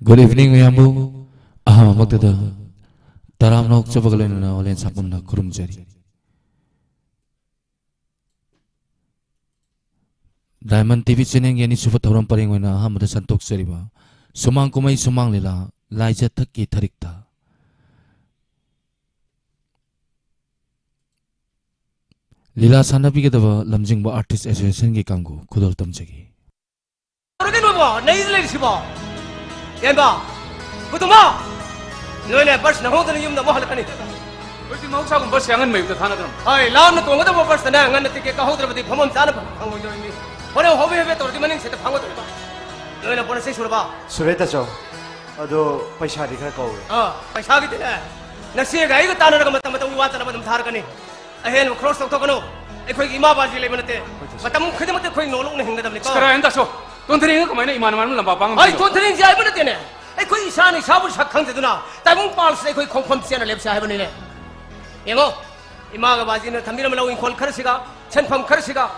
Good evening, Yambu. Magdada. Taramnok Chabagalan Olen Sapumna Kurumjari. Diamond TV channel yani Sufatoram Paringwena Hamada Santok Seriba. Sumang Kumay Sumang Lila, Laja Taki Tarikta. Lila Sanabi Gadava, Lamjingba Artist Association Gikangu, Kudol Tamjagi. Yamba, Putuma, no person, hold the Yum the Mohakani. But the Moksam was young and made the Thanagram. I learned to go to person and to take a hold of the Pomon Sanapa. What a hobby of it or the money set the power. No, in a policy about Sureta so, although Pashadi Krakow. I shall get there. Nasia, I got down on the water about the Targani. I had crossed the Tokano, a quick Imaba Limonate, but I'm couldn't the Queen no longer in the Scarandaso. Don't think my name, I don't think I put it in it. A quick shiny Shabush had come to now. That won't pass a quick compensation lips I have in it. You know, Imaga was in a Tamil in called Kersiga, sent from Kersiga.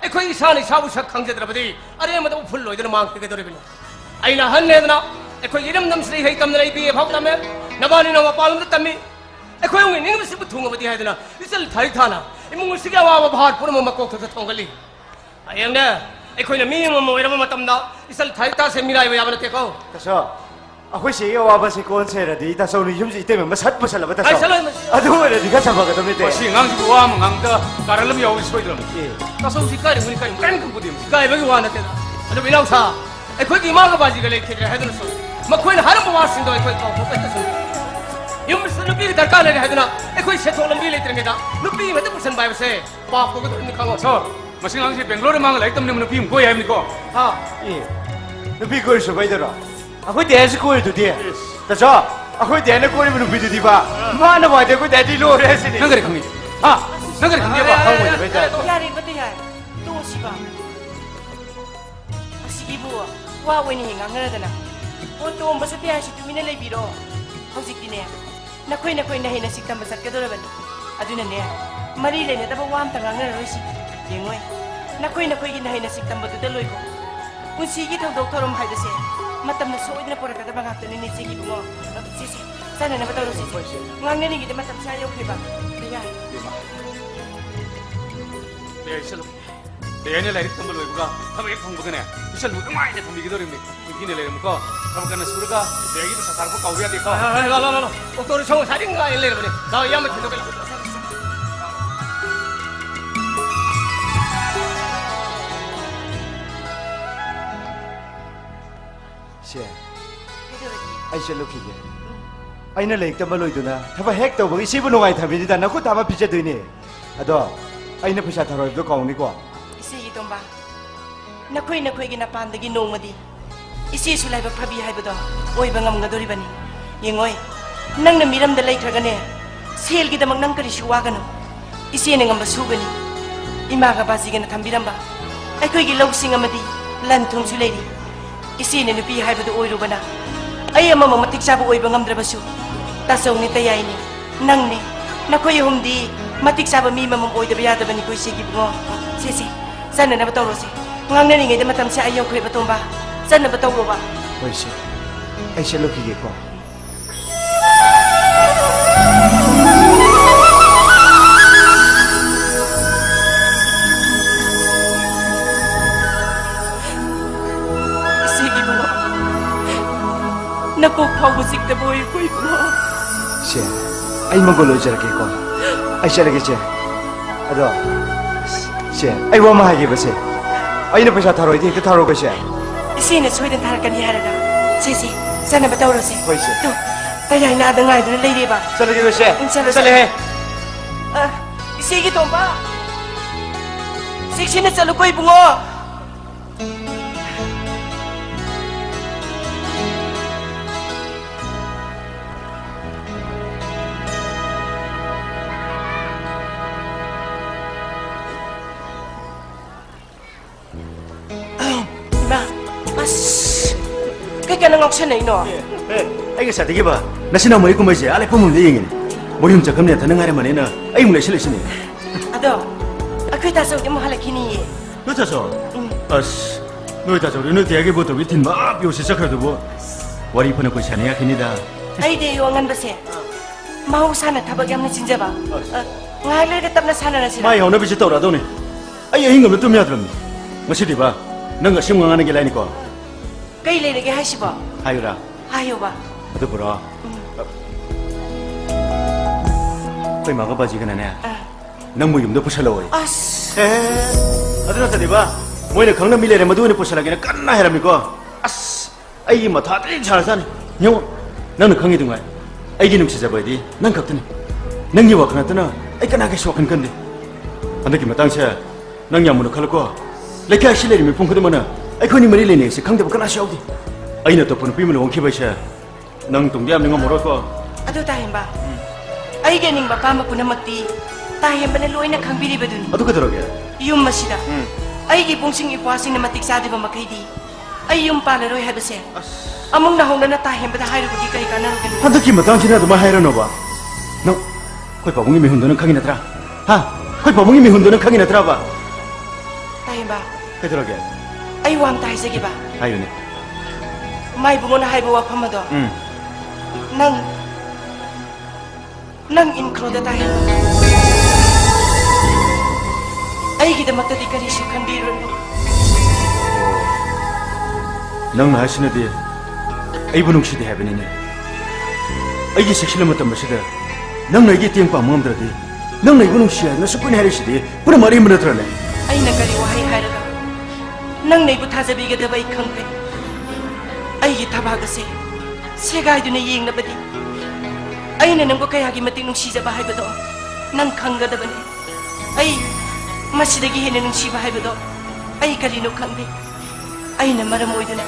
A quick shiny Shabush had come to the Rabadi. I am a full of the monk to get the ribbon. I know her now. A quick Yidam say, hey, come the lady of Hoptamer, Nabani no Palm to me. A quick English Putum of the Hedana. It's a Taitana. It moves to go out of hard Purmako to the Tongali. I am there. A queen of me, Matamna, is a Taita Semira, we have to take out. That's all. I wish you was a concert, that's only usually them, must have Pasala, but I do it because I'm going to be She hung to Guam and the Carolami always wait them. That's all she got when you can put him. Guy, very one at it. And we know her. A quick Imagabazi related to Hedon. McQueen Haram was in the quick of You must look at the car at Hedona. A quick set on the military. Look me with the person by say, Pop, in the Congo. Machine Bangalore among like them to go have to go. The big girls of Vader. I would dance go to dear. That's all. I would then go to be the diva. Man, why they could daddy low resident. Nugget come in. Nugget come Yari, but they are. Don't see them. Sibu, why winning another? What don't was a piano to me, a biro. How's it in there? Naquina Queen in a sick was a Gadovan. I do not know. Marie Lane, the one thing I'm going to receive. Yingway. Naquina Queen in a sick number to the Loico. When she get a doctor on high the same. Matam na so in the port of the Bangat in the city. Sissy, son and never told us. One minute, the Matam Sayo Kiba. The annual like Tumble come away from Bugana. You shall look mind from the Gidorim. We can let him go. From Ganasuga, there is a Sarko Kawia. Doctor Show, I didn't lie a little bit. Now Yamato. I shall look again. I know like the Maloduna. Have a heck over is even white having done a good have a picture doing it. Adore. I never shut her of the Congo. See, Tomba. Naquina Quig in a pan the Ginomadi. Is he like a Pabi Hybodo, Oibangam Gadoribani. Yingoi. Nang the Miram the late Ragane. Sail get among Nankarish Wagano. Is he in a Basugani. Imaga Basig and Tambiramba. I could get low sing a madi. Lantum to lady. Is he in a P Hybodo Oirubana. I am a matic sabu ibang amdrabasu. Tasaw ni Tayayni, Nangni, Nakoy humdi, matik sabu mi mamam oy the Biata Banico Sigib mo. Sisi, Sana Nabatorosi, Nanganing the Matam sa ayaw ko Batumba, Sana Batoroba. Where's it? I shall look at you. Napupawasik na boy ko. Siya, ay magulo siya lagi ko. Ay siya lagi siya. Ado, siya, ay wamahagi ba siya? Ay na pa siya taro, hindi ka taro ka siya. Sino suwede na tarakan niya na? Sisi, sana ba tawro siya? Hoy siya. To, kaya na ada nga doon lady ba? Sa lagi ba siya? Sa lihe. Sige to ba? Siksi na sa lukoy bungo. Kaya nang auction na ino. Ay ka sa tigi ba? Nasinaw mo ikaw ba siya? Alay po mo diingin. Mo yung tsakam niya tanang nga naman na ay mula sila sini. Ado, ako'y tasaw di mo halakini eh. Ano tasaw? As, 너 다저 우리는 대학에 보통 위팀 막 요시 시작해도 뭐 wari pun aku sana ya kini dah. Ay di yuangan ba siya? Mahusana tabag yam na sinjaba. Ngalay ka tab na sana na sila. Mai hau na bisa tahu dah tu ni. Ayah hingga betul miat lagi. Masih di ba? Nang asyik mengangan lagi lain ko. Kay lay lagi hay siya ba? Hayo dah. Hayo ba? Betul bro. Kau maga baji kan ni? Nang mu yum dah pusat lawai. As. Aduh tadi ba? Mau ni kang na milih remadu ni pusat lagi ni kan na heram ko. As. Ayah mata tadi cara sana. Nyawa. Nang nak kang itu ngai. Ayah ni mesti jabai di. Nang kap tu ni. Nang ni wakan tu na. Ayah kan agak swakan kan di. Anda ki matang saya. Nang yang mana kalau ko. Lagi asyik lagi mi pun kudu mana. Ayah kau ni mari leni si kang dah bukan asyik audi. Ayah na tu pun pi mana wong kibai saya. Nang tung dia menengok morot ko. Aduh tahin ba? Ay ganing ba pa mapuna magti. Tahin ba na luay na kang bili ba dun? Aduh kau teruk ya. Yung masida. Ay gipungsing ipwasing na matiksado ba makaydi. Ay yung palaroy hay ba siya? Among nahong na natahin ba tahayo ko di kay ka na ganun. Anda ki matang sini tu mahai rano ba? Nang kau pabungi mi hundu nang kangin atra. Ha? Kau pabungi mi hundu nang kangin atra ba? Tahin ba? Kau teruk ya. Ay wam tayo sige ba? Ayo ni. May bungo na hay ba wapam mo do? Nang inkluda tayo. Ay kita magtadi ka risyo kang biro mo. Nang nahasina di. Ay bunong si di hebben ini. Ay gi sekshila matam basida. Nang nai gi tiang pa mom dadi. Nang nai bunong siya na supun hari si di. Pura mari menatra le. Ay nagkaliwahay haraga. Nang nai butazabi ka dabay kang pe. Ay gitabaga si. Siya do na ying na badi. Ay na nang ko kaya gimating nung siya bahay ba do. Nang kangga da ba ni. Ay masidagihin na nung siya bahay ba do. Ay kalino kang pe. Ay na maramoy do na.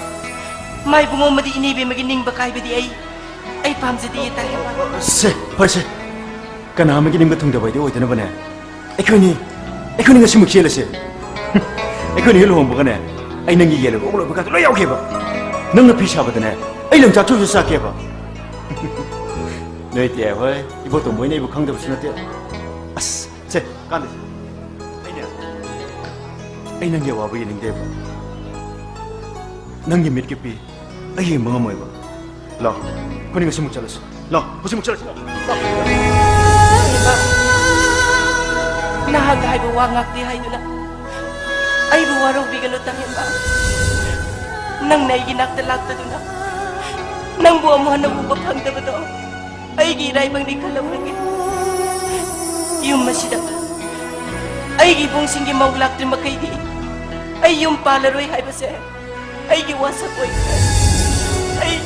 May bungo madi inibi magining bakay ba di ay pamsa di tayo ba? Se, parse. Kana magining batong dabay di oy na ba na? Ikaw ni nga simukiyala siya. Ikaw ni hilo bukan na. Ay nang iyelo ko ulo bagat lo yaw ke ba? Nang napisa ba na? Ay lang cha chu sa ke ba? Noi tiya hoy, ibo to moy na ibo kang da busna tiya. As, se, kan de. Ay na. Ay nang yawa ba yining de ba? Nang yimit ke pi. Ay mga moy ba? Lo, kuning simuk chalas. Lo, simuk chalas. Lo. Nahagay ba wangak di hay na. Ay buwaraw bigan tayo ba? Nang naiginak talagta doon na. Nang buwa mo na bubapang da ba do? Ay giray bang di kalaw lagi. Yung masida ba? Ay gibong singi maulak din makaydi. Ay yung palaroy hay ba siya? Ay giwasak ko ay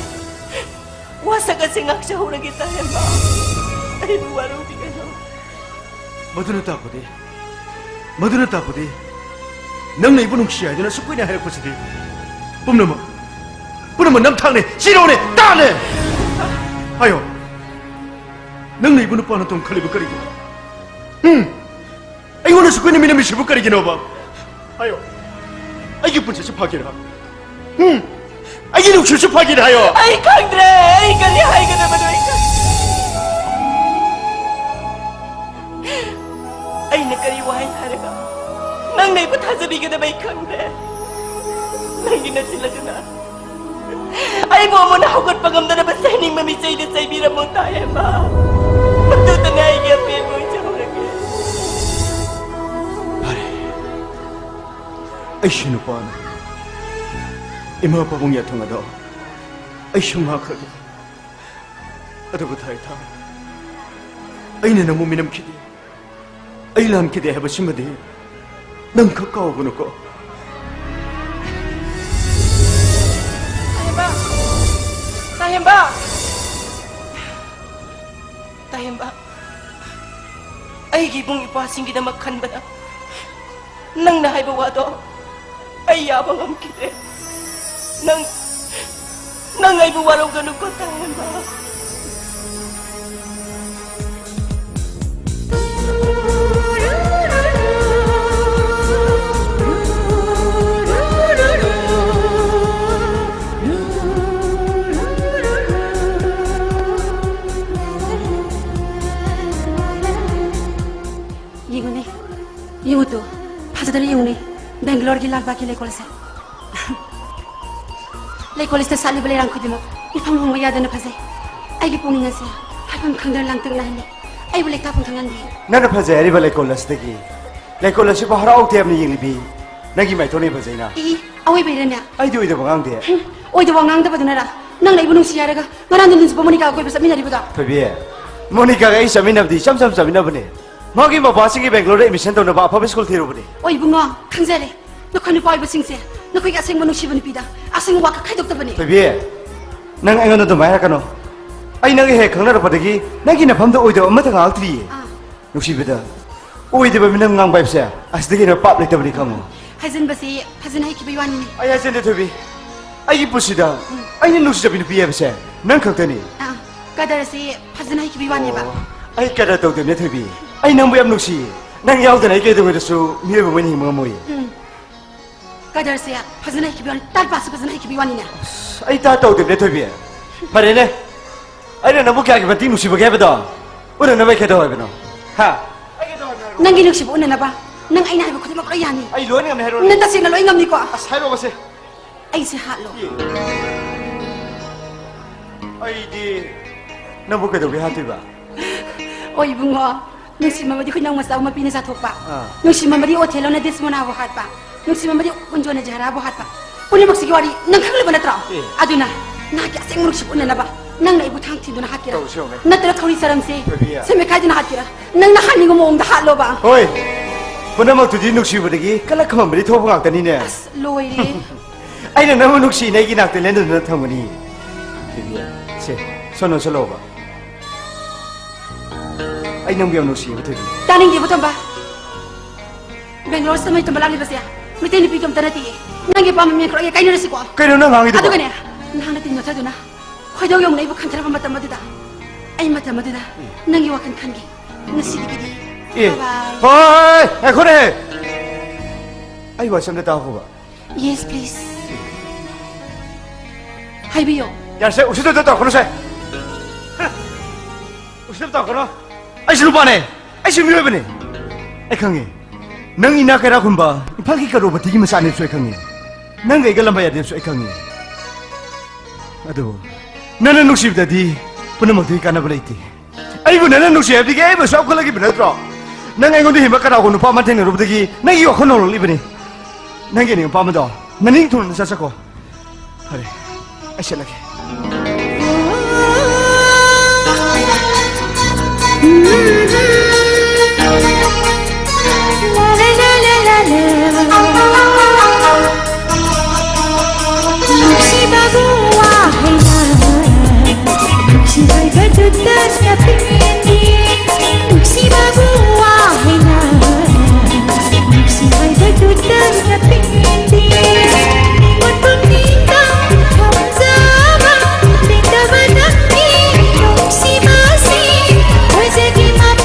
wasak kasi ngak siya hurang kita ba? Ay buwaraw bigan do. Maduna tako di. Nang na ibunong siya na sukoy na harap ko si di. Pumnama namtang ni, sino ni, ta ni! Ayo, nang na ibunong pa na itong kalibukari ko. Ay wala sukoy na minamisibukari ginawa ba? Ayo, ay yupun siya sa pagin ha. Ay ginug siya sa pagin hayo! Ay kandre! Ay kalihay ka naman ay kandre! Ay nagkariwahay haraga. Nang naipatasabi ka na ba kandre? Nang ginasila ka na. Ay mo na hugot pagamda na ba sa hining mamisay na sa ibira mo tayo ba? Magtuta na ay gapin mo siya ko lagi. Pare, ay sino pa na? Ima pa mong yatong ado. Ay sumakag. Ato ko tayo ta. Ay na mo minam kiti. Ay lam kiti haba simadi. Nang kakao ko ko. Tahan ba? Tahan ba? Ay gibong ipasing kita magkan ba na? Nang nahay bawa do? Ay yabang ang kiti. Nang ay buwaraw ganun ko tahan ba? Yung to, pasadali yung ni, Bangalore की लाल बाकी ले कॉलेज से, ले कॉलेज से साली बले रंग खुदी मत, 이방 홍마 야드나 파세 아이기 뽕잉아세 할밤 강들 랑뜩 나니 아이브 렉타 뽕탕한디 나는 파제 아리바 레콜라스데기 레콜라시 바 하라오 테암니 잉리비 나기 마이 토네 파제나 이 아웨 베르냐 아이디 오이데 방앙데 오이도 왕낭다 바드나라 낭 라이브 농시 야라가 나란데 눈스 보모니까 고이베 사미나리보다 토비에 모니카가 이 사미나브디 샴샴 사미나브네 마기 마 바싱이 뱅글로르 에미션 도나 바 퍼비 스쿨 테로브니 오이붕어 강자래 너 커니 빠이브 싱세 너 거기 아생 농시브니 비다 아생 와카 카이독다버니 토비에 난 앵어노도 마이라카노 아이 나게 해 강나라 바데기 나기나 밤도 오이데 엄마타 강알트리 아 욕시베다 오이데 바미나 낭바입세 아스데기나 밥 레터브니 강모 하진 바시 하진 하이키 비와니 아야 젠데 토비 아이 부시다 아이 누시 잡이는 비에브세 난 강테니 아 까다라시 하진 하이키 비와니 바 아이 까다 도데네 토비 아이 남부 얌누시 난 야우드나 이게 되고서 미에브 뭐니 뭐뭐이 까다라시 하진 하이키 비와니 딸바스 하진 하이키 비와니냐 아이 다 도데네 토비 바레네 아이는 너무 게 하기만 띵누시 보게 해봐도 오늘 너왜 개도 해봐노 하 낭기 룩시 보내나 봐낭 아이나 하이브 코디 막로 야니 아이 로니 감네 해로 난 다시 나 로잉 감니고 아 사이로 보세 아이세 할로 아이디 너무 개도 왜 하트봐 오이붕어 농시마마디 그냥 마싸우 마피네 사톡바 아. 농시마마디 오텔로나 데스모나보 핫바 농시마마디 운전에 자라보 핫바 오늘 막시기 와리 난 강을 보냈더라 예. 아두나 나기 생무룩시 보내나 봐낭 나이부 탕티도나 핫기라 또 시원해. 나더라 토리 사람세 그래야. 세메카지나 핫기라 낭나 한이고 모ong다 할로 봐 어이 보나마 두디 눅시 보더기 깔락하면 머리 토봉 악다니네 아스 로이리 아이는 너무 눅시 내기 낙들 랜드 너 탕문이 세 손을 설러봐 아이 너무 병 눅시 부터기 다른 게 보통 봐 뱅글로르 스마이 좀 발라리 바세야 미테니 비겸 따라티 낭게 밤에 미크로에 까이너르시고 그래 너 강이도 봐 아두가네 나하나 띵 여자두나 화덕용 네이버 칸트라바 맞다 맞다 아이 맞다 맞다 낭이 와칸 칸기 나시디기디 예 바이바이 어이 그래 아이 와samde 따고 봐 Yes please 하이비요 야세 우시도 됐다 그러세 우시도 다 그러 아이 실루바네 아이 실루바네 아이 강이 능 이나케라 군바 팔기가로 버티기 마사네 소이 강이 능 이걸 봐야 돼 소이 강이 아도 나는 녹시다디 puno magdikana balaiti aibu nana nusi abdige aibu sab kholagi binatro nang aingondi himakara ko nupa mateng rubdagi nang yo khono libani nange ni pa mado naning thun sasako hare ashalage Terima kasih.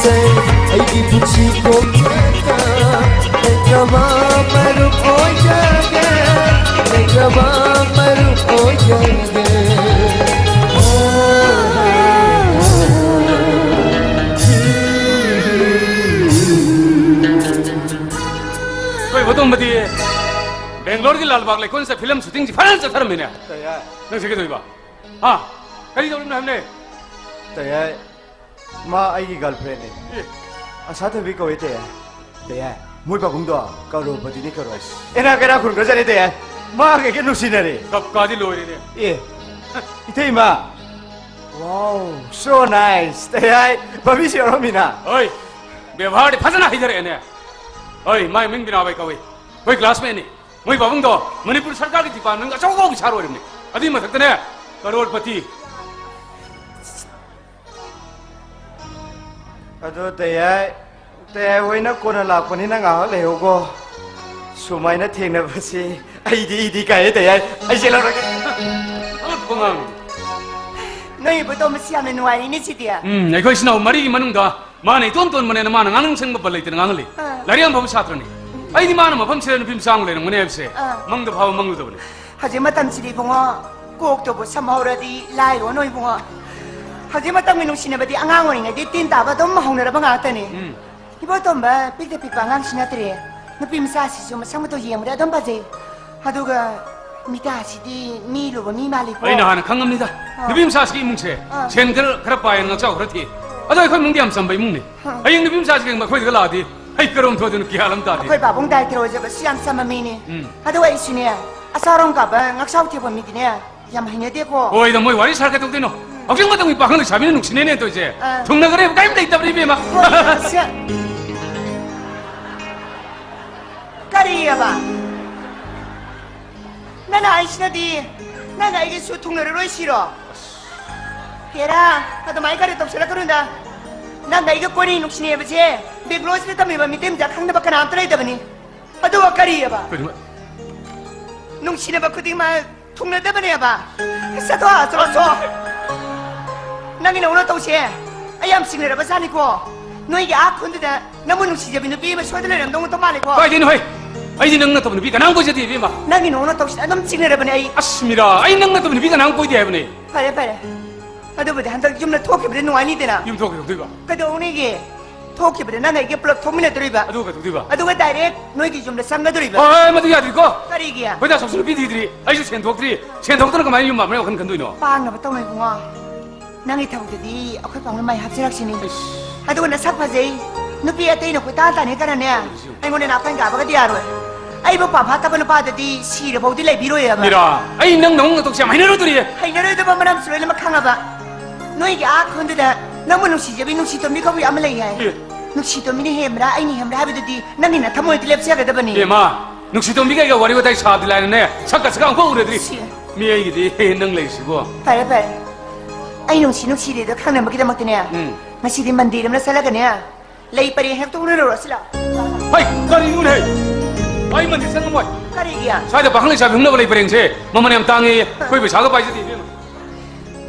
ใจไอ้ที่ผู้ชีพผมแค่ในกระมาไม่รู้โอ้ยเจอแกในกระมาไม่รู้โอ้ยเจอแก कोई वो तो मत ये बेंगलोर की लाल बाग ले कौन सा film shooting जी फाइनल चल रहा है मैंने नहीं सके तो इबा हाँ कहीं तो हमनेแต่ยายมาไอ้กี่ girlfriend นี่อาสาทวีก็เวทีแต่ยายมวยปะพุ่งตัวก็รู้ปฏินี่ก็รู้เอ็น่าแกน่าคุณก็จะได้แต่ยายมาแกแกนุ่งสินะดิ कब काजी लोरी ने เอ๊ะอีเท่มาว้าว so nice แต่ยายบะมี่เสียร้องมีนะ ओए व्यवहार फसना इधर है ने ओए मैं मिंग बिना भाई कवे कोई क्लास में नहीं मुई बाबंग तो मणिपुर सरकार की डिपार्टमेंट का चौको विचार हो रही ने अभी मत सकते ने करोड़पति อะตัวแต่ไว้นักคนหลักคนนี้นั่งเอาเลยโอ้ก็สมัยนั้นเทียงนะพี่สิไอ้ดีไก่แต่ไอ้เจ้าเรา अब पंगांग นี่ไปตัวมันเสียในหน่วยนี่สิเดีย ไอ้คนสินะมารีมันนุ่งดามาในต้นมันเนี่ยมาหนังเชิงกับเลยแต่งานเลยหลายอย่างผมชาตรนี่ไอ้นี่มาหนังมาผมเชื่อในพิมพ์สร้างเลยนะมันเนี่ยเสียมังตัวพาวมังตัวนี่ หากจะมาตั้งสิริพงศ์กูตัวบุษมาหรดีไล่หลวงน้อยพงศ์หากจะมาตั้งเมนูสินะบัดนี้อ่างวันนี้ไงที่ตีนตาบัดต้องมาห้องเนี่ยบังอาจเนี่ยที่พ่อตัวมันปิดแต่ปิดปางอ่างสินะเตะนึกพิมพ์ซาสิจงมาสร้างมาตัวเยี่ยมได้ต้องบัดนี้หากดูก็มีตาสิดีมีหรือว่ามีมาลิพ ไอ้น่าขังกันนี่ด้ในพิมพ์สาสกีมุงเช่เช่นกระปายนักเจ้ากระทีอะตัวไอ้คนมึงเดียมสัมไปมุงนี่ไอ้ยังในพิมพ์สาสกีมาคุยกันลาดีไอ้กระรมทัวร์จนกี่ฮาลัมตาดี ค่อยป่าบงได้ที่เราจะไปสยามสามีนี่หากดูไอ้สิเนี่ยอาสารองกับงักเช้าเที่ยวมีที่เนี่ยยามให้เนี่ยเด็กพ่อ โอ้ยแต่มวยวันนี้สารกันตรงนี้เนาะเอาจังมาต้องมีปากข้างในชาบินนุ่งสิเนี่ยตัวเจ้ทุ่งนักเรียนใกล้ไม่ได้ตับรีบมา เสียกะดีอะบ่นั่นไอ้สินะดีนั่นไอ้ที่สุดทุ่งเลยร้อยสิหรอเฮ้ยนะถ้าทำไมกันตบเสร็จแล้วก็รุ่นดานั่นไอ้ก็คนนี้นุ่งสิเนี่ยไปเจ้เบกโรสเนี่ยทำไมมีเต็มจากข้างในบักน้ำตัวไหนแต่บันนี้อะดูว่ากะดีอะบ่นุ่งสิเนี่ยบักคุติมาทุ่งเลยแต่บันนี้อะบ่สัตว์ว่าสัตว์ว่านั่งกินเอาหน้าโต๊ะเช่ไอ้ยามสิ่งเลยภาษานี่ก็น้อยแกอาคนเดียวน้ำมันนุ่งสิจะเป็นปีมาช่วยได้เลยน้ำต้องต้องมาเลยก็ ไปดิหน่อยไอ้ที่นั่งนั่งตัวนี้พี่กันนั่งคุยจะดีพี่มา นั่งกินเอาหน้าโต๊ะเช่น้ำสิ่งเลยเป็นไอ้ อัศมิราไอ้นั่งนั่งตัวนี้พี่กันนั่งคุยดีแบบนี้ ไปเลยไปเลยอะดูไปเดี๋ยวหันตะยุ่มเลยทั่วเก็บได้หน่วยนี่เด้นะ ยุ่งทุกข์ทุกข์บ้า ก็ดูนี่แกทั่วเก็บได้นั่นไอ้แกปลุกทุ่มเลยตัวนี้บ้า ทุกข์ทุกข์บ้า อะดูไปไดเรกน้อยแกยุ่มเลยซ้ำกันตัวนี้บ้า เฮ้ยมาดูยาดีก็ ก็ดีแก ไปได้สอบสวนพี่ดีดีไอ้ชื่อเชนทุกข์ดีเชนทุกข์ต้องก็ไม่ยุ่งมาไม่เอาคนกันด้วยเนาะ ปางน่ะไม่ต้องเลยพัวนั่งไอ้ทำจะดีเอาค่อยฟังแล้วไม่ฮับเสียรักสินี่อะดูน่ะสักพักสินุปีอะไรน่ะคุยตาตาเนี่ยกันเนี่ยไอ้คนเนี่ยนับเป็นกาบก็ดีอะไรไอ้พวกป่าพัดตะวันป่าจะดีสีระบบที่ไหลบีโร่ยาบ้า มิราไอ้นั่งน้องต้องเสียไม่ได้รู้ตัวนี้ ให้นายได้บ้างมันทำสวยแล้วมาข้างอ่ะบ้าน้อยแกอาคนเดียวน้ำมันนุ่งสีจะเป็นนุ่งสีตัวมีเขาวิอามาเลยไงนุ่งสีตัวมีนี่เห็นไหมไอ้นี่เห็นไหมไปดูดีนั่งนี่นะทำไมที่เล็บเสียกันแต่บ้านี่ เดี๋ยวมานุ่งสีตัวมีก็วารีว่าได้ชาดิลายเนี่ยสักกะสักกะพวกเราดีมีไอ้กี่ดีนั่งเลยสิบัว ไปเลยไปไอ้นุ่งสีเดี๋ยวข้างในเมื่อกี้ทำมาตัวเนี่ยมาสีที่มันดีแล้วมันเสียกันเนี่ยเลยไปเรียนให้ตัวนู้นรู้สิล่ะ เฮ้ยก็รีนู่นเฮ้ยไอ้มันที่สังกัด ก็ดีอ่ะ ใช่แต่ปากข้างในชาบินเราไปเปลี่ยนเช่มันมันยังตังเงี้ยคุยไปช้าก็ไปจะดี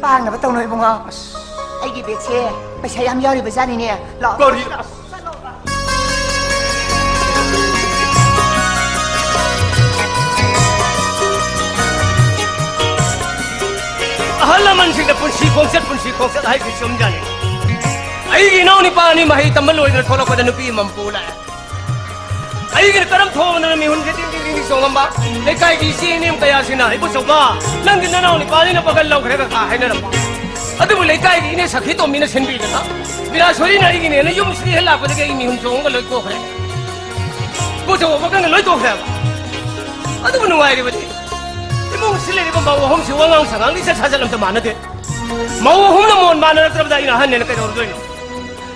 ป้างน่ะไม่ต้องเลยพงอ่ะไอ้กี่เบ็ดเช่ไปใช้ยามยาวหรือไปซ่านี่เนี่ยหรอ ก็รีฮัลโหลมันสิ่งที่ปุ่นชีคงเสร็จให้พิชมจันไอ้กี่น้องนี่ป้านี่มาให้ตำรวจกันโทรคนนั้นพี่มั่มปูละไอ้กี่กระดมโทรมันมีหุ่นที่ส่งกันบ้าในใครกี่ซีนี่มันตายสินะไอ้ผู้ชมบ้านั่งกินน้องนี่ป้านี่นะปกันเราแค่ก็ขาให้นั่นบ้าอะดูเลยใครกี่นี่สักที่ตัวมีน่ะเช่นบีนะเวลาช่วยนี่ไอ้กี่เนี่ยยุ่งสิเหล่าคนที่มีหุ่นส่งกันเลยโก้แค่ผู้ชมว่ากันเลยโก้แค่อะดูมันว่าไอ้ดิไอ้มึงสิเลยก็มาว่าผมสิว่างงสังนี่จะช้าจะลำจะมานะเด็มาว่าผมน่ะมันมานะตระบได้นะฮันเนี่ยนะกันเราด้วย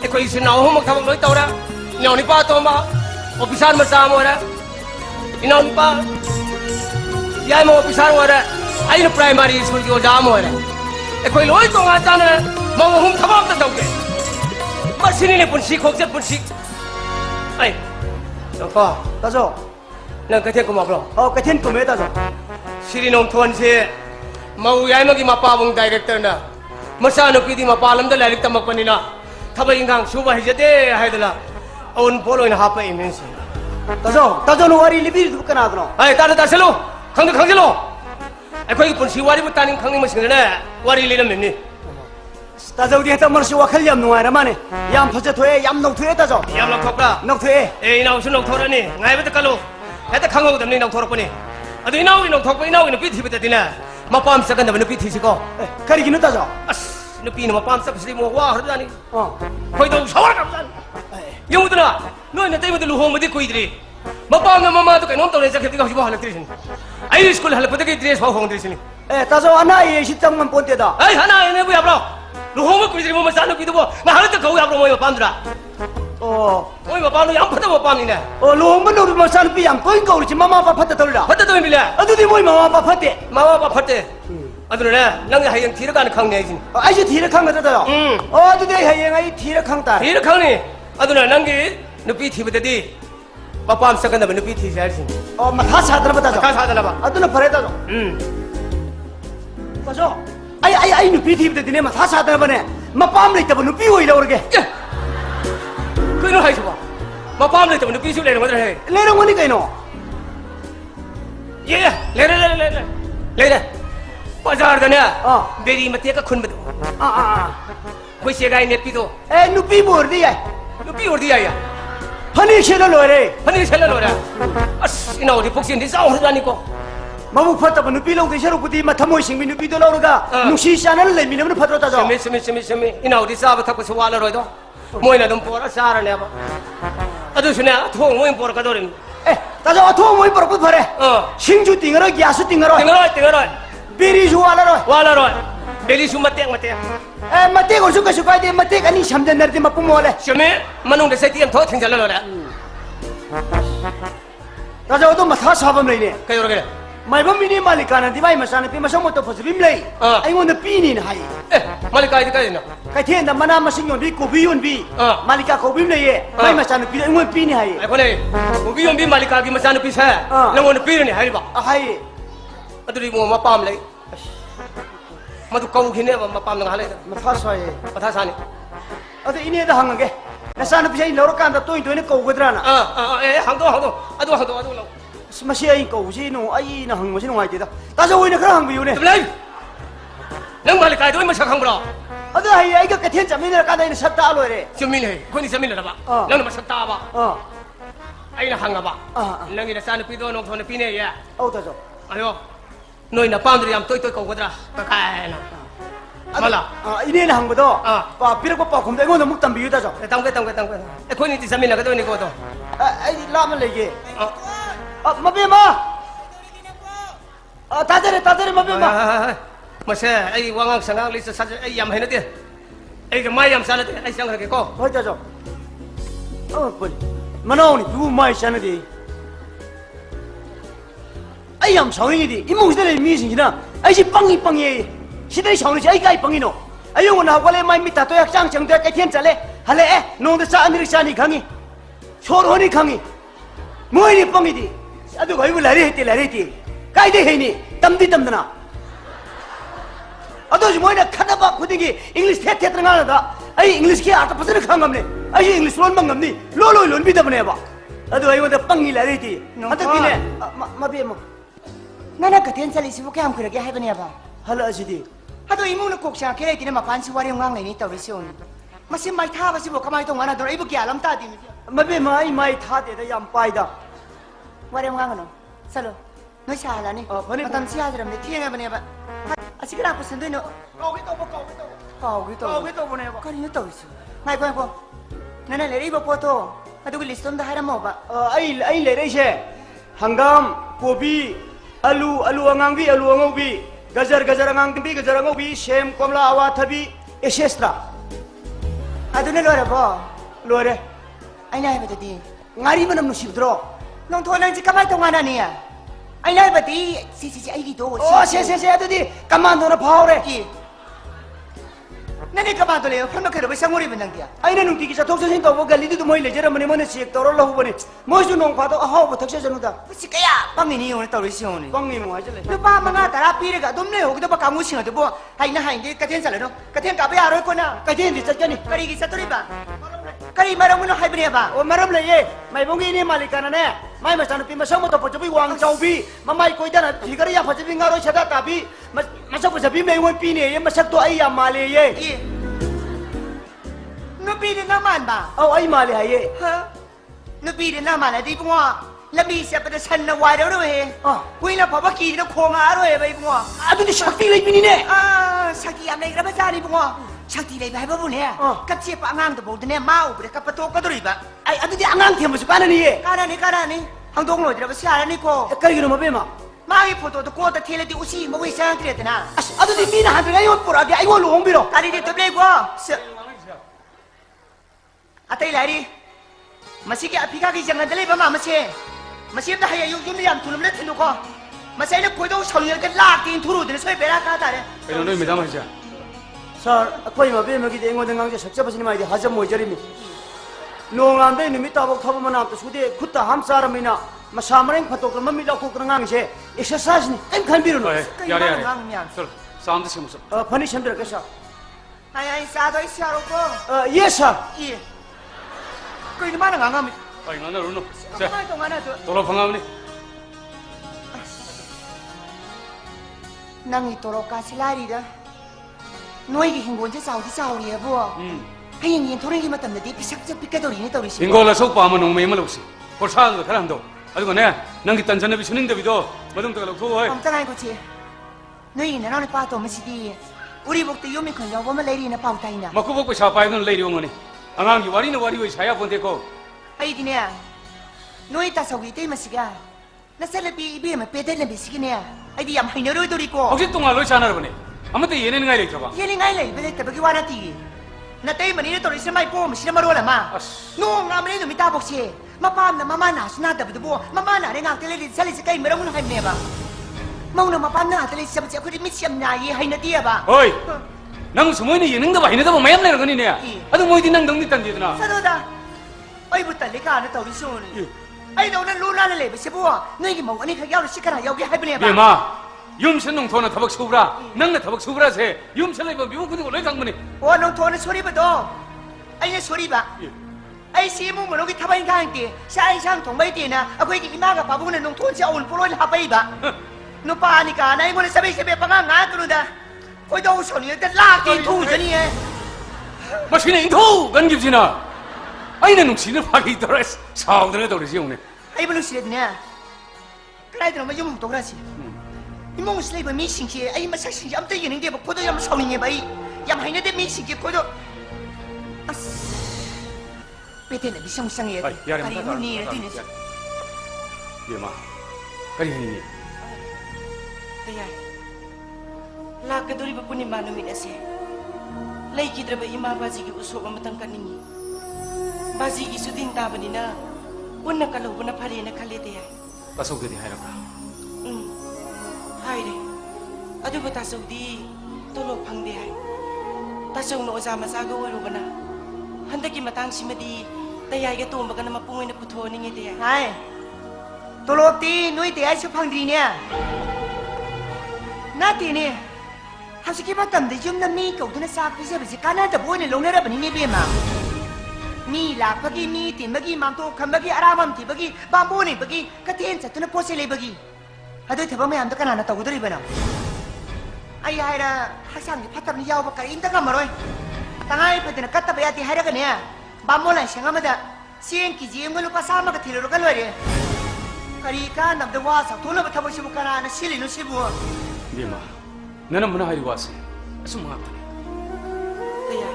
ไอ้คนสินะผมมาทำเลยตัวนะเนี่ยนี่ป้าตัวมาออฟฟิศานมาสามวันนี่น้องป้ายายมาออฟฟิศานวันไอ้นี่ primary school ที่โอดามวันไอ้คนลอยตัวงานจานนะมาว่าผมทำอะไรตัวเองมาสินี่เนี่ยปุ่นชีคงจะปุ่นชีไอ้น้องป้าตาโจนั่งกระเทียมกูมาปลอกกระเทียมกูไม่ตาโจสิริน้องทวนเช่มาวิยายมากี่มาป้าวง director นะมาสานุปีดีมาป้าลำเดลลิกตามักปนินะ 타바 인강 수바 해제대 하이들라 온 볼로인 하파 이면서 따져 와리 리비리 두고 나더노 아이 따르다실로 강질로 아이 본시 와리부 따님 강님 머신네 와리 리는 맵니 따져 우리 했던 머시 와칼 얌 누아라마네 얌 퍼져 토에 얌 녹토에 따져 얌 녹토까 녹토에 에이 나우신 녹토라니 나이부터 깔로 해다 강하고 담니 녹토라보니 아도 이나우리 녹토고 이나우리는 비티부터 되네 마밤 사간다 비티시고 가리기는 따져 아스 누피는 마밤 사스리 뭐와 그러다니 거기도 샤워를 갑자니 영우들아 너희는 때문에 루홍무디 거이들이 마밤나 마마도 그놈 떠내 자켓이 가지고 하는 들으시니 아이 스쿨 할 때부터 드레스 화홍 들으시니 따져 하나의 시장만 본때다 아이 하나 얘네 뭐야 브로 루홍무 거이들이 뭐만 싸는 비도 뭐나 하는 때 거기 앞으로 뭐야 밤들아 어이 마밤도 양파도 못 밤이네 로홍만 우리 뭐 사는 비양 거인가 우리 집 마마 아빠 팠다 돌라 봤다 또 밀래 아두디 뭐이 마마 아빠 팠대 마마 아빠 팠대 아들네 낭이 하영 뒤로 가는 강내진 아이씨 뒤를 칸 거다요 아두디 하영 아이 뒤를 칸다 뒤로 강니 아들네 낭기 누피 티부터디 마밤 사간다 누피 티셔야지 다 사들어 따져 가 사달라 봐 아두나 버려 따져 따져 아이 누피 뒤부터 니네 다 사들어 버네 마밤을 있다 보 누피 오이라 그러게 그이노 하이소 봐 마밤을 있다 보 누피 술 내는 거들 해 내는 거니까 이노 예 레레 바자르다네 베리 마테가 쿤버도 코시가 이네 피도 에 누피 뭐르디야 누피 어디야 파니 쉐러 로래 파니 셀러로라 아스 이나 우리 복신디 싸우르다니고 마무 팠다 보 누피 롱 대셔로 부디 마 타모이 싱미 누피도 나오르가 누시 샤나를 레미는 파트로 따져 스미 이나 우리 싸버 타고 소와르로이도 모이나 좀 보라 싸라네 봐 아두스네 통 모인 보라 가도린 에 따져 토 모이 버럭 버래 싱주 띵어러 야수 띵어러 띵어라 비리 주와라로 와라로 베리 수마 땡 마테 에 마테 고수 가수 가이데 마테 가니 삼전 나르디 마pu 모래 스미 만웅데 세티엠 더 탱잘러라 따져 어도 마사 사범 레이네 그래 마이범 미니 말리카나 디바이 마사네 피 마성 모토 포스빔 레이 아이원데 피니 하이 말리카이디 까이나 카이텐다 마나 마싱 yon bi ko bi yon bi malika ko bim leye mai masana pi a이원 피니 하이 아이코네 우비용비 말리카기 마사는 피세 랑원 피르니 하이바 하이 아들이 뭐 마밤 레이 마두 까우기네 마밤 랑 할래 마타 사이 마타 사니 어디 이네다 항게 나사나 피 너로 깐다 또이 또이네 거 거드라나 에 항도 아두 스마시 아이 거 우시 노 아이 나 항모시 노 아이데다 따져 오이네 그런 항비 요네 블레이 랑 말리카이도 뭐 삭한 거라 어디 하이 아이가 같은 자민을 까다 이네 샀다 알로래 쮸밀해 코니 쮸밀라 봐 랑나 마삭다 봐 아이나 항가 봐 랑이나 사는 피도 농 손에 피네 야 따져 아요 너희나 빰들이 얌 또이 거거더라 까까이나 말라 이네는 항보도 빠 비르고 빠 곰다 이거는 묵담 비유다죠 땅괴 코니 쮸밀라 가도 니 거도 아이 라면 레게 마베마 따데레 마베마 마세 아이 왕왕 상강 리스 사자 아이 얌 해너데 아이 그 마이 얌 살아데 아이 상하게 거 허자죠 뻔 마나오니 누구 마이 샤는데 아이 얌 성인이디 이몽시대의 미신이나 아이시 빵이 시대의 성인이 아이 가이 빵이노 아이 영원 하고래 마이 미타 또약 짱 정도야 깨티엔 잘래 할래 농데 사안들이 사니 강이 소로니 강이 뭐이니 빵이디 아두 거이고 라레티 가이데 해니 땀디나 아도지 뭐이나 카나바 고딩이 잉글리시 테테 들어가나다 아이 잉글리시 키 아타 퍼센트 강감네 아이 잉글리시 론만 감니 로로 비다보네 봐 아도 아이원데 빵이 라레티 한테 비네 마비모 나나 같은 살리시부 그냥 그러게 해보냐 봐 할라시디 하도 이모는 꼭 생각해 기는 마반시 와리 영광내니 떠리시오니 마시 마이 타바시부 가만히 동안 하더라 이부기 알람 따디 마비모 아이 마이 타데다 얌 빠이다 와리 영광은 살로 너 샤라니 마담 시하드람네 티행해 보냐 봐 아시그라고 선도이노 까오기도 보내 봐 까리노 떠리시오 마이고 나나 레리버 포토 아두고 리스톤다 하라모 봐 아이 레레셰 한감 고비 alu angangbi gajar angangbi shem komla awa thabi etc adune lore bo lore aina hebadi ngari manam nusibdro nong thonang ji kamai tongana niya aina hebadi si ai gi do se adudi kamando na phawre nani kama to le phon khare ba sangori ben nang dia aina nung ti ki sa thok sa sin to bo gali du moi le jera mane mane sek to ro lo bo ne moi su nong pha to a haw ba thak sa janu da si kaya pangi ni yong to ri siong ni bang ni mo ha jale lu pa ma nga tara pi re ga dum ne ho da ba ka mu sing de bo hai na hai de ka ten sa le no ka ten ka ba ya ro ko na ka den di sa jani kari gi sa to ri ba kari ma ro mu no hai ba ne ba o maram le ye mai bong gi ni malikana ne mai ma san pi ma sang mo to po bi wang chau bi ma mai koi da na phigari ya pha bi nga ro chada ta bi ma sa po sa bi me won pi ne ye ma sak to ai ya ma le ye i nu pi de na man ba au ai ma le ha ye ha nu pi de na man la di bo la bi se pa de san na wa ro he hui la pha ba ki de khong a ro he bai bo adu ni shakti le bi ni ne ah saki am nei ra ba ja ni bo shakti le bai ba bu ne ka che pa ngang de bo de ne ma u de ka pa to ka do ri ba ai adu di angang them su kana ni ye kana ni hang dong lo de ba sha ra ni ko kari gi no ma be ma ma gi photo de ko ta thele di usi mo wi sang tre de na as adu di mi na han ga yo pura ga ai wo lu hong bi ro kari di to ble ko atai lari masih ke apika ki jangan dele ba ma mase masih da haya yum yam tulum le thinu ko masai le koi do chhol ka la tin thuru de soi bera ka ta re kaino noi medam haja sar akoi ma be ma gi de ngo de ngang je sakja basini mai de hajam moi jari mi nongam de ni mi ta bok thab ma nam to sude khutta ham sar mi na ma samareng phatok ma mi la ko ngang je exercise ni em khan bi ro no yare sir sam de simu phani shamdra ka sa ai ai sa do sia ro ko yes sir i koi ni ma na ngang mi ai ngana ru no ka mai to ngana to tolo phangam ni nang i toro ka silari da noi gi hingon je sau di sau ri bo hayeng yin thoring gi matam de pisak je pikka do ri ni to ri si ingola sok pa ma nong me ma losi por sa do tharam do adu ne nang gi tanjana bi suning de bi do madung ta lo tho oi am ta ngai ko chi noi gi na na pa to ma si di uri bok te yomi khon yaw ba ma lai ri na pau tai na maku bok pa pai don lei ri ngoni angang gi wari oi saya pon te ko ai di ne noi ta sau gi te ma si ga na sa le bi bi ma pe de le bi si gi ne ai di yam haina ro do ri ko 혹시 동안 로이 차나르 보네 아무튼 얘네는 가야 되죠 봐 ye ni ngai lai be le ta ba gi wa na ti na te ma ni ne to ri se mai po ma si na ma ro la ma no nga ma ni no mi ta bok che ma pa na ma ma na sna da bu bo ma ma na re nga te le di sa le si kai ma ro mun hai ne ba mau na ma pa na te le si ba che ko ri mi siam na ye hai na ti ba 어이 난 수모이는 예능도 봐 얘네도 뭐 매ям 내는 거니 내 아도 뭐 이디 난 덩디 딴 디드나 sa do da ai bu ta le ka na to ri so ni ai do na lu na le be se bo noi gi mo ani kha yaw si ka na yaw gi hai ba ne ba 예마 юм선농 토나 타박 수브라 낭나 타박 수브라세 юм선레 뭐 미국 그거 로이 강문이 o nong to na sori ba do ai ne sori ba ai si mu mo no gi ta bai gang ti sa ai sang thong bai ti na a koi gi ma ga pa bu na nong thon sia on pro ha bai ba no pa ni ka nai mo le sa bai se be pa nga nga tu da koi do so ni da la ti thu je ni 마시네 인토 간깁지나 아이네 농신을 파기 있더라 사우드네 도리지 오네 ai bu lu si le ne kai de ma yum to ra si ni mo si le ba mi sing chi ai ma sa sing am te yin de ba ko do yam so ni ba ai yam hai ne de mi sing chi ko do as pe te ne bi sang sang ye 아이 야래 ari mu ni re ti ni 예마 까리 하니 Kaya, lakaduri ba po ni Mano Minase? Lay kidra ba ima bazigi usok ang matang kaningi? Bazigi sudin taba ni na, unang kalaw na pari na kalite ay. 가속 되디 하이라브라 Hayre, ado ba tasaw di tulog pang di ay? Tasaw no osama sa agawaro ba na? Handaki matang si madi, tayay ka tumbaga na mapungoy na puto ni ngiti ay. Ay, tulog ti, nuy ti ay sa pang di niya. Nati ni, hapsi matam da yum na mi kau tu na sa pisa bisi kana da buwan ni long na raba ni nibi ma. Mi la pagi mi tin bagi mam to kam bagi aramam ti bagi bambu ni bagi katin sa tu na pose le bagi. Adoy thaba mayam da kana na tawdari ba na. Ay ay ra hasang ni patam ni yaw ba ka inda ka maroy. Tangay pa din katta ba yati hayra ka niya. Bambu lang siya nga mada. Siyan ki jiyong gulo pa sama ka tiluro ka lwari. Kari ka nam da wasa tulo ba tabo sibu ka na sili no sibu. 예마 너는 문화 하이고 왔어 아주 뭐 아프네 Kaya,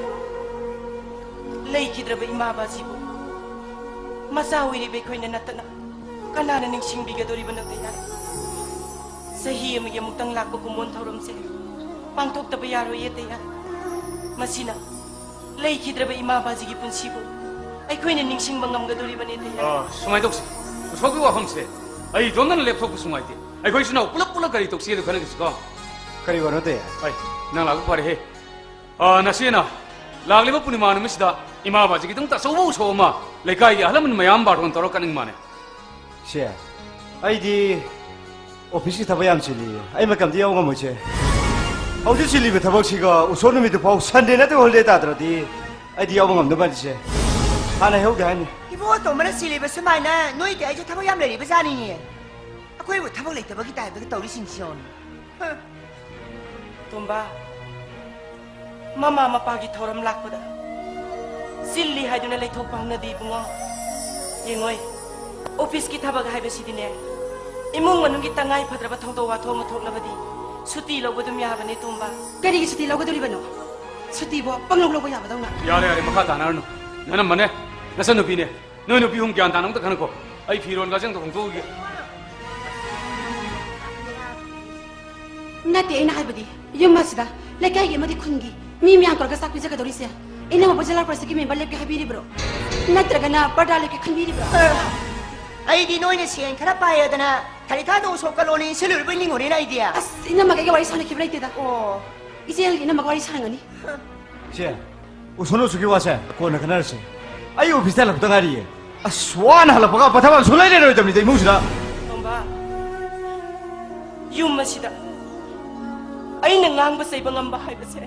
lay kidra ba imaba sibo? Masawi ni Bekoy na natana, kanana ning singbiga dori ba nagtaya? Sa hiya magyamutang lakbo kumontorom se, pangtok tabayaro yetaya. Masina, lay kidra ba imaba sigi pun sibo? Ay koy na ning singbangam ga dori ba nitaya? 수마이 독시 소규와 험세 아이 돈나는 랩톱 수마이티 아이 거기서 나 뿌락뿌락 가리 독시에도 가는 것이고 kari waro te 아이 난 라고 파리 해 나시나 라글리바 뿌니마 누미시다 이마 바지기 등 따서우 소마 레카이기 할라문 마얌 바론 떨어 까는 마네 시 아이디 오피스 타바얌 실리 아이 막감디 야오가 뭐지 어디 실리베 타박시가 우소놈이도 파우 산데나도 홀레다더디 아이디 야오가 없는 말이지 하나 해오게 하니 이보 또 뭐라 실리버 스마이나 너희들 아주 타고 얌 레리 버자니 아코이 뭐 타고 레이 타박이 다 그 떠리 신시온 톰바 마마 마파기 토럼 락보다 실리 하이드나 레이 톡방나디 붕어 잉어이 오피스기 타박 하이버시디네 이몽 만ung기 땅아이 파드라바 통도와 통모 통나바디 수티 로고도 미하바네 톰바 Kaya suti lago duli ba no? Suti bo, panglog logo yaba daw na. 야래 야래 마카 다나르노 나는 마네 나선 누비네 너 누비 홈 기한 다는 것도 가는 거 아이 피론 가정도 공도게 Nati ay nakabadi. Yung masda, lagay yung madi kungi. Mimi ang kolga sakpi sa kadorisia. Ina mo bajalar para sa kimi balip ka habiri bro. Natraga na pardali ka kanbiri bro. 아이디 너희는 시엔 카라 빠야다나 다리타도 속갈로니 실을 벌링 오리나 이디야 As ina magagawa sa nakibray tida. 어 Isi yung ina magawari sa ngani. 시 우소노 주기 와서 고나 그날시 아이 오피스 달라 부탁하리 아 스완 할라바가 바타만 솔라이레로 됩니다 이모시다 톰바 유마시다 아이는 ngang sa ibang ang bahay base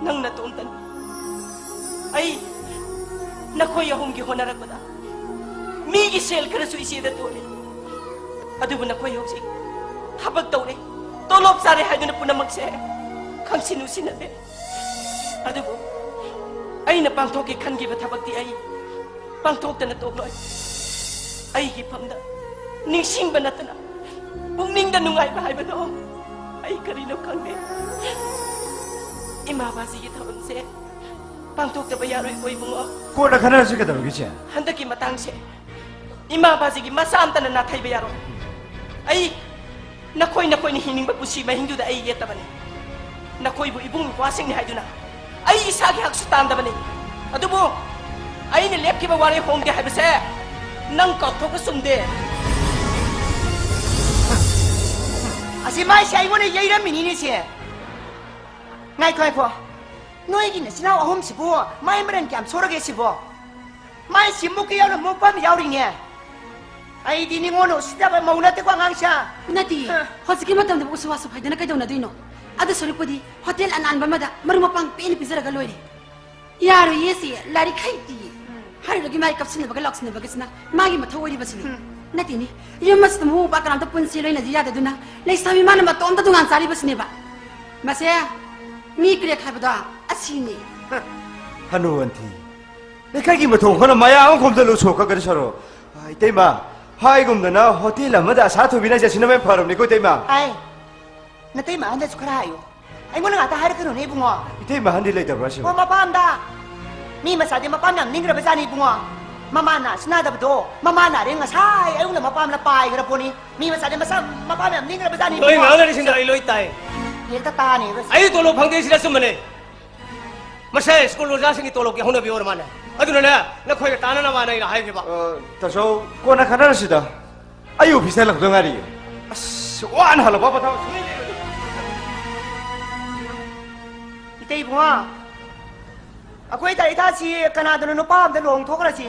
nang natuntan ay nakoy ahong gihonarak ko da migi sel kara su isi da tuli adu bu nakoy hok sig habag tawre tolop sare hay na puna magse kang sinusin na de adu bu ay na pangtok ki kan gi ba tabag ti ay pangtok ta na tokloy ay gi pamda ning sing ba natana bung ning da nungay bahay ba do ay karino kang de imabasi gi tabang se pangtok ta bayaroy koy bungo 고나 그날시 가다 그지 handaki matangse imabasi gi masam ta na natay bayaro ay nakoy ni hining ba pusi ma hindu da ay yeta bane nakoy bu ibung kwasing ni hayduna ay isagi haksutan da bane adubo ay ni lep ki ba wari hong de habse nang ka to ka sumde asi mai sai ngone yeira minini se ngai khoi pho noi gi na sinau ahom sibo mai mren kyam sorage sibo mai simmu ki yaw mo pam yaw ri ne ay di ni ngono sida ba mauna te kwa ngangsha Nati, hosiki matam da usuwa sa pwede na kayo na duino. Ada sorry po di, hotel anan ba mada, marumapang pinipizara galoy di. Yaro yesi, lari kay di. Hari lagi may kapsin na baga loks na bagas na, magi matawari ba sini. Nati ni, yung mas tumuhu pa karam tapun siloy na diyada doon na, laisami man na matom ta dungan sari ba sini ba. Masaya, mi kriya kaya ba doa, asini. 한우원티 내가기 뭐 동호는 마야 안 곰들로 소가 그러셔로 아이 때마 하이금도나 호텔 아마다 사토비나 자신은 바람니 그 때마 ay natay ma anda sukarayo ay ngona nga ta hari ka ni bungo 이 때마 한딜 레이더 브라시 o mapam da mi masadi mapam nam ningra ba jani bungo mama na sinada bdo mama na ring asai ay una mapam la pai gra poni mi masadi masam mapam nam ningra ba jani 너희 마을에 신다 일로이 따이 yer ta ta ni bas 아이 돌로 방대시라 쓰면네 마세 스쿨로 자생이 돌로 게 혼나 비오르 마네 아두네 나 코에 따나나 마나이라 하이게 봐 다소 꼬나 가나시다 아유 비쌀라 그동아리 아스 완 할라 바바 타 itay bungo akoy ta ita si kanado no pam da long thokra si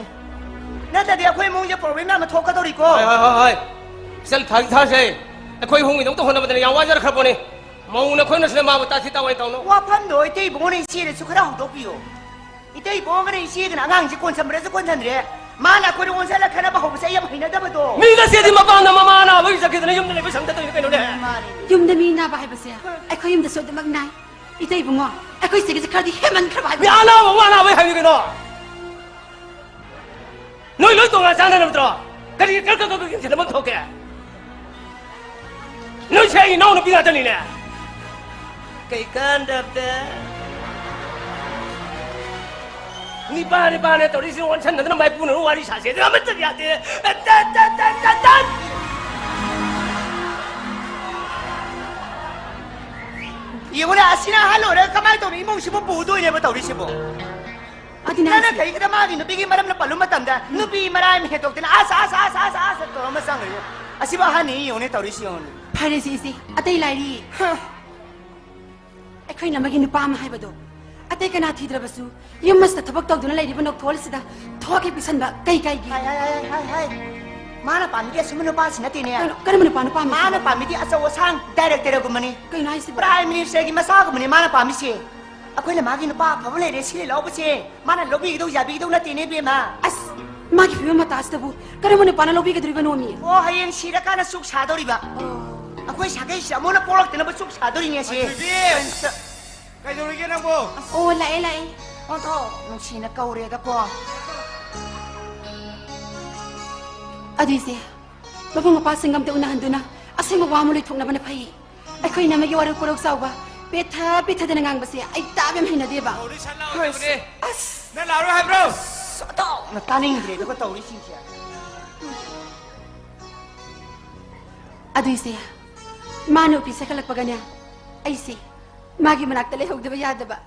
na ta di akoy mong je problem na ma thokka dori ko 하이 하이 하이 셀 타기 타세 코이 홍이 너무 혼나 버들 양와자를 갈 보니 마우나 코이나 스네 마부 따티 따와이 따오노 wa pham do itay bungo ni si de sukara hong dokio itay bungo ni si de ngang ji kon samre kon sanre mana ko ron sala kana ba ho sa yam hina da ba do 미가 세디 마바나 마마나 왜 이렇게 되네 염내 왜 상대도 이렇게 노래 Yung da mi na bahay ba siya? Ay ko yung da so da magnay. Ito yung bungo. Ay ko sige sa kardi heman ka bahay ba? 미안하 와나 왜 하이게 너 너희 너희 동안 장난을 들어 그리 끌끌끌끌 이제 뭐 토게 너희 세이 나오는 비가 되니네 kay kandap da ni bane to risi wan chan na mai puno wari sa se da mat ya de ta 이거는 아시나 할로래 가만히 또 이몽 시보 보도 이래 보다 우리 시보 Ati na 나는 siya. kay kita magi no bigi maram na palum matanda no bi maram he tok tin asa to masang yo asiba hani yone to risi yon Pare si isi. Atay lari. ay ꯑꯩꯈꯣꯏꯅ ꯑꯃꯒꯤ ꯅꯨꯄꯥ ꯑꯃ ꯍꯥꯏꯕꯗꯣ ꯑꯇꯩ ꯀꯅꯥ ꯊꯤꯗ꯭ꯔꯕꯁꯨ ꯌꯨꯝ ꯑꯁꯤꯗ ꯊꯕꯛ ꯇꯧꯗꯨꯅ ꯂꯩꯔꯤꯕ ꯅꯣꯛꯊꯣꯜꯁꯤꯗ ꯊꯣꯛꯀꯦ ꯄꯤꯁꯟꯕ ꯀꯩꯒꯤ hai mana pamidi asumno pas natine ꯀꯔꯝꯕ ꯅꯨꯄꯥꯅ ꯄꯥꯝꯃꯤ mana pamidi asaw sang director gumani ꯀꯩꯅꯣ ꯍꯥꯏꯁꯤꯕꯣ prime minister gi masa gumani mana pamisi akoina magi nupa phaba lere sili lawbase mana lobi gido yabi gido natine bema ꯑꯁ ꯃꯥꯒꯤ ꯐꯤꯕꯝ ꯃꯇꯥꯁꯤꯗꯕꯨ ꯀꯔꯝꯕ ꯅꯨꯄꯥꯅ ꯂꯧꯕꯤꯒꯗꯣꯔꯤꯕꯅꯣ ꯃꯤ o hayeng sirakana suk sadoriba akoi sagai samona polaktina ba suk sadori ne se ꯀꯩꯗꯧꯔꯤꯒꯦ ꯅꯪꯕꯣ ꯑꯣ ꯂꯥꯛꯑꯦ ꯂꯥꯛꯑꯦ onto nungsina kaurega ko ꯑꯗꯨꯏꯁꯦ ꯃꯕꯨꯡ ꯃꯄꯥꯁꯤꯡ ꯑꯝꯇ ꯎꯅꯍꯟꯗꯨꯅ ꯑꯁꯦꯡꯕ ꯋꯥ ꯑꯃ ꯂꯣꯏꯊꯣꯛꯅꯕꯅ ꯐꯩ ꯑꯩꯈꯣꯏꯅ ꯑꯃꯒꯤ ꯋꯥꯔꯧ ꯄꯨꯔꯧ ꯆꯥꯎꯕ ꯄꯦꯊꯗꯅ ꯉꯥꯡꯕꯁꯦ ꯑꯩ ꯇꯥꯕ ꯌꯥꯝ ꯍꯩꯅꯗꯦꯕ as ꯅꯪ ꯂꯥꯛꯑꯔꯣꯏ ꯍꯥꯏꯕ꯭ꯔꯣ soto na taningre ko tauri sinsia ꯑꯗꯨꯏꯁꯦ ꯃꯥꯅ ꯎꯄꯤ ꯁꯀꯠꯂꯛꯄꯒꯅꯦ ꯑꯩꯁꯦ ꯃꯥꯒꯤ ꯃꯅꯥꯛꯇ ꯂꯩꯍꯧꯗꯕ ꯌꯥꯗꯕ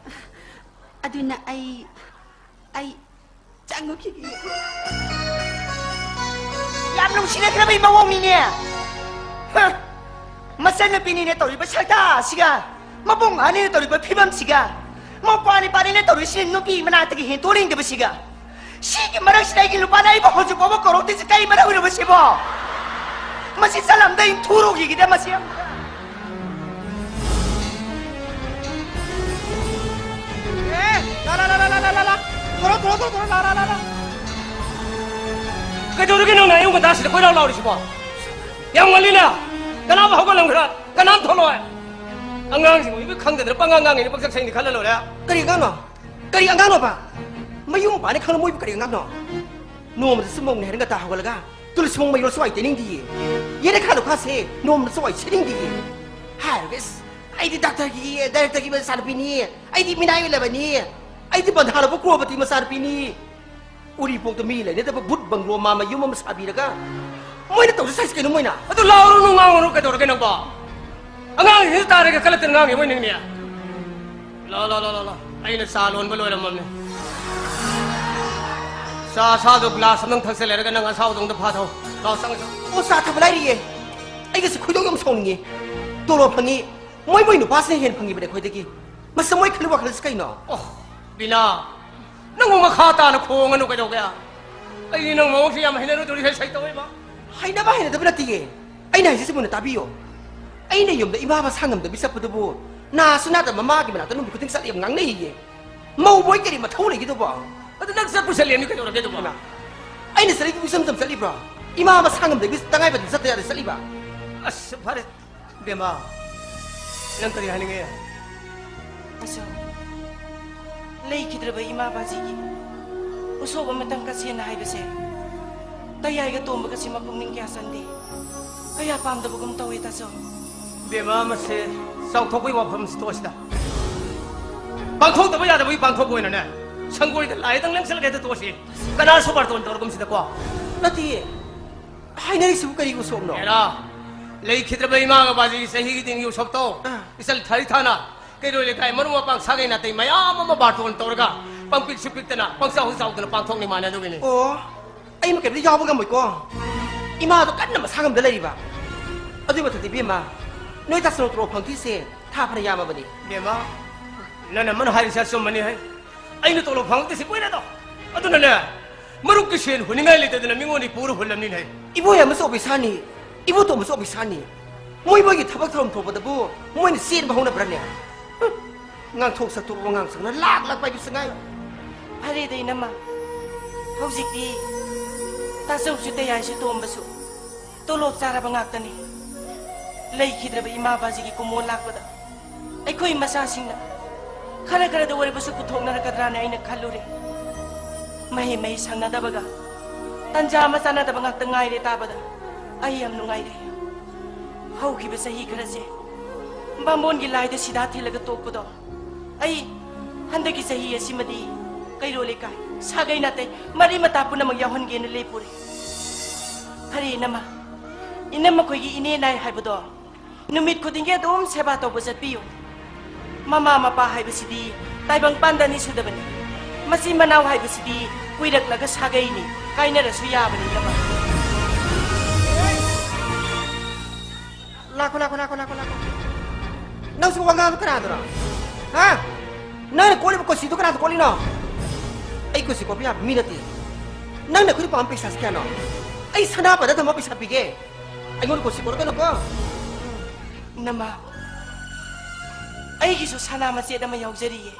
ꯑꯗꯨꯅ ꯑꯩ ꯆꯪꯉꯨꯈꯤꯒꯦ yam nungsina krabay mawong ni masan na pinine toriba salta siga mabong ani na toriba phibam siga mapani pani na tori sin no pi manatagi hentoling de siga sige marang silay gi lupa na ibo hoju bobo korote sa kay marang ulo basibo masi salam da in turo gi gida masiyam la toro la ꯀꯩꯗꯧꯔꯒꯦ ꯅꯪꯅ ꯑꯌꯨꯛ ꯉꯟꯇꯥꯁꯤꯗ ꯀꯣꯏꯔꯥꯎ ꯂꯥꯎꯔꯤꯁꯤꯕꯣ ꯌꯥꯝ ꯉꯜꯂꯤꯅ ꯀꯅꯥꯝ ꯍꯧꯒꯠꯂꯝꯈ꯭ꯔꯥ ꯀꯅꯥꯝ ꯊꯣꯛꯂꯛꯑꯣꯏ ꯑꯉꯥꯡꯁꯤꯡꯕꯨ ꯏꯕ ꯈꯪꯗꯗꯅ ꯄꯪꯉꯥꯡ ꯉꯥꯡꯉꯤꯅꯤ ꯄꯪꯁꯛ ꯁꯛꯏꯅꯤ ꯈꯜꯂ ꯂꯣꯏꯔꯦ ꯀꯔꯤ ꯑꯉꯥꯡꯅꯣ ꯀꯔꯤ ꯑꯉꯥꯡꯅꯣꯕ ꯃꯌꯨꯝ ꯃꯄꯥꯅꯤ ꯈꯪꯅ ꯃꯣꯏꯕꯨ ꯀꯔꯤ ꯑꯉꯥꯡꯅꯣ ꯅꯣꯡꯃꯗ ꯁꯨꯝꯃꯧꯅꯦ ꯍꯥꯏꯔ ꯉꯟꯇꯥ ꯍꯧꯒꯠꯂꯒ ꯇꯨꯜꯁꯤꯃꯣꯡ ꯃꯩꯔꯣ ꯁꯋꯥꯏ ꯇꯩꯅꯤꯡꯗꯤꯌꯦ ꯌꯦꯔꯦ ꯈꯥꯗꯣ ꯈꯥꯁꯦ ꯅꯣꯡꯃꯗ ꯁꯋꯥꯏ ꯁꯦꯠꯅꯤꯡꯗꯤꯌꯦ ꯍꯥꯏꯔꯒ ꯑꯩꯗꯤ ꯗꯥꯛꯇꯔꯒꯤ ꯗꯥꯏꯔꯦꯛꯇꯔꯒꯤ ꯃꯆꯥꯅꯨꯄꯤꯅꯤ ꯑꯩꯗꯤ ꯃꯤꯅꯥꯏ ꯑꯣꯏꯂꯕꯅꯤ ꯑꯩꯗꯤ ꯕꯟꯙꯥꯔꯕ ꯀ꯭ꯔꯣꯕꯇꯤ ꯃꯆꯥꯅꯨꯄꯤꯅꯤ 우리봉도 미래 내가 붓방로 마마 유멈 사비라가 뭐이나 또 사실 그는 뭐이나 또 라우로 농왕으로 그대로 그는 거 안강 이 따르게 걸었던 강이 뭐 있는 거야 라라라라라 아이는 살온 벌로라 몸네 사사도 글라스 능 탁셀레가 내가 사우동도 파도 라상에서 오사 타블라이리에 이것이 구동용 송이 도로 팡이 뭐이노 바스네 헨 팡이 버래 거기기 맞서 뭐이 클로바 클스카이노 비나 nang mo makata na kung ano kayo kaya ay nang mo siya mahina no duri sa ito ba hay na ba hay na dapat tiye ay na isa mo na tabiyo ay na yung da iba ba sangam da bisa putubo na sunata mamagi man ato nung kuting sa liyang ngang naiye mau boy kari matawag gitu ba at nagsak po sa liyan yung kayo na kayo ba ay na sa liyan kusam sa libra ima ba sangam da bisa tangay pa sa tayari sa liba as pare bema nang karihanin ngayon aso leikhidraba ima bajigi usoba matang kasena haibase tayaiga tomba kasi mapungning kya sandi kaya pamdabugum tawi taso bema mase sauthokoi wafam stosida bangthok da baya da bui bangthok koina ne sangoi da lai dang lengsel ge da tosi kana sobar ton torgum sida ko nati hainari su kari ko somno era leikhidraba ima ga baji sahi gi ding yu sobto isal thari thana kaido le kai maru pang sagai na tai mayam ma barton torga pang pik sipik tana pang sa husau tana pang thong ni mana do gini oh ai ma kebli jaw ga moi ko ima do kan na masangam da lari ba adu ma thati bima noi ta sno tro pang ti se tha phra ya ma bani bima na na man hari sa som mani hai ai no to lo phang ti se poi na do adu na le maru ki sen huningai le te na mingo ni puru hulam ni hai ibo ya ma so bi sani ibo to ma so bi sani moi moi gi thabak thom thoba da bu moi ni sen ba hona brane ngang thok sa tur ngang sang na lak pai bisangai phare dei nama hojikti ta sau su tayai su tombasu tolop chara bangak tani leikhidraba ima bajigi kumo lakpada aikoi masa singna khara khara da wari basu puthokna rakadra ne aina khallure mai sangna dabaga tanja masana da bangak tangai re tabada ai am nungai re hauki ba sahi khara se bambon gi lai da sida thilaga tokpudo ai handaki sahi asimadi kairo lekai sagai nate mari mata puna magyahon ge ne lepure thari nama inama koi gi ine nai haibodo numit khudinge dum seba to bujat piyo mama mapa haibasidi taibang pandani sudabani masi manaw haibasidi kuirak laga sagai ni kaina rasu yabani nama lako nang suwangang kana dora ฮะนั่นโกลีมันก็สีตัวกระดาษโกลีเนาะไอ้ก็สีก็พี่มีนาทีนั่นเนี่ยคุณปามไปสักแค่เนาะไอ้สนาปะทำไมไปสักปีเก้ไอ้คนก็สีก็แล้วก็ nama ai gisu sana ma se da ma yaujari ye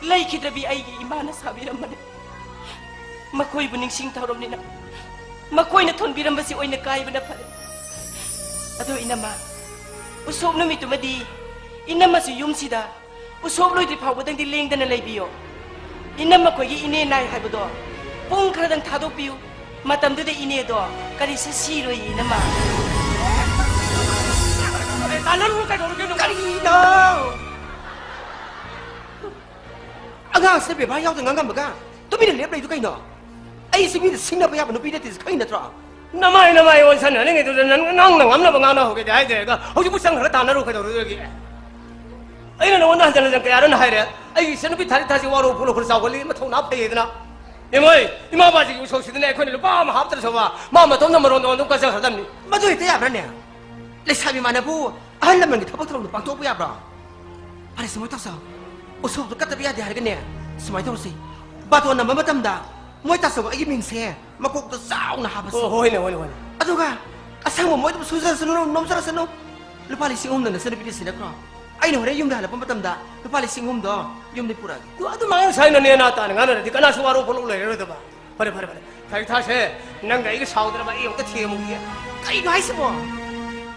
lai kidrabi ai gi imana sabiram mane makoi buning sing taurom ni na makoi na thon biram basi oina kai bana phare ado inama usob no mitu madi inama su yum sida usob loi di phau badang di leng dana lai biyo inama koi gi ine nai hai bodo pung khara dang thadok piu matam de ine do kari se si roi inama Talan kay dolo kay kanino. Ang sabi ba yaw tang ngam baga. Tumi na lep lay to kay no. Ay simi sing na ba ya no pi de kay na tra. Namay won san na ngi to nang ngam na ba nga na ho kay dai de ga. Ho ji bu sang hara ta na ro kay dolo gi. Ay na won na jan jan kay aran hai re. Ay sen pi thari thasi wa ro phulo khur sa ko li ma thong na phai de na. Imoi ima ba ji so si de ne khoi ni ba ma hap tra so ba. Ma tom na ma ro no ka sang hara dam ni. Ma doi te ya bra ne. Le sabi ma na bu. Ahal naman kita patron pang topo ya bro. Pare semua tak sah. Usop tu kata biar dia harga ni. Semua itu sih. Batu nama macam dah. Moi tak sah lagi mingse. Makuk tu sah nak habis. Oh, ini. Aduh kan. Asal moi tu susah seno, nom susah seno. Lupa lisi dan seno pilih sini bro. Ayo ni yum dah lepas macam dah. Lupa lisi dah. Yum di pura. Tu aduh mangan saya ni nata dengan di kana suara puluh leh itu bah. Pare. Saya tahu saya. Nang gaya saudara bah iyo tu tiap mungkin. Kaya gaya semua.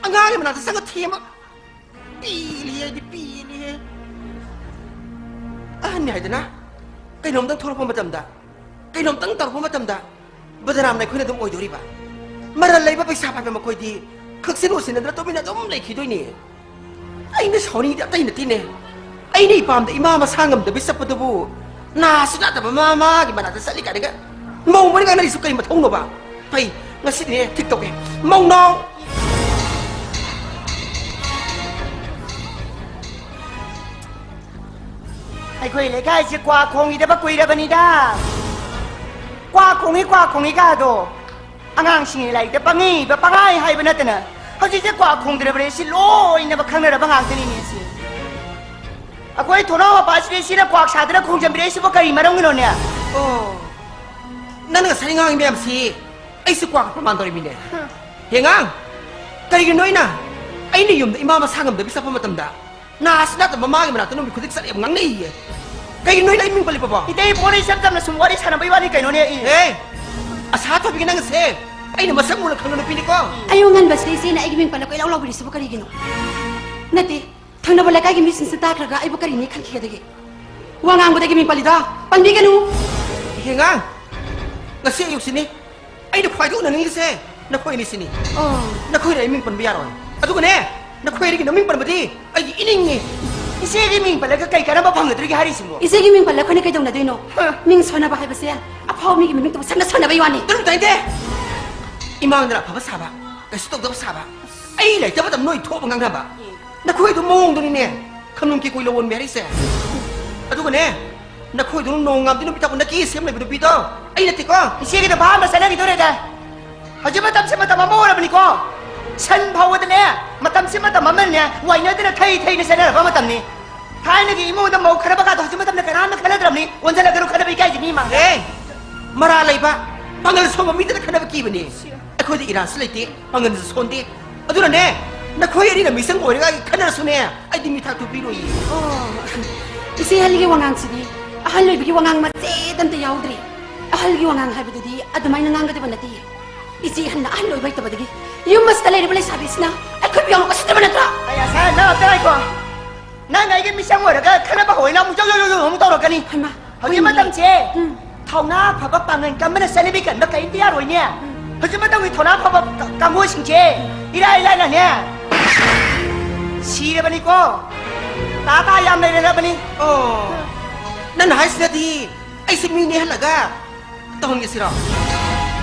Angah mana tu sangat tiap. Pilih. Ni ada na. Kay nom tang thor pa matam da. Kay nom tang tar pa matam da. Badaram na khuna dum oi dori ba. Maral lai ba paisa pa ma koi di. Khaksin usin na to mina dum lai khi doi ni. Ai na sauni da tai na ti ne. Ai ni pam da imama sangam da bisap da bu. Na suna da mama gi mana da sali ka daga. Mau ba ga na isu kai ma thong no ba. Pai ngasi ni TikTok e. Mau no. Ai khoi le kai che kwa khong i da ba koi da bani da kwa khong i ka do angang sing lai da pangi ba pangai hai ba na ta na ha ji che kwa khong da ba si loi na ba khang na ba ngang ta ni ni si a koi thono ba si si na kwa sa da khong jam bi si ba kai ma rong no ne Oh. Nan ga sari ngang biam si. Ai su kwa pa man dori mi ne. He ngang. Kai gi noi na. Ai ni yum da imama sangam da bisap pa matam da. Na sina ta mama gi mana tu no bi khudik sari ngang nei. Kay noi lai ming pali pa ba? ite pore sam tam na sumwari sa na bai wani kai no ne Eh. Asa ta bi nang se. Ai na masam mo na khang no pini ko. Ayungan bas dai sina igming pala ko ilaw law bili sa bakari gino. Nati, thang na bala kay gimis sa takraga ay bakari ni kan kiyadagi. Wangang budagi ming pali da. Pandi ganu. He ngang. Ngasi ayuk sini. Ai na khwai do na ngi se. Na khwai ni sini. Oh. Na khwai na ming pan biar ron. Atu ko ne. Na khwai ri na ming pan badi. Ai ining ni. ise gi ming pala ka kai kana ba phang tri gi hari simo Ise giming pala ko ni kay dong na doino. Ming sona ba hay ba siya? Apaw mi giming to sana ba iwani. Dum tai de. Imang na pa ba sa ba. Ai stok do sa ba. Ai lai ta ba tam noi tho ba ngang na ba. Na khoi do mong do ni ne. Khamnung ki koi lo won me ri se. Atu ko ne. Na khoi do no ngam di no pita ko na ki sem lai bi do pi do. Ai na ti ko. ise gi da ba ma sana gi do re da haji matam se matam mo ra bani ko san phaw da ne matam se matam ma ne wai na da thai na sana ba matam ni thai na gi imu da mo khara ba ka haji matam na kana na khala dram ni on jala garu khara bai kai ji ni ma Eh. Mara lai ba. Pangal so ma mi da khana ba ki ba ni. Ai khoi di iran slai ti. Pangal so ndi. Atu na ne. Na khoi ri na mi sang oi ga khana su ne. Ai di mi tha tu pi ro yi. Oh. Ise haligi wangang sidi. Ahal loy bigi wangang matse dam ta yaudri. Ahal gi wangang hay bududi adamay nangang ga nati. Ise hal na ahal loy bai ta badagi. Yung mas talay balay sabis na. Ay ko biyang ko sa na. aya sa na ta ko na ngai gi mi sang wa ga khana ba hoi na mu jo mu to ro ka ni Hay ma. haji matam che thau na pha ba pa ngan kam na sa ni bi kan ba kai ti ya roi ne haji matam wi thau na pha ba ka mo sing che ira na ne si re bani ko ta yam le re bani Oh. Nan hai sina di. Ai si mi ne hala ga. Tong ye sira.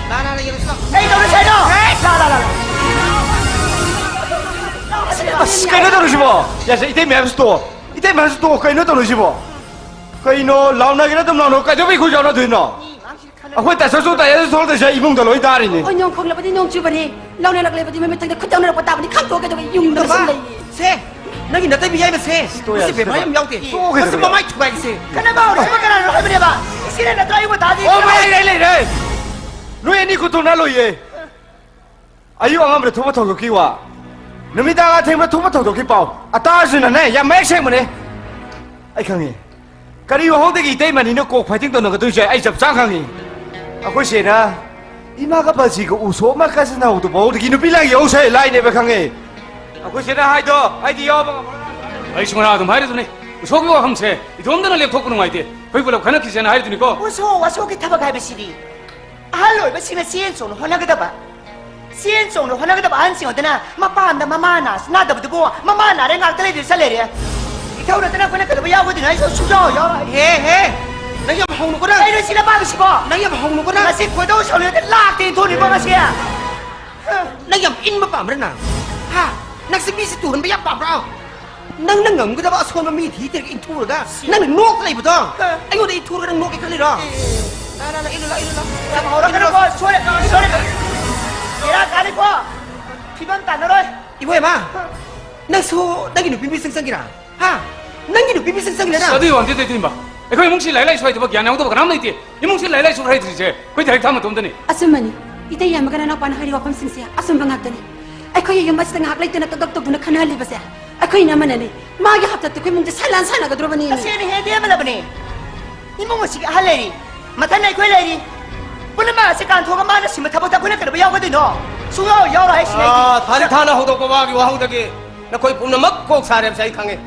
La ye sira. ei do re no la Kay na to si mo. Ya sa itay maps to. Itay maps to kay na to si mo. Kay no lao na gina tam lao no kay do bi khu jaw na thoi no. Akhoi ta so ta ya so ta sa imong da loi da ri ni. Ôi nhong không là bắt đi nhong chưa bắt đi. Lâu nay lạc lệ bắt đi mấy thằng khút nhau nó bắt tao bắt đi khắp tôi cái đó dùng nó Ba. xâm lây. Se. nagi na tay biyay mase Stoya, si be stoya. mayam yaute Stoya, kasi stoya. mamay tubai se kana ba ore ba kana ro hai bane ba isine na trai ba ta di Oh, mai lai lai lai. Noi ni ku tu na lo ye. Ayu angam re thoma thok ki wa. Namita ga thema thoma thok ki pao. Ata sin na ne ya mek sek ma ne. Ai khang ni. Kari wa hong de gi dei ma ni no ko phai ting to no ga tu che ai chap chang khang ni. A ko se na. Ima ga ba ji ko u so ma ka sa na u to bo de gi no pi lai yo sai lai ne ba khang ni. A ko se na hai do ai di yo ba. 아이 시원하 좀 하이드 두니 소교와 함세 이 돈들은 랩 토크는 와이데 거기 불러 가나키 전에 하이드 두니까 우소 와소기 타박 할 것이리 할로 이거 시엔송로 혼나거다 봐 시엔송로 혼나거다 봐 안싱 어드나 마빠한다 마마나 나다부터 보 마마나 랭가 틀레디 살레리 이타우르드나 코네카도 야고드나 이소 수저 야 he nagi am hong nu ko na 이런 시나 바비시고 nagi am hong nu ko na 나시 고도 소리에 락된 돈이 뭐가시야 nagi am in ma pam ra na ha nak si mi si tu han ba ya pam ra nang nang ngam ko da ba so ma mi thi te in tu ra nang nok lai bu do ayo de tu ra nang nok ke khali ra la ilu 야 바로 그러고 소리 이라 가리고 기분 따너로 ibu ma nang so nagi nu pi pi sing sing kira ha nagi nu pi pi sing sing le na 어디 왕대 되더니 봐 거기 뭉치 라이라이 소이드 봐 야나우도 봐 남나 있디 이 뭉치 라이라이 소 하이드 제 거기 다이렉트 하면 돈더니 asumani ite yam kana na pan hari wapam singsia asum bangatani ai khoi yam mas tang hak lai tena tok tok duna khana li basa ai khoi na manani ma gi hapta te khoi mung salan sana ga drobani 아시에는 해야 말라버니 이모 시기 할래리 마탄나이 괴래리 불마 시간 토가 많아 심어 타보다 보내 그래 야거든 너 수요 여러 해 시내 아 다리 타나 호도 ko ba gi wa hong da gi na koi pum na mak kok sa re sai khang e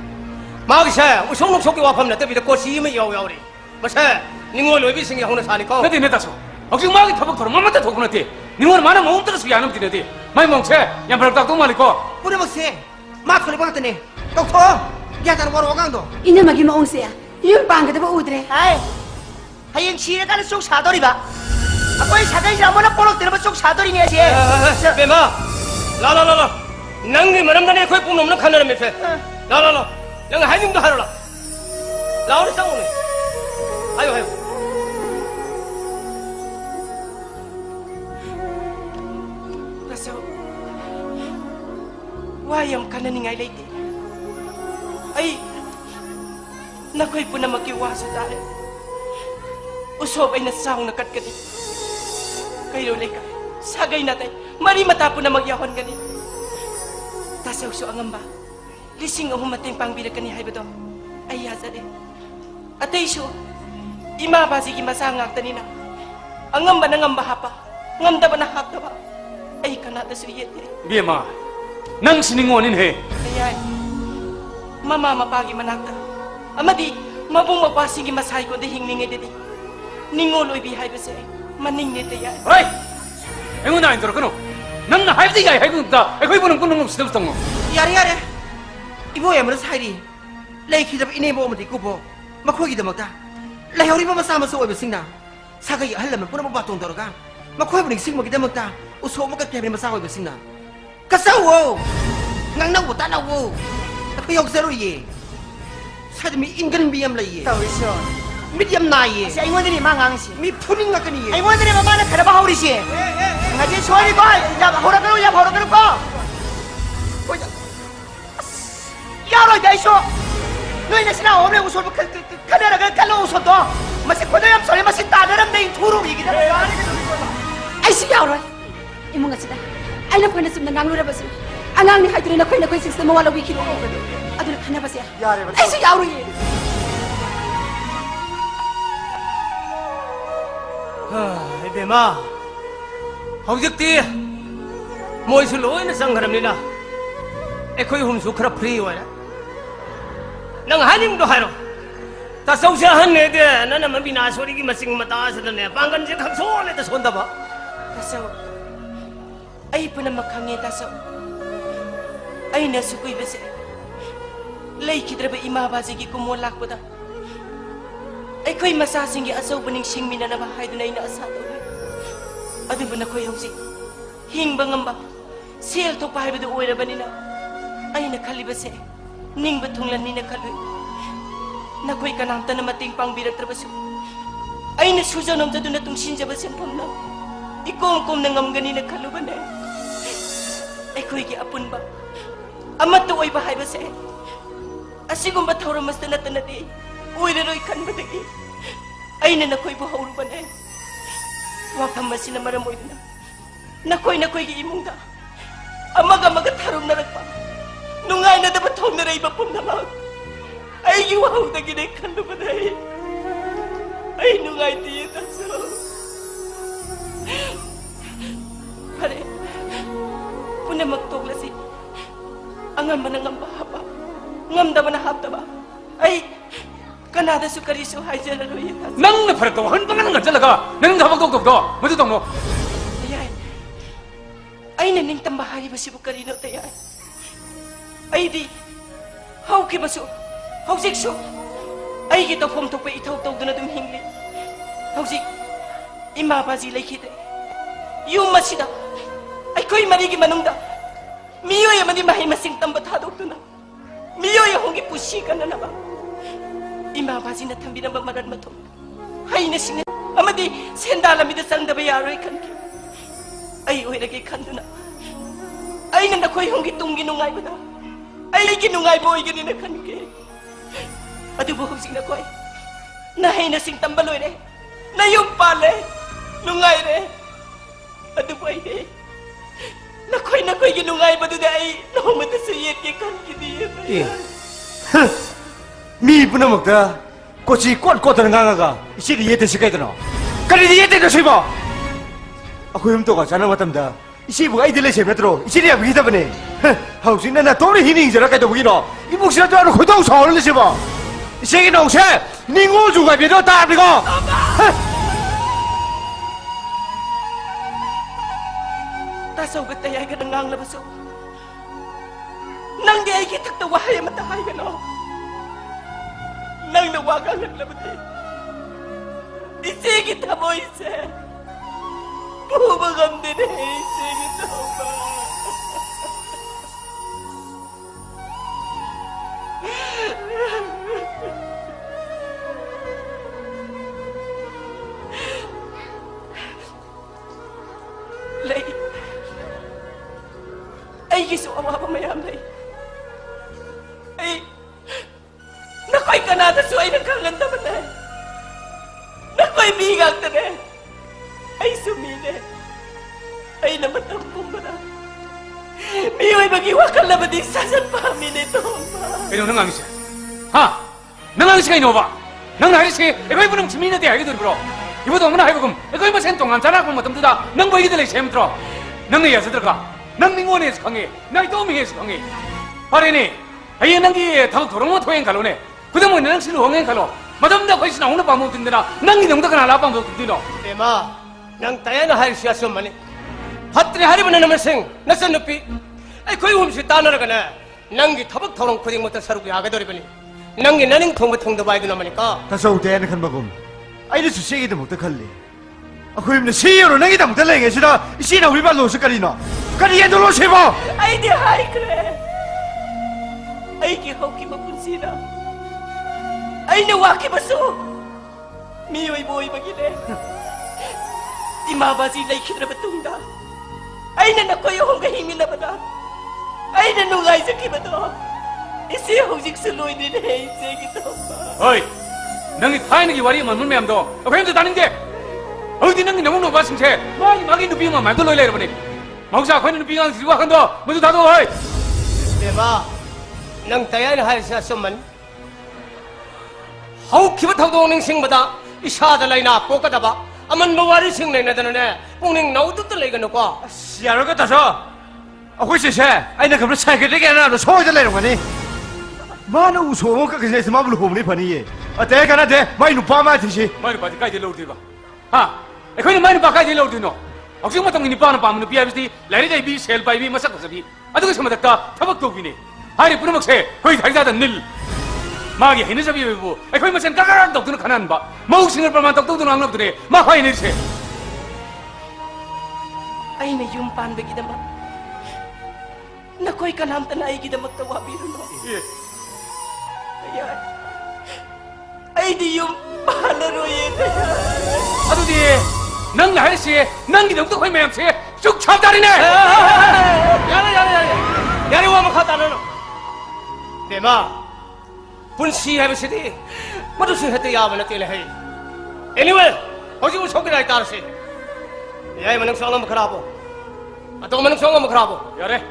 ma gi sa u song nok sok gi wa pham na te bi de ko si ma yaw yaw ri ma sa ni ngo loi bi sing ya hong na sa ni ko 내디 내다소 억지 마기 타박 토로 마마타 토크나티 니원 마나 모음따라 수야 안 되는데 마이 멍체 야 버럭 딱 말이고 pura ma se ma kholi ba ta ne tok tho ya ta war wa gang do ina magi ma ongsia yum pang ga ba udre 아이 하영 시에 가는 속 사돌이 봐 아빠이 사단이 아무나 볼록 들으면 속 사돌이니 하지 be ma la nang ni maram da ne koi pum nom na khana me fe la nang hai nim do har la la ri sang ne ayo 그래서 와영 가는 ngay lấy tiền ấy nó quay puna makiwaso tayo usop ay nasahong nakatgani kayo leka sagay natin mari matapo na magyahon gani tasaw so angamba lising ang humating pangbira kani hay ba ay yazade atay so imabasi kimasangak tanina angamba na ngamba hapa ngamda ba na hapta ba ay kanata suriyete 미에마 낭 신ing원인 해 Ayan. Mama mapagi manakta. Amadi, mabung mapasing masay ko dahing ningay dadi. Ningoloy bihay ba siya? Maning nita yan. 어이 enguna 안 들어 그노 낭나 하이드가 하이드다 거기 보는 꾸는 거 스톱스던 거 yare ibu ya mara sai ri lai khi da ine bo ma di ku bo ma khoi gi da ma ta lai hori ba ma sa ma so ba sing na sa ga ya hal ma pura ba tong dor ga ma khoi bu ni sing ma gi da ma ta u so ma ka ke ma sa ba sing na ka sa wo ngang nang bu ta na wo ta khoi yok zero ye sa de mi ingan bi yam lai ye Tawisyo. medium na ye Si aywan din mangang si. mi phuning nga ka ni ye Aywan din mama na kada ba hawri si. Ngaji sorry ko. Ya hawra ko ya hawra ko. Yaro dai so. Noi na sina omre usol kada ra kalo usol do. Masi kodo yam sorry masi ta daram dai thuru gi da. ai si yaw roi imunga sida ai na phone sum na ngang lura basu angang ni haidre na khoi system wala wiki ro aduna khana basya ai si yaw roi ai be ma hau dik ti moi su loi na sang haram ni na ai khoi hum su khara free wa na nang hanim do haro ta sau sha han ne de na na ma bina sori gi masing mata sa ne pangan je khang so le ta son da ba Tasaw. Ay pa na makhangi tasaw. Ay na sukoy bese. Lay kidra ba imabasi gi kumulak po da. Ay ko'y masasing gi asaw baning singmi na namahay doon ay naasato. Ado ba na ko'y hawsi? Hing ba ngamba? Sel to pahay ba doon uwera ba nila? Ay nakali ba se? Ning ba tunglan ni nakaloy? Na ko'y kanangta na mating pang birat trabaso. Ay nasusaw nam doon na tong sinja ba siyang pamna? Ikom na ngam gani na kaluban eh. Ay ko'y giapon ba? Amat to ay bahay ba se? ꯑꯁꯤꯒꯨꯝꯕ ꯊꯧꯔꯝ ꯑꯁꯤꯗ ꯅꯠꯇꯅꯗꯤ ꯑꯣꯏꯔꯔꯣꯏ ꯈꯟꯕꯗꯒꯤ ꯑꯩꯅ ꯅꯈꯣꯏꯕꯨ ꯍꯧꯔꯨꯕꯅꯦ ꯋꯥꯐꯝ ꯑꯁꯤꯅ ꯃꯔꯝ ꯑꯣꯏꯗꯨꯅ ꯅꯈꯣꯏꯒꯤ ꯏꯃꯨꯡꯗ ꯑꯃꯒ ꯊꯥꯔꯨꯝꯅꯔꯛꯄ ꯅꯨꯡꯉꯥꯏꯅꯗꯕ ꯊꯣꯡꯅꯔꯛꯏꯕ ꯄꯨꯝꯅꯃꯛ ꯑꯩꯒꯤ ꯋꯥꯍꯧꯗꯒꯤꯅꯦ ꯈꯜꯂꯨꯕꯗ ꯑꯩ ꯅꯨꯡꯉꯥꯏꯇꯦ ꯇꯥꯁꯨ ꯐꯔꯦ ꯄꯨꯝꯅꯃꯛ ꯇꯣꯛꯂꯁꯤ ꯑꯉꯝꯕꯅ ꯉꯝꯕ ꯍꯥꯞꯄ ꯉꯝꯗꯕꯅ ꯍꯥꯞꯇꯕ ꯑꯩ ꯀꯅꯥꯗꯁꯨ ꯀꯔꯤꯁꯨ ꯍꯥꯏꯖꯔꯔꯣꯏ ꯅꯪꯅ ꯐꯔꯛ ꯇꯧ ꯍꯟ ꯄꯪꯒꯟ ꯆꯠꯂꯒ ꯅꯪ ꯊꯕꯛ ꯇꯧꯗꯕꯗꯣ ꯃꯗꯨ ꯇꯧꯅꯣ ꯌꯥꯏ ꯑꯩꯅ ꯅꯤꯡꯇꯝꯕ ꯍꯥꯏꯔꯤꯕꯁꯤꯕꯨ ꯀꯔꯤꯅꯣ ꯇꯌꯥꯏ ꯑꯩꯗꯤ ꯍꯧꯈꯤꯕꯁꯨ ꯍꯧꯖꯤꯛꯁꯨ ꯑꯩꯒꯤ ꯇꯧꯐꯝ ꯊꯣꯛꯄ ꯏꯊꯧ ꯇꯧꯗꯨꯅ ꯑꯗꯨꯝ ꯍꯤꯡꯂꯤ ꯍꯧꯖꯤꯛ ꯏꯃꯥ ꯕꯥꯖꯤ ꯂꯩꯈꯤꯗ꯭ꯔꯦ ꯌꯨꯝ ꯑꯁꯤꯗ ꯑꯩꯈꯣꯏ ꯃꯔꯤꯒꯤ ꯃꯅꯨꯡꯗ ꯃꯤꯑꯣꯏ ꯑꯃꯗꯤ ꯃꯍꯩ ꯃꯁꯤꯡ ꯇꯝꯕ ꯊꯥꯗꯣꯛꯇꯨꯅ ꯃꯤꯑꯣꯏ ꯑꯍꯨꯝꯒꯤ ꯄꯨꯟꯁꯤ ꯀꯟꯅꯅꯕ ꯏꯃꯥ ꯕꯥꯖꯤꯅ ꯊꯝꯕꯤꯔꯝꯕ ꯃꯔꯟ ꯃꯊꯨꯝ ꯍꯩꯅ ꯁꯤꯡꯅ ꯑꯃꯗꯤ ꯁꯦꯟꯗꯥꯟ ꯂꯝꯕꯤꯗ ꯆꯪꯗꯕ ꯌꯥꯔꯣꯏ ꯈꯟꯈꯤ ꯑꯩ ꯑꯣꯏꯔꯒꯦ ꯈꯟꯗꯨꯅ ꯑꯩꯅ ꯅꯈꯣꯏ ꯑꯍꯨꯝꯒꯤ ꯇꯨꯡꯒꯤ ꯅꯨꯡꯉꯥꯏꯕꯗ ꯑꯩꯒꯤ ꯅꯨꯡꯉꯥꯏꯕ ꯑꯣꯏꯒꯅꯤꯅ ꯈꯟꯈꯤ ꯑꯗꯨꯕꯨ ꯍꯧꯖꯤꯛ ꯅꯈꯣꯏ ꯅꯍꯩ ꯅꯁꯤꯡ ꯇꯝꯕ ꯂꯣꯏꯔꯦ ꯅꯌꯨꯝ ꯄꯥꯜꯂꯦ ꯅꯨꯡꯉꯥꯏꯔꯦ ꯑꯗꯨꯕꯨ ꯑꯩꯗꯤ ꯅꯈꯣꯏꯒꯤ ꯅꯨꯡꯉꯥꯏꯕꯗꯨꯗ ꯑꯩ ꯅꯣꯡꯃꯇꯁꯨ ꯌꯦꯠꯀꯦ ꯈꯟꯈꯤꯗꯦ ꯃꯤ ꯄꯨꯝꯅꯃꯛꯇ ꯀꯣꯆꯤ ꯀꯣꯠꯇꯅ ꯉꯥꯡꯉꯒ ꯏꯆꯦꯗꯤ ꯌꯦꯠꯇꯁꯤ ꯀꯩꯗꯅꯣ ꯀꯔꯤꯗꯤ ꯌꯦꯠꯇꯦꯅꯣ ꯁꯤꯕꯣ ꯑꯩꯈꯣꯏ ꯑꯃꯇꯣꯒ ꯆꯥꯟꯅꯕ ꯃꯇꯝꯗ ꯏꯆꯦꯕꯨ ꯑꯩꯗꯤ ꯂꯩꯁꯦ ꯅꯠꯇ꯭ꯔꯣ ꯏꯆꯦꯗꯤ ꯌꯥꯕꯤꯈꯤꯗꯕꯅꯦ ꯍꯧꯖꯤꯛꯅ ꯅꯇꯣꯝꯅ ꯍꯤꯡꯅꯤꯡꯖꯔ ꯀꯩꯗꯧꯕꯒꯤꯅꯣ ꯏꯃꯨꯡꯁꯤꯗ ꯑꯗꯨꯃꯥꯏꯅ ꯈꯣꯏꯗꯧ ꯁꯥꯎꯔ ꯂꯩꯁꯤꯕꯣ ꯏꯆꯦꯒꯤ ꯅꯧꯁꯦ ꯅꯤꯡꯉꯣꯜ ꯖꯨꯒꯥꯏꯕꯤꯗꯣ ꯇꯥꯕꯅꯤꯀꯣ ꯇꯥꯆꯧꯒ ꯇꯌꯥꯏꯒꯅ ꯉꯥꯡꯂꯕꯁꯨ ꯅꯪꯗꯤ ꯑꯩꯒꯤ ꯊꯛꯇ ꯋꯥꯍꯩ ꯑꯃꯠꯇ ꯍꯥꯏꯒꯅꯣ ꯅꯪꯅ ꯋꯥ ꯉꯥꯡꯂꯛꯂꯕꯗꯤ 이제기 다 뭐있어 부부가 없네 이제기 다 엄마 lấy ấy cái số mà mày làm đấy ấy nó coi cái nào ta suy nó càng lên ta bên này nó coi mi gạt ta này ấy số mi này ấy là mất tâm cung bên đó mi ơi mà kêu cái là mà đi sát sát pa mi này thôi mà cái nó ngang gì ha nó ngang gì cái nó vậy nó ngang gì cái cái 분은 지민에 대해 알게 들어 이보다 얼마나 해보금 이거 이거 생 동안 자라 보면 좀 뜨다 능 보이게 될 셈 들어 능이 야서 들어가 능 민원에서 강해 나이 도미에서 강해 바래니 아예 능기 더 도롱모 토행 갈로네 그다음에 능 실로 홍행 갈로 마담다 거기서 나오는 방법 든데나 능이 능다가 나라 방법 든데나 대마 능 따야나 할 수야서 만이 밭들이 하리면 나면 생 나선 높이 아이 거기 음식 따나라가네 능기 타박 토롱 코딩 못해 사루기 하게 되리버니 능기 나는 통부 통도 봐야 되나 마니까 다소 대는 큰 bagum ai su se gi mukta khalli akhoi ne se yo na gi da mukta lenge sida isi na wilba lo se kari no kari ye do lo se ba ai di hai kre ai ki ho ki mapun sina ai ne wa ki baso mi oi boy bagine ima bazi lai khidra batungda ai ne na koy ho ga himi na bada ai ne nu gai se ki bado isi ho jik su loi ni ne se gi to 어이 능이 타이는 게 와리 만물 매암도 어떻게 다는 게 어디 능이 너무 높아 승체 많이 막이 누비만 만들 놓으려 이러더니 막사 거기는 누비가 들고 한다 모두 다도 어이 대마 능 따야나 할 수야서 만 하우 기분 타도 능 생보다 이 사다 라이나 꼬까다봐 아만 뭐와리 생 내나다네 뽕ning 나우도 lấy cái nó qua ya ro ka ta so akhoi se se ai na khamra sai ke de ke na lo so de le ro ni ma na u so mo ka ke se ma bu lo ni phani ye ate ka na de mai nu pa ma thi si 마이는 바지 까지 넣어도 봐 하 거기는 마이는 바까지 넣어도 너 어떻게 뭐 당연히 빠는 밤은 비아비스티 라이가 비 셀바이비 마삭 거서비 아두고 સમද까 타박도 비네 하리 부르먹세 거기 달다던 늘 마기 해는 잡이 왜고 거기 뭐센 까까락 독도는 가난 봐 마우싱을 빨만 독도도 안 넣더니 마 하이 내세 ai ne yum pan be gidama na koy kanam ta nai gidama ta wa biru no 예 ya ai di yum palaro ye 아두디 능 날씨 능기 너도 거기 매암세 쭉 참다리네 야래 와 뭐 갔다 너 대마 분시 해보시디 뭐든지 했대 야만 때려 해. Anyway, 어지고 속이라 따르시. 야이 만능 성함 그라보. 또 만능 성함 그라보. 야래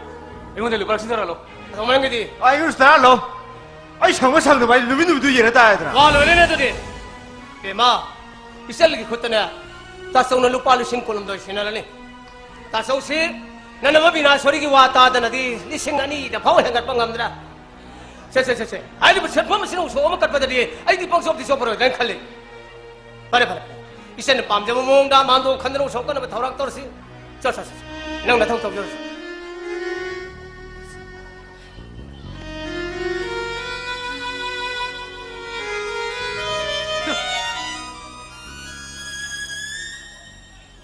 이건데 리발 신사라로 또 만능 게디. 아 이거 스타일로 아이 상거 상도 많이 누미누미도 얘네 따야더라 와 너네들이. 대마 이셀기 컸더냐. 다성는 루파를 신고름도 신나라니. 다성시 나는 뭐 비나 소리기 왔다더나디 리싱아니다 파워 행갈 빵감들아. 세세세세. 아이디 세포만 신고 소금 깎아들이 아이디 뻥 없디 소버로 랭칼리. 바래. 이제는 밤잠을 먹다 만도 간다고 속거는 더락 떨어지. 저서. 능 나통 좀 줘.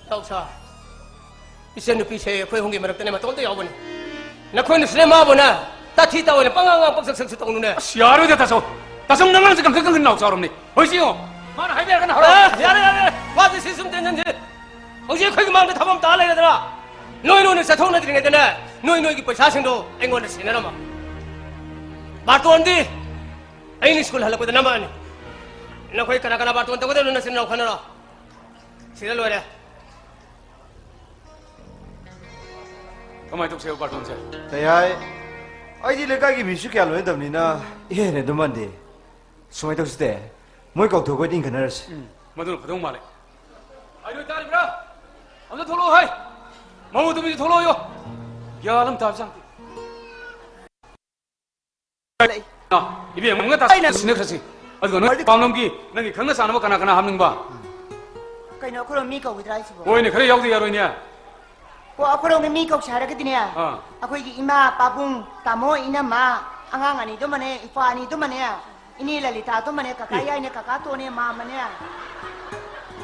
Tausa. Isenupi saya kau hungi mereka ni macam tu ya bun. Nak kau ni selama bun na. Tak cita bun. Pangang paksa tong nuna. 시야로 됐다소 다성 나랑 지금 그건 나오자 그러니 어지요 마나 하이비야 그나 하라 야래. 와지 시스템 됐는지. 어제 그게 마음에 답은 다 알아야더라. 너희는 세통 나들이 되네. 너희 पैसासिं도 engone cinema. बातों अंदी. Anne school हल्ला कोई नंबर नहीं. न कोई कना बातों अंत कोई न सिनेमा खाना. सीरियल वाले. 그만 독세우 발동세 대야이 아이디 레가기 미슈케 알로 했답니다 얘네 도만디 수마이 덕스 때 뭐가 더 거딘 그날스 뭐들 그동 말해 아이고 딸이라 아무도 돌로 하이 뭐도 미리 돌로요 야람 답장 나 이게 뭔가 다 스낵하지 어디가 너 방놈기 너기 강나 사는 거 가나 하는 봐 Kay no ako mi ko withdraw sibo. 오이네 그래 여기도 야로냐 Ko ako mi ko shara ka dinya. 아 Ako gi ima papung tamo ina ma angang ani do mane ifa ani do mane ini lalita to mane kakaya ini kakato ne ma mane.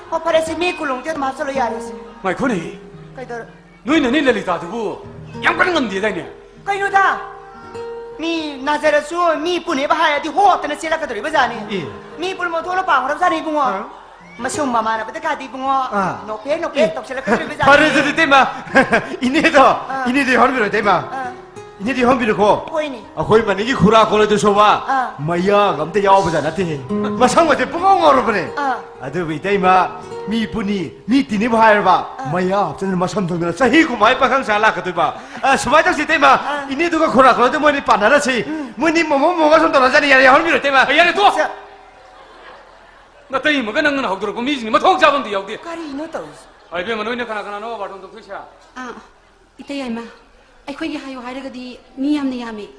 Ko pare si mi kulung te masalo yaris. 마이 코니 Kay do 너희는 일일이 다 두고 양반은 건데 다냐 kay no da. Mi nazara su mi pune bahaya di ho tana sila ka dori bazani. Mi pun mo tholo pa ngora bazani bungo. Masum mama na pata di bungo. No pe tok sila ka dori bazani. 바르드드 때마 이네도 헌비로 때마 이네도 헌비로 고 Ko ini. 아고이만 이게 구라 고래도 소바 마야 감대 야오보자 나티 마상마데 뿡엉어로 보네 아드비 때마 미분이 니티니 바할바 마야 저는 마삼동나 사히고 마이 빠강 살라 그도바 아 수마적시 때마 이네도가 구라 고래도 뭐니 빠나라시 뭐니 뭐가 좀 돌아자니 야 헌비로 때마 야래 또 나 때이 뭐가 năng học được có mi gì mà thong 잡은 뒤 여기 Kari no to. 아이 배면 너희네 가나 너 바동도 그샤 ite yai ma ai khoi gi hayo hairaga di mi yam ne yami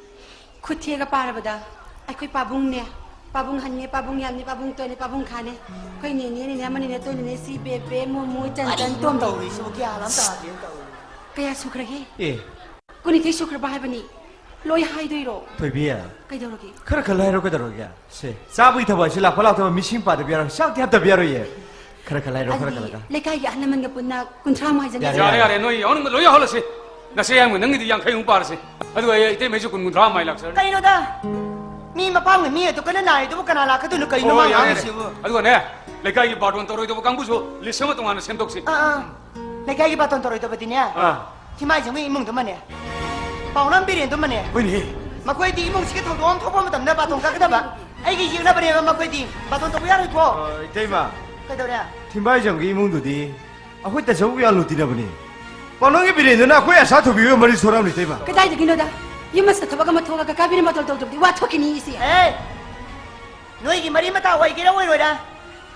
khuthe ga parabada ai khoi pabung ne pabung hanne pabung yam ne pabung to ne pabung khane khoi ne mani ne to ne si be mo chan tom do Tori so kya lam ta din to. kaya sukra ge 예 kuni te sukra ba bani loi hai doi ro 토비야 kai do ro gi 그렇게 라이로 그대로야 세 자부이 더봐 실라 콜라도 미싱 빠도 비아로 샤우티 합다 비아로 예 그렇게 라이로 그렇게 라가 le kai gi anna man ga punna kuntra ma jan 야래 너희 어느 거 너희 할라시 나 세양 뭐 능이디 양 khai ung 빠르시 아이고 이때 매주 군군 드라마 마이 락서 Kay no da. Mi mapang mi to kana nai to kana la ka to kay no ma yang sibo. 아이고 네 레카이 바돈 떨어도 강부소 리스마 동안은 샘독시 Nai kay gi baton toroy to batinya. Timai jang mi imong to mane. Paunam birin to mane. 왜니 Makoy di imong sige thong dom thopa matam na baton ka kada ba. Ai gi yuna bare makoy di baton to buya ko. 이때마 Kay do ya. 팀바이 정기 이몽도디 아고 때 저우야 루티나 보니 뻔하게 비리 누나 고야 사토 비요 머리 소람리 이때마 ka dai gi no da yuma sa thabaga ma thoga ka kabiri ma tol to wa thoki ni isi Eh. Noi gi mari mata wai gi ra wai da.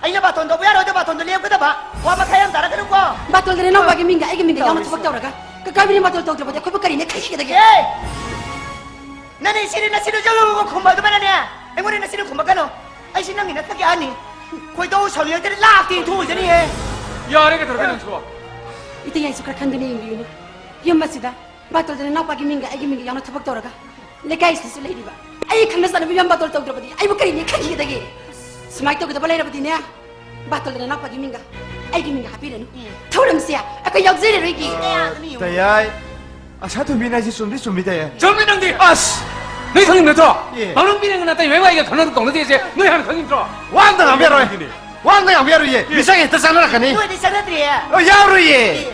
Ai na baton to buya ro to baton to liam kada ba. Wa ba khayam tara ka ko. ba tol de no ba gi minga ai gi minga yama thobak tawra ka kabiri ma tol to ba khoi ba kari ne khai gi da gi Eh. Nani sini na sino jalo ko khumba to mana ne. Ai mo ni na sino khumba ka no. Ai sino ni na ta ki ani. Koi do so li de la ti thu je ni he. 야래가 들어가는 좋아 ite yai sukra khandani ing yu yuma sida ba tol de no ba gi minga ai gi minga yama thobak tawra ka le kai si le di ba ai khangna sa bi yamba tol to ba di ai ba kari ne khai gi da gi smai to ga ba le ra ba di ne ba tol de no ba gi minga ai gi minga happy ne thoram sia akai yak zere ri gi 다야이 아 사토 미나지 쏨디 쏨미다야 정민영디 아씨 너희 성님 넣어 예. 너는 미래는 나타 외화이가 가나도 동네 이제 너희 하는 성님 들어 왕당 안 비아로 왕당 안 비아로 예 이상해 뜻하나 가니 Noi di sana tri ya. 야로 예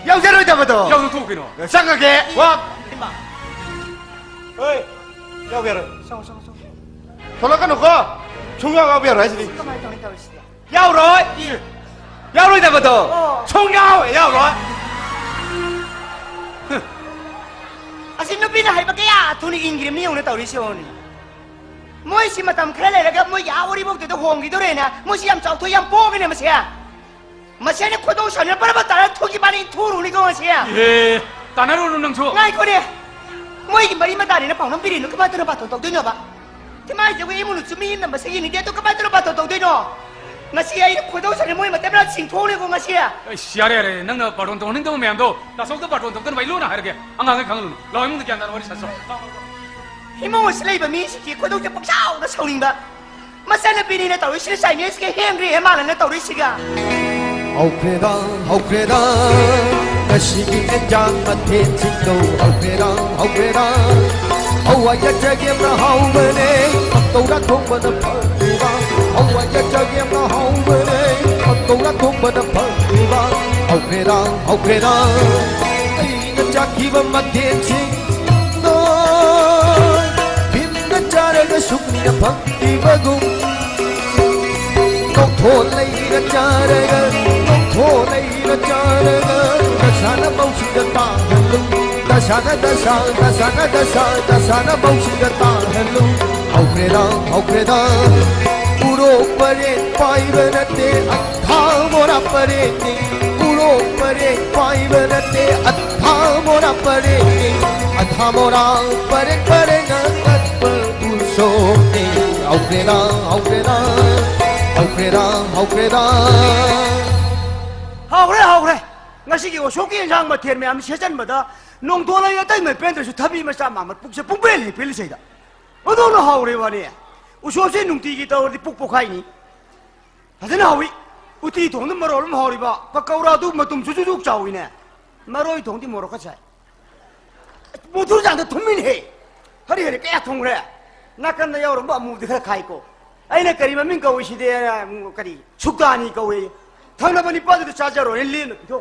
영자로 잡아도 야도 또 그노 생각해 와 Timba. 어이 야비아로 돌아가놓고 총각하고 야라이지. 가만히 더 있다 오시다. 야우로이 야우로이 다거든 총야왜 야우로이 아시 누비나 할바게야 돈이 인기름이 오늘 떠오르시오니. 뭐이시 마담 크레레가 뭐 야우리 먹대도 홍기도래나 뭐시 얌 ጫ우토 얌 뽀기네 마시야. 마시아니 코도 샤냐 빠라바따라 토기 바니 토루니 거마시야. 예, 따나로는 능초. ngay cô đi mỗi cái mấy mà ta đi nó bảo nó bị nó các bạn tôi nó bảo tổ tôi nó bảo thế mai giờ cái em muốn chụp mình mà sẽ nhìn thấy tôi các bạn tôi nó bảo tổ tôi nó mà sẽ ai khối đâu sao mỗi mà tem là chỉnh thô này của mà sẽ 시야래 능나 바론 동 능도 매암도 나 속도 바론 동 건 와이로나 하르게 안가게 강lu 너 이문도 간다 우리 샀어 hi mong sẽ lấy bả mi sẽ khối đâu cho bác sao nó sầu linh bả mà sẽ là bị này tổ sẽ sai nhé sẽ hẹn đi em mà là nó tổ đi sẽ cả hậu khuê ta sĩ em giang mặt thiên chính cầu hậu khuê ta hậu ai cha game na hậu bên đây tàu đã không bên đập đi vang hậu ai cha game na hậu bên đây tàu đã không bên đập đi vang hậu khuê ta ai nhân cha khi bên mặt thiên chính đôi phim nhân cha đây cái súc niệm phật đi với cùng công thôn lấy nhân cha đây cái thô này là trời ơi, ta sa nó bông xin đất ta hèn lung, ta sa nó bông xin đất ta hèn lung, hậu khuê da, uro pare pai benate, atha mora pare ni, uro pare pai benate, atha mora pare na kat pulso ni, hậu khuê da. hậu đấy ngay khi cái số kia rằng mà thiền mẹ em sẽ chân mà đó nông thôn này tới mấy bên rồi thắp đi mà sao mà bục sẽ bục bể liền gì đó ở đâu nó hậu đấy vậy nè ở số sẽ nông thị cái tàu đi bục hay nhỉ à thế nào vậy ở thị thùng nó mà rồi nó hậu đi ba các câu ra tu mà tụm chú cháu vậy nè mà rồi thùng thì mà rồi cái gì một thứ rằng thì thùng mình hệ hỡi cái thùng đấy na cần là yêu mà mua thì khai cô ai này cái mà mình câu gì đấy cái chúc ta ni câu ấy thằng nào mà bắt được cha rồi liền thôi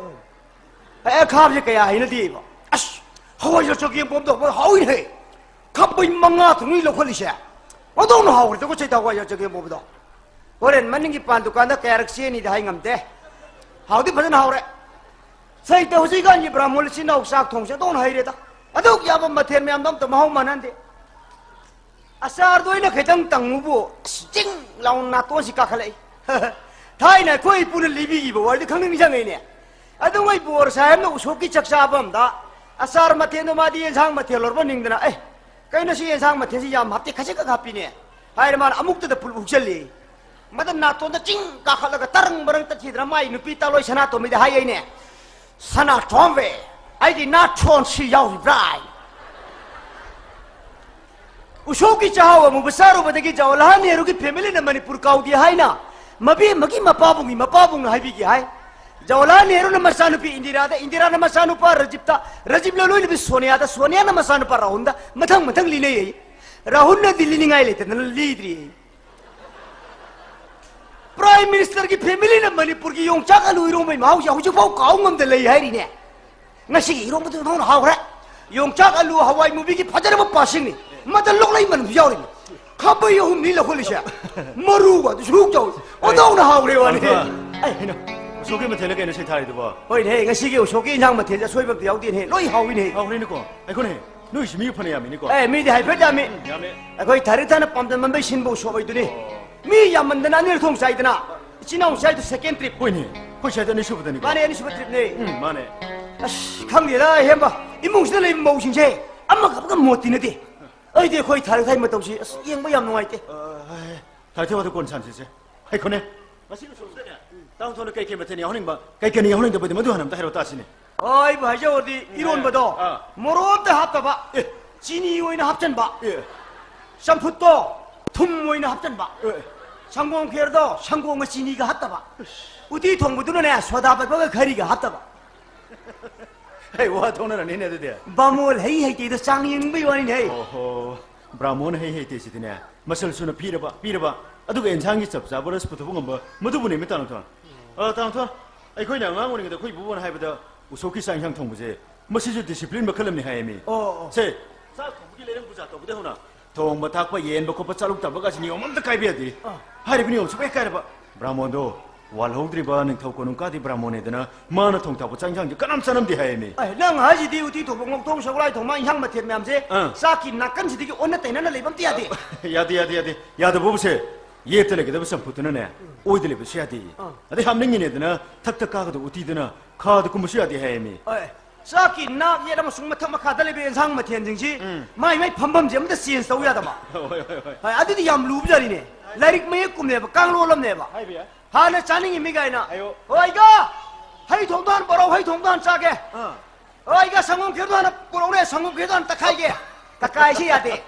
ai khám gì cái ai nó đi mà hậu giờ cho kiếm bom đâu mà hậu như thế khắp bình mang ngã thằng này lâu hơn đi xe ở đâu nó hậu rồi tôi có chơi tao giờ cho kiếm bom đâu có nên mình cái bàn tuan đó cái xe này hay ngầm thế hậu thì phải hậu đấy xây tao xây cái gì mà mua xin đâu sạc thùng sẽ đâu hay đấy ta ở đâu giờ mà thiền mẹ đâm tao mà không mà nên thế asar đôi nó cái tăng bu chính lòng na tôi chỉ cả cái thái này coi phụ nữ lý bị bảo vậy không nên như này ở đâu vậy bảo sao nó số cái chắc sao bấm đó asar mà thiên nó mà đi sang mà thiên lor vẫn nín đó cái nó xí sang mà thiên xí yam hấp thì khai cái hấp này hay mà amuk tự phụ phụ chơi mà đó na tôi nó chính cả khá là cái tarang barang tất chi drama này nupi ta lôi sana tôi mới hay ấy nè sana tròn về ai đi na tròn xí yau rai số cái cháu mà besar rồi cái cháu là này rồi cái family này Manipur kau dia hay na magi mapabung na habi hai jawala nehru na masanu pi indira na masanu pa rajib lolo ni sonia na masanu pa rahunda mathang li nei rahul na dilli ni ngai le tan lidri prime minister ki family na manipur ki yongchak alu iro mai mau ya hu pau kaung ngam de lei hai ri ne ngasi iro mu thong hau ra yongchak alu hawai movie ki phajara ba passing ni madal lok lai man yaw ri khắp bây giờ hôm nay là khôi lìa maru quá chú cháu ở đâu nó hào đấy vậy ai nó số cái mà thế là cái nó sẽ thay được không ôi thế ngay khi cái số cái nhang mà thế là xuôi bạc tiêu tiền hết nói hào này hào này nó có ai con này nó chỉ mi phân nhà mình nó có mi thì hay phết ra mi ai coi thari thana pam tan mambai sin bo so vậy đấy mi ya man dana ni thong sai dana chỉ nào sai second trip coi này coi sai dana số này mà này số trip này mà này không gì đó em bảo imong sẽ lấy màu xin xe amma gặp cái một tí nữa đi ai thì coi thari thai mà tao chỉ yên bây giờ nói thế thari theo tôi còn sản xuất ai con này mà xin số này tao thôi cái mà thế này họ nên bảo cái này họ nên tập để mà đuổi làm ta hiểu ta xin này oi bây giờ đi iron bado moron ta hấp ba chini oina hấp chân ba shampoo to thum oina hấp chân ba 상공 케어도 상공의 진이가 합다 봐 우리 동무들은 내 소다바가 거리가 합다 봐 hey wa thona ne ne de bamol hei hei te sang bai wani nei oho brahmon hei hei te sidine masal suna pira ba adu ge enchang gi chap cha boras putu bungam ba mudu bune me tan thon tan thon ai khoi na ngang ngoni de khoi bu bon hai ba da usoki sang sang thong bu je masi ju discipline ma khalam ni hai mi se sa khong gi le rang bu ja to bu de hona 통바 탁바 옌바 코파 짤룩다바가지 니엄 엄다 까이비야디 하리비니 엄수 왜 까이바 브라몬도 왈호드리바 능 타고는 까디 브라몬에드나 마나 통타고 짱짱지 까남 사람디 하이미 năng 하지 디 우티 도봉 옥동 서구라이 동마 향 마티에 냠제 사키 나간 지디기 온나 때나나 레밤 띠야디 야디 야도 보세요 예들에게 더서 붙는 오이들이 버셔야디 아데 함능이네드나 탁탁 가가도 우티드나 카드 kum부셔야디 하이미 사키 나 예라마 숭마타 마카달레베 상마 텐징지 마이 팜밤 젬다 시엔 서우야다마 아디디 얌 루브자리네 라릭 메 꿈네 바 깡로럼네 바 하나 짜닝이 미가이나 어이가 하이 동단 보러 하이 동단 짜게 어이가 상공 개도 하나 보러래 상공 개도 하나 딱하게 딱하시야 돼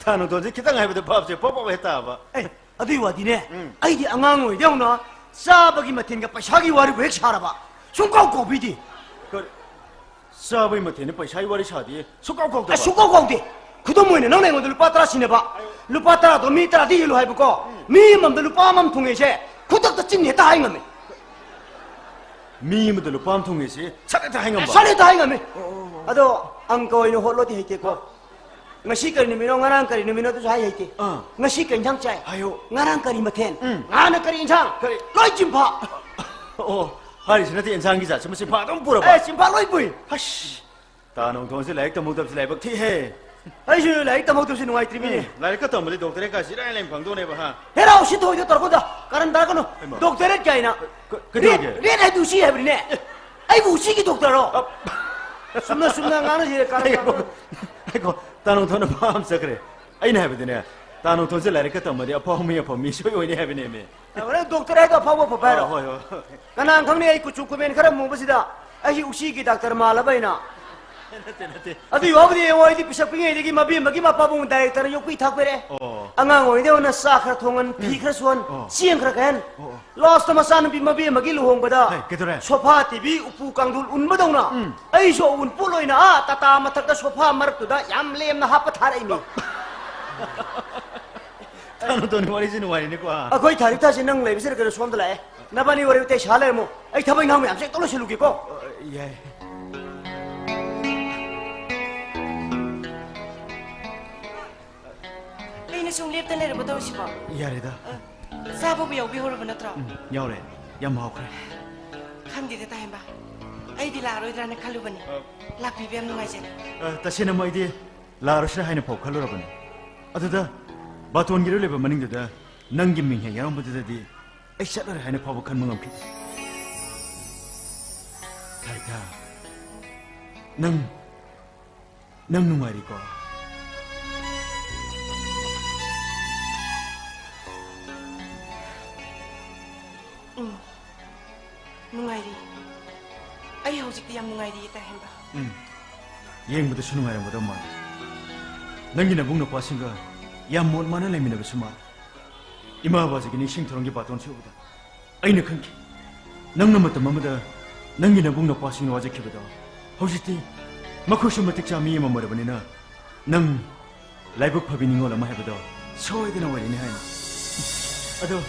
타는 도지 기당 해보다 밥제 뽀뽀했다 봐 에이 어디 와디네 아이디 앙앙오 이대오나 싸버기 마틴가 빠샤기 와리고 핵 살아봐 손가고 비디 그 사바이 못해는 빠샤이 와리 샤디 소까고 아 손가고디 그도 뭐네 너네 오늘 루파따라 시네봐 루파따라도 미따라 디일로 해보고 미맘도 루파맘 통해세 구덕도 찐네 다 하잉어메 미임들 밤통에시 차례다 행엄 봐 살이 다 하잉어메 아도 앙거이는 홀로디 해겠고 ngasi kari ni mino ngarang kari ni mino tu saya iti ngasi kari injang cai ayo ngarang kari maten ngana kari injang loi jimpa 어 하리 지나티 인상기자 점심 파동 뿌려 eh 봐 jimpa loi bui 하씨 다는 동시 라이크 못없이 라이브 티해 ayo lai ta mau tu sinu ai trimi 라이크 덤블이 독터에 가시 라이랭 방도네 봐 hera usi to itu tergoda karan da kono dokter kaya ina 그러게 re re du si hebri ne ai usi ki dokter ro sumna ngana je karan 아이고 다는 돈은 밤새 그래 아이나 해보더네 다는 돈세 라이크 덤블이 아파오미 아파오미 쇼요니 해보네미 그래 dokter ai da pawo pa pa ro 어허요 kanang khang ne ai ku chu ku men kharam mu basida ai usi ki doctor mala baina adu yobdi oi di pisak pinge di mabi magi ma pabung director yo kui thak pere angang oi de ona sa khar thongan phi khar suan siang khar kan lost ma san bi mabi magi lu hong bada 그더래 sofa tv upu kangdul un badongna ai so un puloina a tata mathak da sofa marap tu da yam lem na hap thar mi 다는 돈이 와리지는 와리네 과 akoi thari ta sin nang le bisir ka som da la nabani wari te shala mo ai thabai nang yam se tolo silu ki ko 예 Lina sung lep tale rabo tawsi ba. 야래다 Sabo biyaw bihor ba natra. 야래 야마오 그래 Khandi de tahem ba. Ai di la roi drana khalu bani. Lakpi biam nungai jene. 다시는 뭐이디 라르시라 하이는 법 칼로라버네 아드다 바톤기를 레버 머닝드다 능김밍해 야람부드다디 액션을 하이는 법 칸멍엄피 다이다 능 누마리고 Nungai di. Ai hojik di yam nungai di tahem ba. 예행부터 수능하는 거다 마 능기나 북노 빠신가 야못 만을 내미나 그수마 이마 아버지기 니 싱토롱기 바톤 치우보다 아이는 큰기 능놈부터 마무다 능기나 북노 빠신 와제 키보다 혹시티 마쿠슈마 특자 미이마 머려보니나 능 라이브 팝이닝 거라 마 해보다 소외 되나 와리네 하이나 아도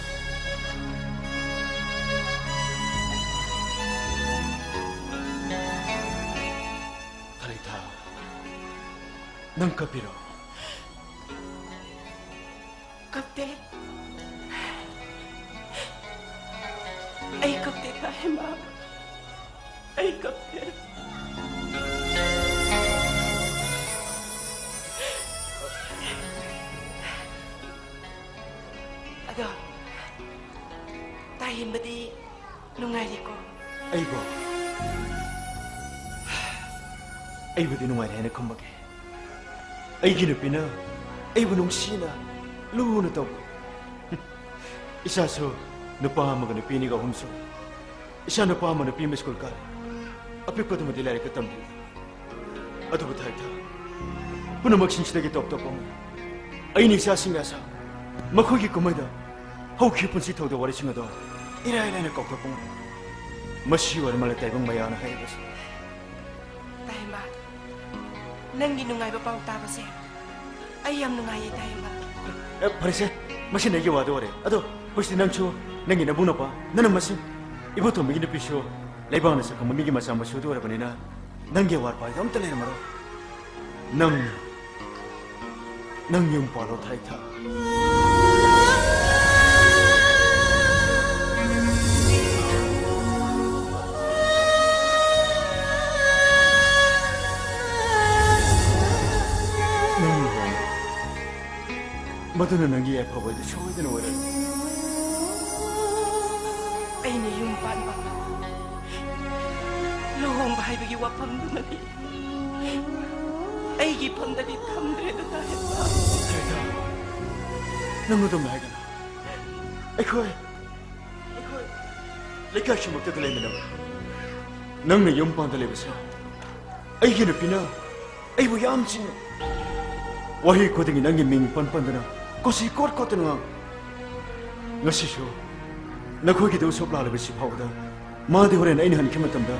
능 커피로 Kapte. Ai kapte tahem ba. Ai kapte. Ado. Tahem ba di nungai di ko. 아이고 아이부디 누마리 하나 컴박해 아이기 누피나 아이부 농시나 루나 떠고 이사서 누파하마가 누피니가 홈소 이사 누파하마 누피 메스콜까 아피빠도 모딜라리 끝담비 아도부 타이타 부나막 신시대게 똑똑봉 아이니 사싱가사 마코기 꼬마이다 하우 키푼시 토도 와리싱어도 이라이라네 똑똑봉 마시와를 말레 대봉 마야나 하이버스 Tahem ba. Nanggi nungai ba pau ta ba se. Ai yam nungai tahem ba. 버리세 마시 내게 와도 그래 아도 혹시 남초 내게 나부나 봐 나는 마시 이부터 미기는 피쇼 레바운에서 그 미기 마시 한번 쇼도 그래 보니나 난게 와봐 좀 떨리는 말어 능 ꯅꯪ ꯌꯨꯝ ꯄꯥꯜꯂꯣ ꯊꯥꯏꯊꯥ ꯅꯪ ꯂꯨꯍꯣꯡ ꯃꯗꯨꯅ ꯅꯪꯒꯤ ꯑꯐꯕꯗ ꯁꯣꯏꯗꯅ ꯑꯣꯏꯔꯛꯏ ꯑꯩꯅ ꯌꯨꯝ ꯄꯥꯟꯕ ꯂꯨꯍꯣꯡꯕ ꯍꯥꯏꯕꯒꯤ ꯋꯥꯐꯝꯗꯨꯃꯗꯤ ꯑꯩꯒꯤ ꯐꯝꯗꯗꯤ ꯊꯝꯗ꯭ꯔꯦꯗꯅ ꯍꯦꯟꯕ ꯊꯥꯏꯊꯥ ꯅꯪ ꯑꯗꯨꯝ ꯍꯥꯏꯒꯅꯨ ꯑꯩꯈꯣꯏ ꯂꯩꯀꯥꯏ ꯁꯨꯃꯛꯇꯗ ꯂꯩꯃꯤꯟꯅꯕ ꯅꯪꯅ ꯌꯨꯝ ꯄꯥꯟꯗ ꯂꯩꯕꯁꯦ ꯑꯩꯒꯤ ꯅꯨꯄꯤꯅ ꯑꯩꯕꯨ ꯌꯥꯝ ꯆꯤꯡꯅ ꯋꯥꯍꯩ ꯈꯨꯗꯤꯡꯒꯤ ꯅꯪꯒꯤ ꯃꯤꯡ ꯄꯟꯗꯅ ꯀꯣꯁꯤ ꯀꯣꯠ ꯀꯣꯠꯇꯅ ꯉꯁꯤꯁꯨ ꯅꯈꯣꯏꯒꯤꯗ ꯎꯁꯣꯞ ꯂꯥꯛꯂꯤꯕꯁꯤ ꯐꯥꯎꯕꯗ ꯃꯥꯗꯤ ꯍꯣꯔꯦꯟ ꯑꯩꯅ ꯍꯟꯈꯤꯕ ꯃꯇꯝꯗ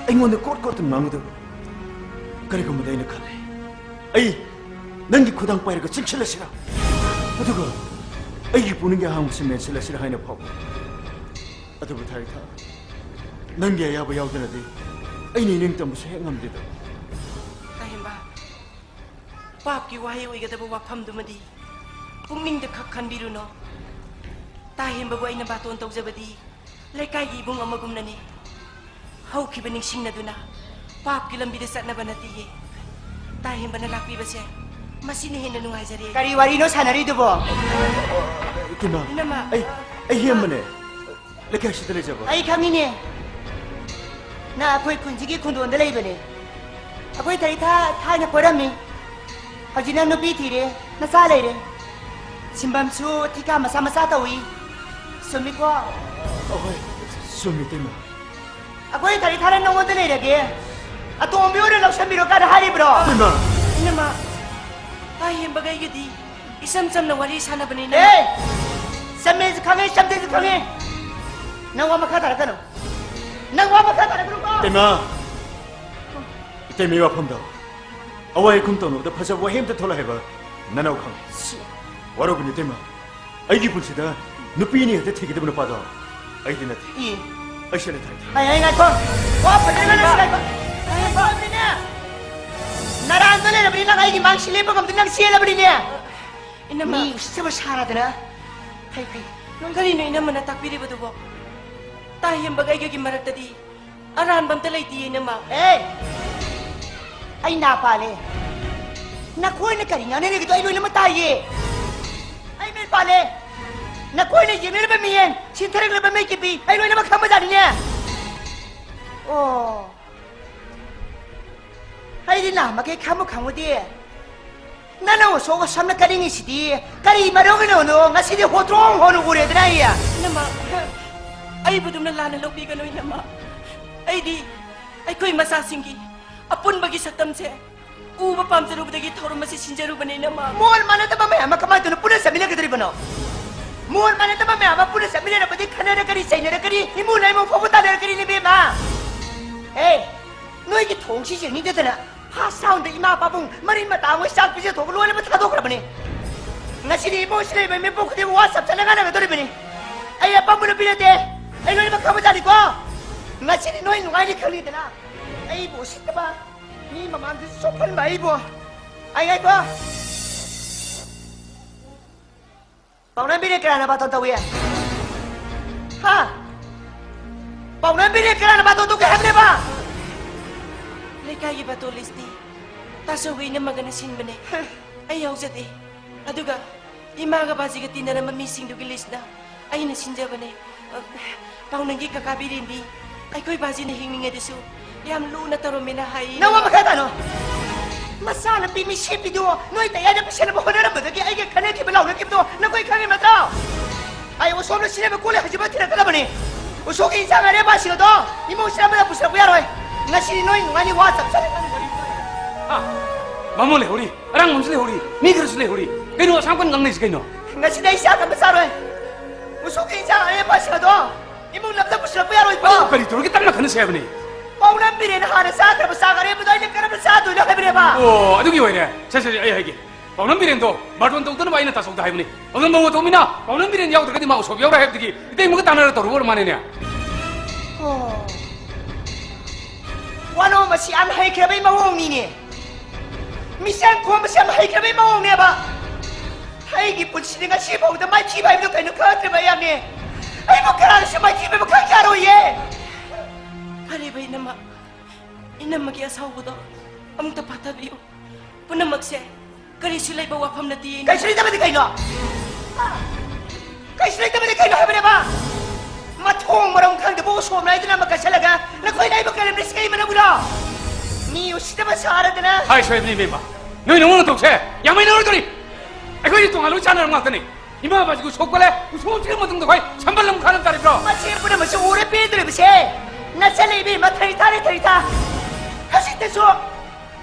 ꯑꯩꯉꯣꯟꯗ ꯀꯣꯠ ꯀꯣꯠꯇꯅ ꯉꯥꯡꯒꯗꯕ ꯀꯔꯤꯒꯨꯝꯕꯗ ꯑꯩꯅ ꯈꯜꯂꯤ ꯑꯩ ꯅꯪꯒꯤ ꯈꯨꯗꯥꯡ ꯄꯥꯏꯔꯒ ꯆꯤꯡꯁꯤꯜꯂꯁꯤꯔ ꯑꯗꯨꯒ ꯑꯩꯒꯤ ꯄꯨꯛꯅꯤꯡꯒꯤ ꯑꯍꯥꯡꯕꯁꯤ ꯃꯦꯟꯁꯤꯜꯂꯁꯤꯔ ꯍꯥꯏꯅ ꯐꯥꯎꯕ ꯑꯗꯨꯕꯨ ꯊꯥꯏꯊꯥ ꯅꯪꯒꯤ ꯑꯌꯥꯕ ꯌꯥꯎꯗꯅꯗꯤ ꯑꯩꯅ ꯏꯅꯤꯡꯇꯝꯕꯁꯨ ꯍꯦꯛ ꯉꯝꯗꯦꯗ ꯇꯥꯍꯦꯝꯕ ꯄꯥꯞꯀꯤ ꯋꯥꯍꯩ ꯑꯣꯏꯒꯗꯕ ꯋꯥꯐꯝꯗꯨꯃꯗꯤ ꯄꯨꯛꯅꯤꯡꯗ ꯈꯛ ꯈꯟꯕꯤꯔꯨꯅꯣ ꯇꯥꯍꯦꯝꯕꯕꯨ ꯑꯩꯅ ꯕꯥꯇꯣꯟ ꯇꯧꯖꯕꯗꯤ ꯂꯩꯀꯥꯏꯒꯤ ꯏꯕꯨꯡ ꯑꯃꯒꯨꯝꯅꯅꯤ ꯍꯧꯈꯤꯕ ꯅꯤꯡꯁꯤꯡꯅꯗꯨꯅ ꯄꯥꯞꯀꯤ ꯂꯝꯕꯤꯗ ꯆꯠꯅꯕ ꯅꯠꯇꯤꯌꯦ ꯇꯥꯍꯦꯝꯕꯅ ꯂꯥꯛꯄꯤꯕꯁꯦ ꯃꯁꯤꯅ ꯍꯦꯟꯅ ꯅꯨꯡꯉꯥꯏꯖꯔꯦ ꯀꯔꯤ ꯋꯥꯔꯤꯅꯣ ꯁꯥꯟꯅꯔꯤꯗꯨꯕꯣ ꯏꯇꯤꯃꯥ ꯏꯅꯝꯃ ꯑꯩ ꯍꯦꯝꯕꯅꯦ ꯂꯩꯀꯥꯏꯁꯤꯗ ꯂꯩꯖꯕ ꯑꯩ ꯈꯪꯉꯤꯅꯦ ꯅ ꯑꯩꯈꯣꯏ ꯈꯨꯟꯁꯤꯒꯤ ꯈꯨꯟꯗꯣꯟꯗ ꯂꯩꯕꯅꯦ ꯑꯩꯈꯣꯏ ꯊꯥꯏꯊꯥ ꯊꯥꯏꯅ ꯀꯣꯏꯔꯝꯃꯤ ꯍꯧꯖꯤꯛꯅ ꯅꯨꯄꯤ ꯊꯤꯔꯦ ꯅꯆꯥ ꯂꯩꯔꯦ ꯁꯤꯟꯐꯝꯁꯨ ꯊꯤꯀꯥ ꯃꯆꯥ ꯃꯆꯥ ꯇꯧꯏ ꯆꯨꯝꯃꯤꯀꯣ ꯑꯍꯣꯏ ꯆꯨꯝꯃꯤ ꯏꯇꯩꯃ ꯑꯩꯈꯣꯏ ꯊꯥꯏꯊꯥꯅ ꯅꯉꯣꯟꯗ ꯂꯩꯔꯒꯦ ꯑꯇꯣꯝꯕꯤ ꯑꯣꯏꯅ ꯂꯧꯁꯟꯕꯤꯔꯣ ꯀꯥꯏꯅ ꯍꯥꯏꯔꯤꯕ꯭ꯔꯣ 이마 이놈아 ꯇꯥꯍꯦꯝꯕꯒ ꯑꯩꯒꯗꯤ 이쌈 쌈나 와리 사나버니나 에이 쌈매지 강해 쌈대지 강해 난 와마 카다 라카노 난 와마 카다 라카노 이마 이때미 와품다 어와의 kumtono da phasa wa hemta thola heba nanau khang warobuni tema aigi punsida nupini hate thigide buna pada aigi nati 이 aishane thai 아이 나이코 와 버리는 시간 아이 버리네 나라 안 돌려 버리나 아이기 망실레 버금 등 시엘라 버리네 이놈아 니 시집을 살아드나 타이피 ꯀꯔꯤꯅꯣ ꯏꯅꯝꯃꯅ ꯇꯥꯛꯄꯤꯔꯤꯕꯗꯨꯕꯣ ꯇꯥꯍꯦꯝꯕꯒ ꯑꯩꯒꯒꯤ ꯃꯔꯛꯇꯗꯤ ꯑꯔꯥꯟꯕ ꯑꯝꯇ ꯂꯩꯇꯤꯌꯦ ꯏꯅꯝꯃ 에이 아이 나빠네 나 코이네 까리 나네 내기도 아이 로이는 따예 아이 밀빠네 나 코이네 예미를 범미엔 신타를 범미 끼비 아이 로이는 막 한번 자리냐 오 아이디 나마게 카무 카무디 나는 소가 삼나 까링이 시디 까리 마령은 어느 나시디 호트롱 호는 우레드라이야 이놈아 ꯑꯩꯕꯨꯗꯨꯝꯅ ꯂꯥꯟꯅ ꯂꯧꯕꯤꯒꯅꯨ ꯏꯅꯝꯃ ꯑꯩꯗꯤ ꯑꯩꯈꯣꯏ ꯃꯆꯥꯁꯤꯡꯒꯤ ꯑꯄꯨꯟꯕꯒꯤ ꯁꯛꯇꯝꯁꯦ ꯎꯕ ꯄꯥꯝꯖꯔꯨꯕꯗꯒꯤ ꯊꯧꯔꯝ ꯑꯁꯤ ꯁꯤꯟꯖꯔꯨꯕꯅꯤ ꯏꯅꯝꯃ 뭘 만났다면 매 그만 두는 뿌려 세미나 그들이버너 뭘 만났다면 매 뿌려 세미나 버디 카나라 그리 세이나 그리 이문에 뭐 포부 따라 그리 니베마 에이 너에게 통시정이 되더나 파사운드 이마 바봉 머리마 당고 싹비제 도구로 하려면 타도 그러버니 나시리 모시레 매 포크데 와삽 잘나가나 그들이버니 아이야 밤물을 빌려대 아이 너희 막 가보자니까 나시리 너희 누가니 걸리더나 아이 모시다봐 니 마만드 소팔 마이보 아이 아이 봐 Paunan bini kerana baton tahu ya? Ha? Paunan bini kerana baton tu ke hamne ba? ꯂꯩꯀꯥꯏꯒꯤ ꯕꯥꯇꯣꯂꯤꯁꯇꯤ ꯇꯥꯁꯧꯒꯩꯅ ꯃꯒꯅ ꯁꯤꯟꯕꯅꯦ ꯑꯩ ꯌꯥꯎꯖꯗꯦ ꯑꯗꯨꯒ ꯏꯃꯥꯒ ꯕꯥꯖꯤꯒ ꯇꯤꯟꯅꯔꯝꯕ ꯃꯤꯁꯤꯡꯗꯨꯒꯤ ꯂꯤꯁꯇ ꯑꯩꯅ ꯁꯤꯟꯖꯕꯅꯦ ꯄꯥꯎꯅꯪꯒꯤ ꯀꯀꯥ ꯕꯤꯔꯦꯟꯗꯤ ꯑꯩꯈꯣꯏ ꯕꯥꯖꯤꯅ ꯍꯤꯡꯂꯤꯉꯩꯗꯁꯨ ꯌꯥꯝ ꯂꯨꯅ ꯇꯧꯔꯝꯃꯦꯅ ꯍꯥꯏ Nawa makatano? Masana bimi sipi do, noy tayo na pasya na mo na ba? Dagi ay kanay ki balaw na kipto, na ko'y kangin mataw. Ay usom na sila magkulay kasi ba tinatala ba ni? Usoki isa nga ba sila do? Imo sila ba na pusla kuya roy? Nga sininoy nga ni WhatsApp sa 아, 마모레 우리, 아랑 멈슬레 우리, 미그르슬레 우리, 그노 상권 강내시 그노. Nga sinay siya ka basa roy? Usoki isa nga ba sila do? Imo labda pusla kuya roy ba? 그리 들어게 땀나 가는 세븐이. Paunan bini na hana sa atra basa ka rin mo doon yung karabal sa ato, yung kabili ba? 오, 아두기 왜 이래? 사실 아야 이게. 바우는 비렌도 말도 떠는 바이나 다속다 해보니. 어느 뭐 도미나 바우는 비렌 야고 들어가디 마고 소비오라 해드기. 이때 뭐가 따나라 또 루버를 마네냐. Oh. Wano masi am hay krabay mawong nini. Misan ko masi am hay krabay mawong niya ba? ꯑꯩꯒꯤ ꯄꯨꯟꯁꯤꯗ ꯉꯁꯤꯐꯥꯎꯗ ꯃꯥꯏꯊꯤꯕ ꯍꯥꯏꯕꯗꯨ ꯀꯩꯅꯣ ꯈꯪꯗ꯭ꯔꯤꯕ ꯌꯥꯝꯅꯤ ꯑꯩꯕꯨ ꯀꯅꯥꯅꯁꯨ ꯃꯥꯏꯊꯤꯕ ꯈꯪꯖꯔꯣꯏꯌꯦ ꯐꯔꯦꯕ ꯏꯅꯝꯃꯒꯤ ꯑꯁꯥꯎꯕꯗꯣ ꯑꯃꯨꯛꯇ ꯐꯥꯊꯕꯤꯌꯨ ꯄꯨꯝꯅꯃꯛꯁꯦ ꯀꯔꯤꯁꯨ ꯂꯩꯕ ꯋꯥꯐꯝ ꯅꯠꯇꯦ ꯀꯩꯁꯨ ꯂꯩꯇꯕꯗꯤ ꯀꯩꯅꯣ ꯀꯩꯁꯨ ꯂꯩꯇꯕꯗꯤ ꯀꯩꯅꯣ ꯍꯥꯏꯕꯅꯦꯕ ꯃꯊꯣꯡ ꯃꯔꯝ ꯈꯪꯗꯕ ꯎꯁꯣꯞ ꯅꯥꯏꯗꯅ ꯑꯃ ꯀꯠꯁꯜꯂꯒ ꯅꯈꯣꯏꯅ ꯑꯩꯕꯨ ꯀꯔꯝꯅ ꯀꯩ ꯃꯔꯝꯒꯤꯅꯣ ꯃꯤ ꯎꯁꯤꯠꯇꯕ ꯁꯥꯔꯗꯅ ꯍꯥꯏ ꯁꯣꯏꯕꯅꯤ ꯏꯕꯦꯝꯃ ꯅꯣꯏ ꯅꯉꯣꯟꯗ ꯇꯧꯁꯦ ꯌꯥꯝꯃꯩꯅꯔꯣꯏꯗꯣꯔꯤ ꯑꯩꯈꯣꯏꯗꯤ ꯇꯣꯉꯥꯟ ꯆꯥꯟꯅꯔ ꯉꯥꯛꯇꯅꯤ ꯏꯃꯥ ꯕꯥꯁꯤꯕꯨ ꯁꯣꯛꯄꯂꯦ ꯎꯁꯣꯞꯁꯤꯒꯤ ꯃꯇꯨꯡꯗ ꯑꯩꯈꯣꯏ ꯁꯝꯕꯜ ꯑꯃ ꯈꯥꯔꯝ ꯇꯥꯔꯤꯕ꯭ꯔꯣ ꯃꯁꯤ ꯄꯨꯝꯅꯃꯛꯁꯨ ꯎꯔꯦ ꯄꯤꯗꯣꯔꯤꯕꯁꯦ ꯅꯆꯜ ꯏꯕꯦꯝꯃ ꯊꯔꯤꯊꯥ ꯍꯧꯖꯤꯛꯇꯁꯨ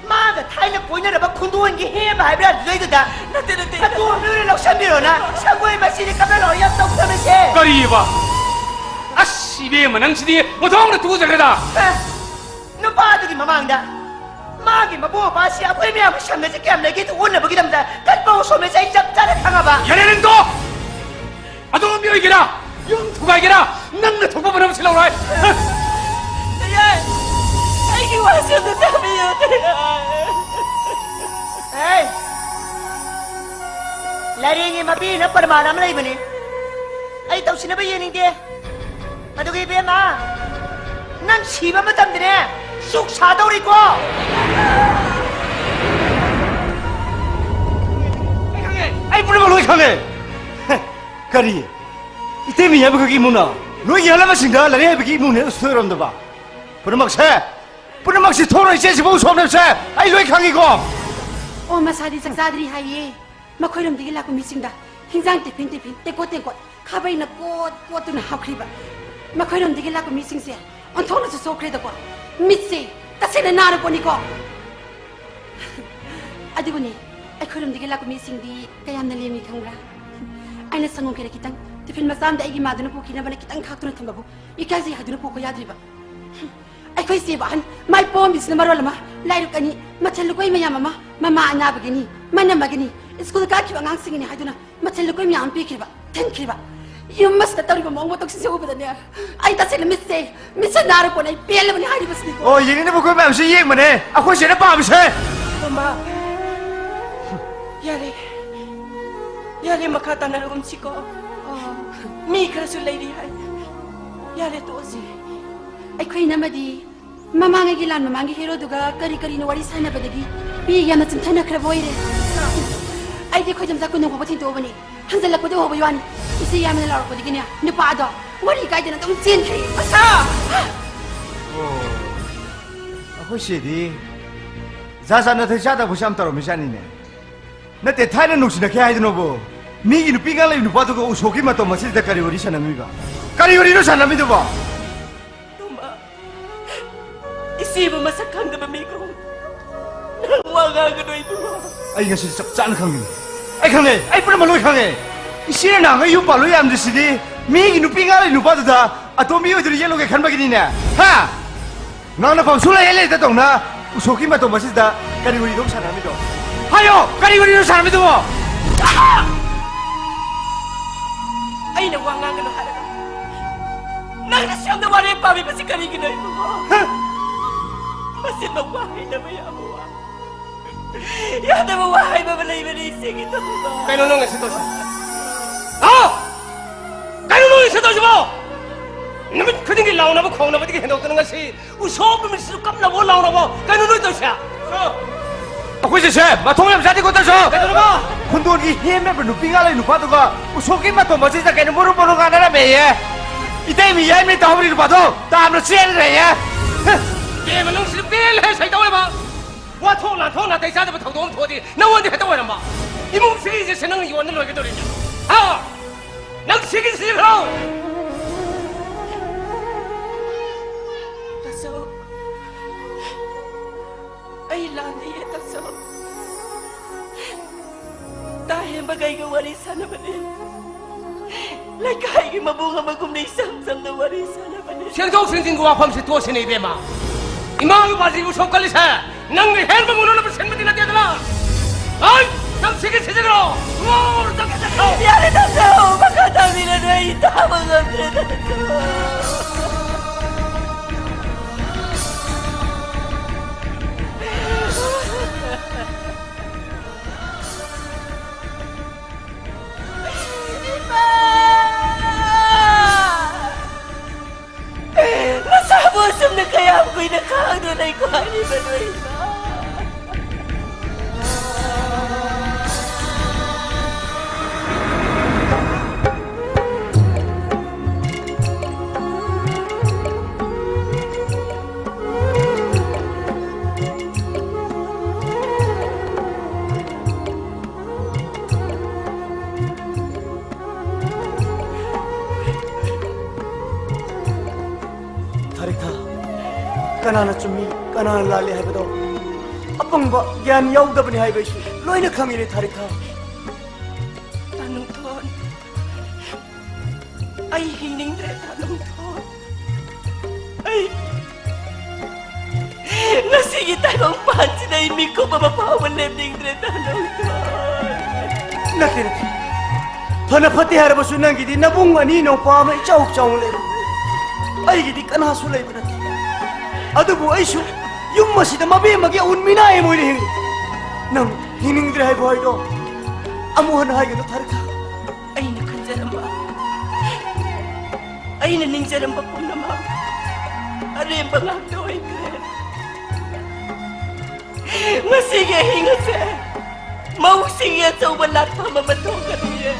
마가 타일러 보이느라 군도원기 해봐 하이브라 너희들다 또 오늘은 럭삼비로나 사고의 맛이니 까면 어이없다 없다면서 거리봐 아씨 이베 만앙시디 모통으로 두고 저래다 너 빠득이 마망다 마기 마보 바시 아부에미하고 샴내지 깨암내기도 오늘 보기답니다 갓바오 소매자 이 잡자를 강아봐 연애는 또 아도 미어이게라 영투가이게라 낭나 도법을 하면 실라오라 아이기 와서도 담이요 에이 라링이 마비나 परमानम नहीं बने आई तब सिने भाई ये नहीं दे अदुगे बे मा नंग सीबा में तम दिने सुख सादौरी को आई पुरे बोलो खाने करी इतने मियाँ बगी मुना लो ये वाला मशीन डाल रहे हैं बगी मुने उससे रंदा बा पुरे मक्सी थोड़ा इसे बहुत सोने से आई लो खाने को ओ मसादी सक्सादरी है ये मखोइरम दिगे लाको मिसिंगदा हिंजांग टिफिन टेको खाबाई न कोट न हाखरिबा मखोइरम दिगे लाको मिसिंग से अन्थोन से सोखरे दको मिसे तसेन नारो कोनी को अदिबुनी अखोइरम दिगे लाको मिसिंग दी कयाम न लेमी खंगरा आइना संगो केरे कितंग टिफिन मसाम दा एगी मादुन पोखिना बने कितंग खाक्तुन थंबाबु इकाजी हादुन पोको याद्रिबा अखोइ से बाहन माइ पोम बिसना मरोलमा लाइरुकनी मछल कोइ मयाम ममा अनाबगनी मनमगनी स्कूल का क्यों आंग सिंगने हादुना मछल कोइ मयाम पिखिबा थंखिबा यू मस्त तरिबा मोंगो तोक्सि से उबदने आई तसे मिस नारो को नै पेल बने हारि बसनी को ओ ये ने बको मैम से ये मने अखोइ से ने पाम से ममा यारे मखा तनरगुम सिको मी खरसु लेरी हाय यारे तोसी अखोइ नमदी ममांगी लान ममांगी हेरो दुगा करी न वारी साना बदगी बी याना चिंथना खरबोइरे आइदे खोजम जा कुनो बथिन तो बनी हंजल को दो हो बयानी इसे यामन लार को दिगिने नुपा दो वरी काइदना तुम चेन खई असा अखोइ से दी जाजा न थे जादा भुसाम तरो मिसानी ने नते थाइना नुसिना के हाइदनो बो मिगी नु पिगाले नु पातो को उसोकी मतो मसिल द करिवरी सनमिबा करिवरी नो सनमिदो बा इसीबु मसक खंगदबा मिको वागागनो इबु आई ngasi chap chan khangni ai khangni ai pura maloi khange isire na ngai yu paloi am disidi mi gi nu pinga le nu pa da atomi oi dri yelo ge khan ba gi ni ne ha na na phang sula yele da tong na usoki ma to masis da kari wori dong sana mi do hayo kari wori no sana mi do ai na wangagano haraga nang na siyam na wari pabi basi kari gi nei bu Masih nawahay na maya mo Yada mawahay ba balay manising ito ba? Kaya nung nga sitosyo? Ha? Kaya nung nga sitosyo mo? Naman kuding ilaw na mo kung naman di hindaw ka nga si Usop naman sinukap na mo law na mo Kaya nung ito siya? Ako si Chef, matunglam sa ating kontasyo! Kaya nung ba? Kung doon ihime pa nu pinga le nu pa to ka usoki ma to masis da kaya muru muru ka na na me ye itay mi yai mi tawri nu pa to ta am no chen re ye ये मनों से बेल है सही तो है बा वो थोड़ा तेज़ आदमी थोड़ा दोम थोड़ी ना वो दिखता है ना बा ये मुंह से किसी से नंग युवा नंग लगे तो नहीं हाँ नंग से किसी से लो Taso Ay lani ye taso Dahil bagay ka warisan na ba din Lakay ka mabunga magum na isang na warisan na ba din 现在现今我方是多些那边嘛。 이마가 빠지고 손걸리세 낭의 헬멧 문어는 생물이 나대더라 아이 남 세계 세계로 우와 닦아잡혀 Yari taso Makadami na na itama nga taso ꯀꯨꯏꯅ ꯈꯥꯡꯗꯨꯅ ꯂꯩꯈ꯭ꯋꯥꯏꯔꯤꯕꯅꯣ ꯏꯃꯥ 타리타 까나나 춤이 까나나 랄리 하이버도 아빵바 얀 야우다버니 하이버시 로이나 강이네 타리타 Tanungthon ay hiningdre tanungthon ay nasigi tayo pansi na imig ko mapapawan lemningdre tanungthon 나케르 더나 파티 하르바수 난기디 나봉가니 노 파마 짜옥짜옥레 아이기디 까나수 레이브나 아두부 아이슈 육마시다 마베마게 운미나에 모이리 행 남 히닝드레 하이버 하이도 아무하나 하이게도 타르타 ayna kanjaramba ayna ningjaramba punama aremba ngakdoy kre masige hingase mausige chauba latpa mamatong kaniye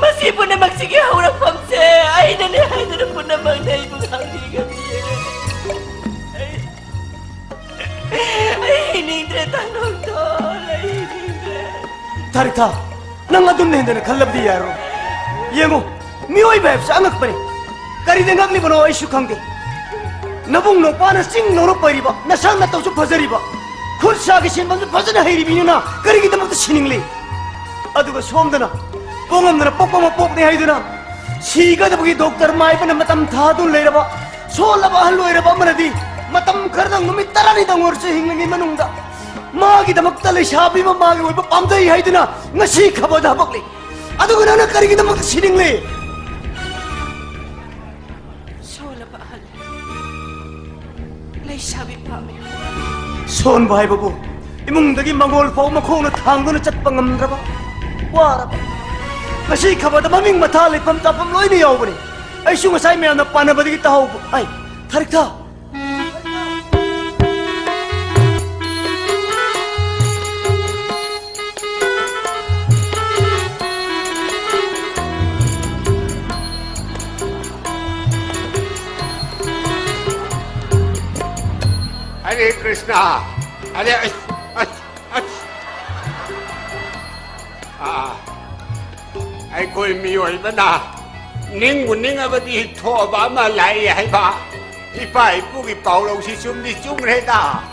masih pun na magsige hawrak pamse ayna ni hayna pun na magnay bunghangdi kaniye ay hiningdre tanong tol ay hiningdre 타르타 낭 아둔네 핸드는 갈랍디 야로 예모 미오이 뱀스 안악바니 까리데 각리버노 아이슈 강데 나봉 노빠나 싱 노로 빠리바 나상 나또 좀 버저리바 쿨샤게 신방도 버저나 헤리비누나 까리기도 막도 신잉리 아두가 소음드나 뽕엄드나 뻑뻑마 뻑네 하이드나 시가다 보기 독터 마이바나 마담 다돈 레이라바 소라바 할로이라바 마나디 마담 카르당 놈이 따라니 당월스 힝링이 마농다 마기다막 딸레 샤비마 마기 왜 밤다이 하이드나 나시 가보다 먹리 아두가 나나 까리기다막 신잉리 Sola bahal. Lay sabi pa mi. 손 바이버부 이몽덕이 망골 보고 코는 탕도는 잣방암라바 와라바 나시 가보다 마밍 마탈리 밤따밤 로이니 야오버니 아이 슝가 사이메나 빠나바디기 따오부 아이 타릭타 Hare Krishna, Hare ai coi mioi bana ning ning abadi tho ba ma lai hai ba I pai pu ki pau lo si sum ni chung re da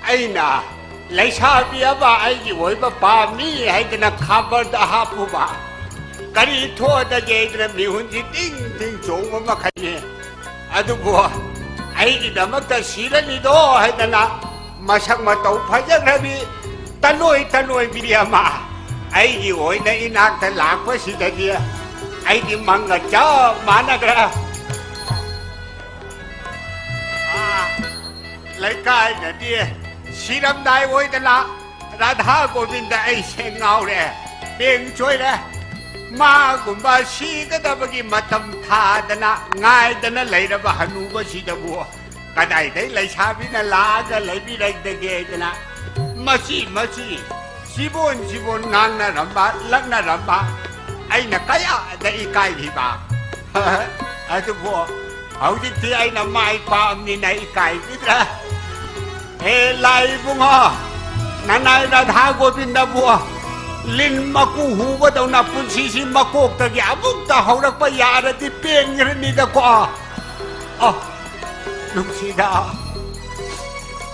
ai na lai sa bia ba ai ki woi ba pa mi hai na khabar da ha pu ba kari tho da ge na mi hun ji ding ding chong ma khai ne adu bo ai ki da mak ta si ra ni do hai na ma sak ma tau pha ja ra bi tanoi bi dia ma ai ki woi na inak ta lak pa si da dia ai ki mang ga cha ma na gra lấy cái này đi xí đâm đại ôi tên là Radha Govinda ai sen ngao nè bên chơi nè ma cũng ba xí cái đó bagi matam tha tên là ngay tên là lấy ra ba hanu ba xí đó bùa cái này thấy lấy sao biết là lá cái lấy biết lấy cái ghê tên là mà xí bốn ngang na rắm ba lắc na rắm ba ai là cái à đây cái gì ba ai tôi bùa hậu thì ai là mai pa ni này cái biết ra ê lai bung ha nanai Radha Govinda bua lin maku hu ba daw na pun si makok ta ya buk ta haurak pa ya ra ti peng ni da ko lung si da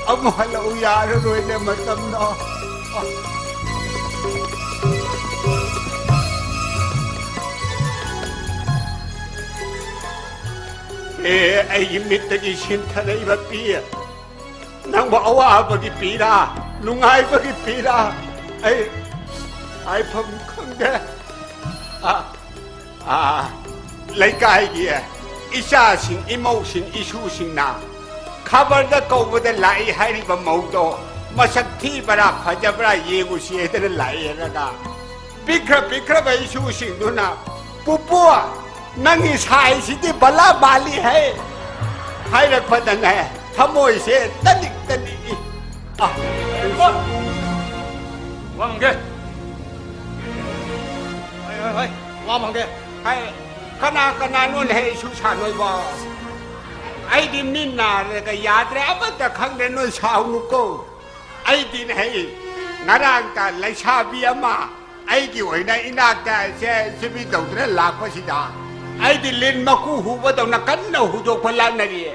amo hala u ya ra roi na matam no ê ai mit ta gi sin tha nei ba pi nang ba awa ba gi pi ra lungai ba gi pi ra ai pham khang de lấy cái gì isa sin imo sin isu sin na khabar da ko ba da lai hai ri ba mau to masak thi bara phajabra ye gu si da lai ra da pikra ba isu sin du na pupua nangi sai si ti bala bali hai 하이락파다네 타모이세 따닉 아 왕게 와망게 하이 가나 논 해 수사노이바 아이디 민나르가 야드레 아바다 강데 논 사우누고 아이디 해 나랑다 라샤비아마 아이기 오이나 이나다 제 집이도드레 라코시다 아이디 린 마쿠 후바도나 간나 후조 콜라나리